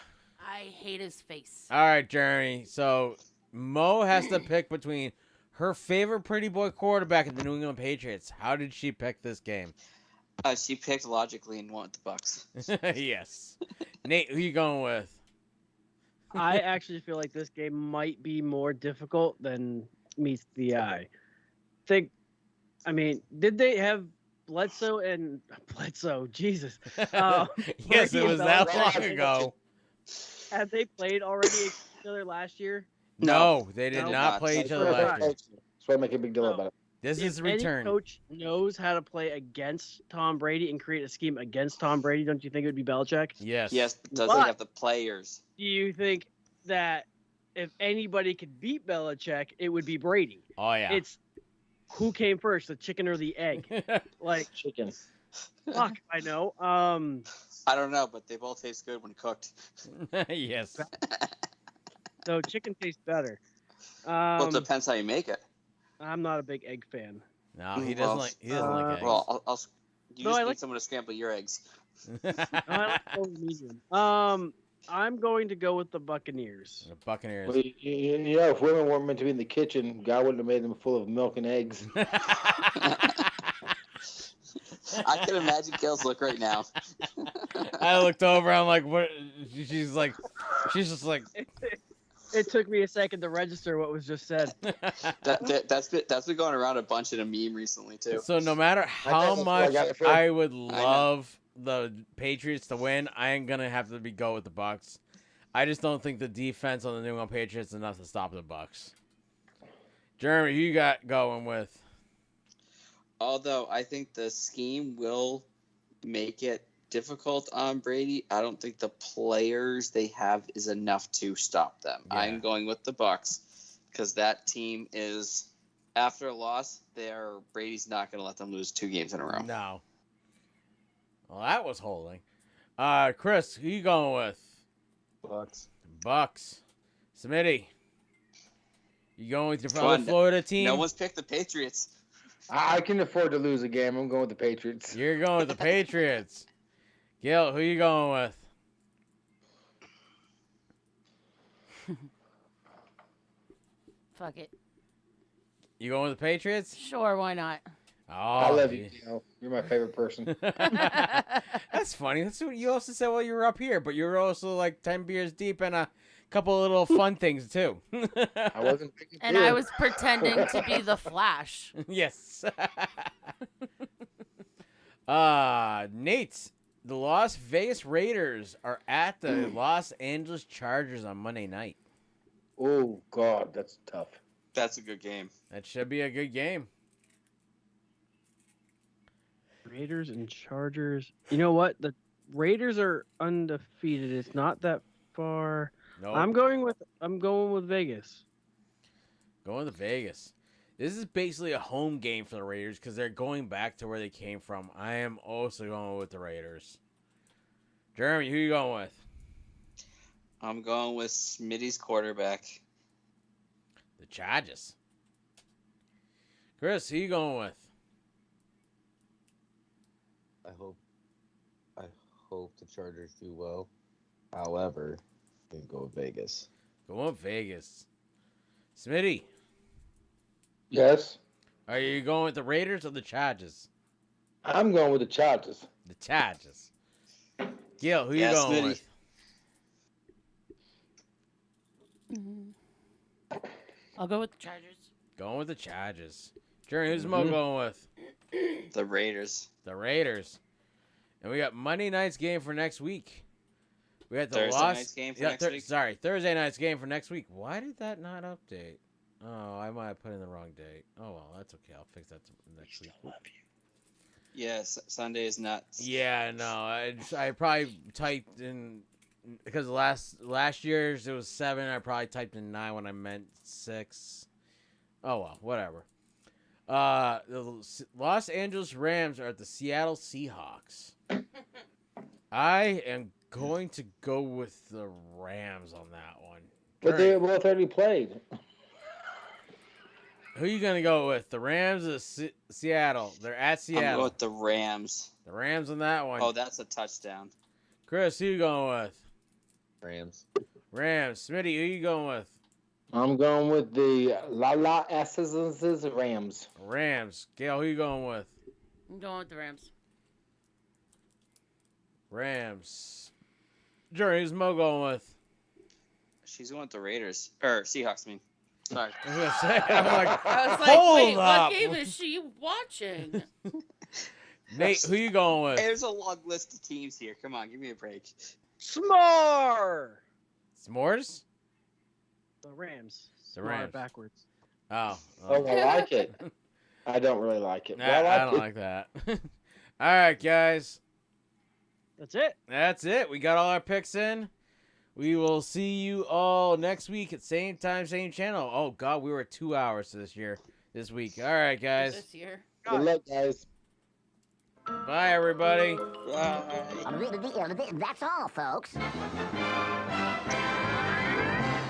I hate his face. All right, Jeremy. So Mo has to pick between her favorite pretty boy quarterback and the New England Patriots. How did she pick this game? She picked logically and went with the Bucks. Yes. Nate, who you going with? I actually feel like this game might be more difficult than meets the eye. Did they have Bledsoe? Jesus. Yes, it was that long ago. Had they played already each other last year? No, they did not play each other last year. That's why I make a big deal about it. This is a Any return. coach knows how to play against Tom Brady and create a scheme against Tom Brady. Don't you think it would be Belichick? Yes. Yes, but doesn't he have the players? Do you think that if anybody could beat Belichick, it would be Brady? Oh, yeah. It's who came first, the chicken or the egg? Like chicken. Fuck, I know. I don't know, but they both taste good when cooked. Yes. So chicken tastes better. Well, it depends how you make it. I'm not a big egg fan. No, he doesn't like eggs. Well, you just I need like- someone to scramble your eggs. I like medium. I'm going to go with the Buccaneers. The Buccaneers. Well, you know, if women weren't meant to be in the kitchen, God wouldn't have made them full of milk and eggs. I can imagine Kale's look right now. I looked over. I'm like, what? She's just like. It took me a second to register what was just said. That's been going around a bunch in a meme recently too. So no matter how much I would love the Patriots to win, I ain't gonna have to go with the Bucks. I just don't think the defense on the New England Patriots is enough to stop the Bucks. Jeremy, who you got going with? Although I think the scheme will make it difficult on Brady, I don't think the players they have is enough to stop them. Yeah. I'm going with the Bucks because that team is, after a loss, Brady's not going to let them lose 2 games in a row. No. Well, that was holding. Chris, who you going with? Bucks. Smitty, you going with your fellow Florida team? No one's picked the Patriots. I can afford to lose a game. I'm going with the Patriots. You're going with the Patriots. Gil, who you going with? Fuck it. You going with the Patriots? Sure, why not? Oh, I love you. You're my favorite person. That's funny. That's what you also said while you were up here, but you were also like 10 beers deep and a couple of little fun things too. I wasn't. And I was pretending to be the Flash. Yes. Nate, the Las Vegas Raiders are at the Los Angeles Chargers on Monday night. Oh God, that's tough. That's a good game. That should be a good game. Raiders and Chargers. You know what? The Raiders are undefeated. It's not that far. Nope. I'm going with Vegas. Going to Vegas. This is basically a home game for the Raiders because they're going back to where they came from. I am also going with the Raiders. Jeremy, who you going with? I'm going with Smitty's quarterback. The Chargers. Chris, who you going with? I hope the Chargers do well. However, I'm gonna go with Vegas. Go with Vegas. Smitty, Yes, are you going with the Raiders or the Chargers? I'm going with the Chargers. The Chargers. Gil, who you Yeah, going Smitty. with? I'll go with the Chargers. Going with the Chargers. Jeremy, who's Mo going with? The Raiders. The Raiders. And we got Monday night's game for next week. We got the Thursday Los... night's game for next week? Sorry, Thursday night's game for next week. Why did that not update? Oh, I might have put in the wrong date. Oh, well, that's okay. I'll fix that next week. Yes, Sunday is nuts. Yeah, no, I probably typed in because last year's it was 7. I probably typed in 9 when I meant 6. Oh well, whatever. The Los Angeles Rams are at the Seattle Seahawks. I am going to go with the Rams on that one. But they both already played. Who are you going to go with? The Rams or Seattle? They're at Seattle. I'm going with the Rams. The Rams on that one. Oh, that's a touchdown. Chris, who you going with? Rams. Rams. Smitty, who you going with? I'm going with the La Essences Rams. Rams. Gail, who you going with? I'm going with the Rams. Rams. Journey, who's Mo going with? She's going with the Raiders. Or Seahawks, I mean. Sorry. I was gonna say, I'm like, I was like, hold wait, up. what game is she watching? Nate, who you going with? Hey, there's a long list of teams here. Come on, give me a break. S'more. S'mores? The Rams. The S'more Rams. backwards. Oh. Oh, I like it. I don't really like it. Nah, But I don't like that. All right, guys. That's it. That's it. We got all our picks in. We will see you all next week at same time, same channel. Oh, God, we were at 2 hours this week. All right, guys. This year. Good luck, guys. Bye, everybody. Bye. That's all, folks.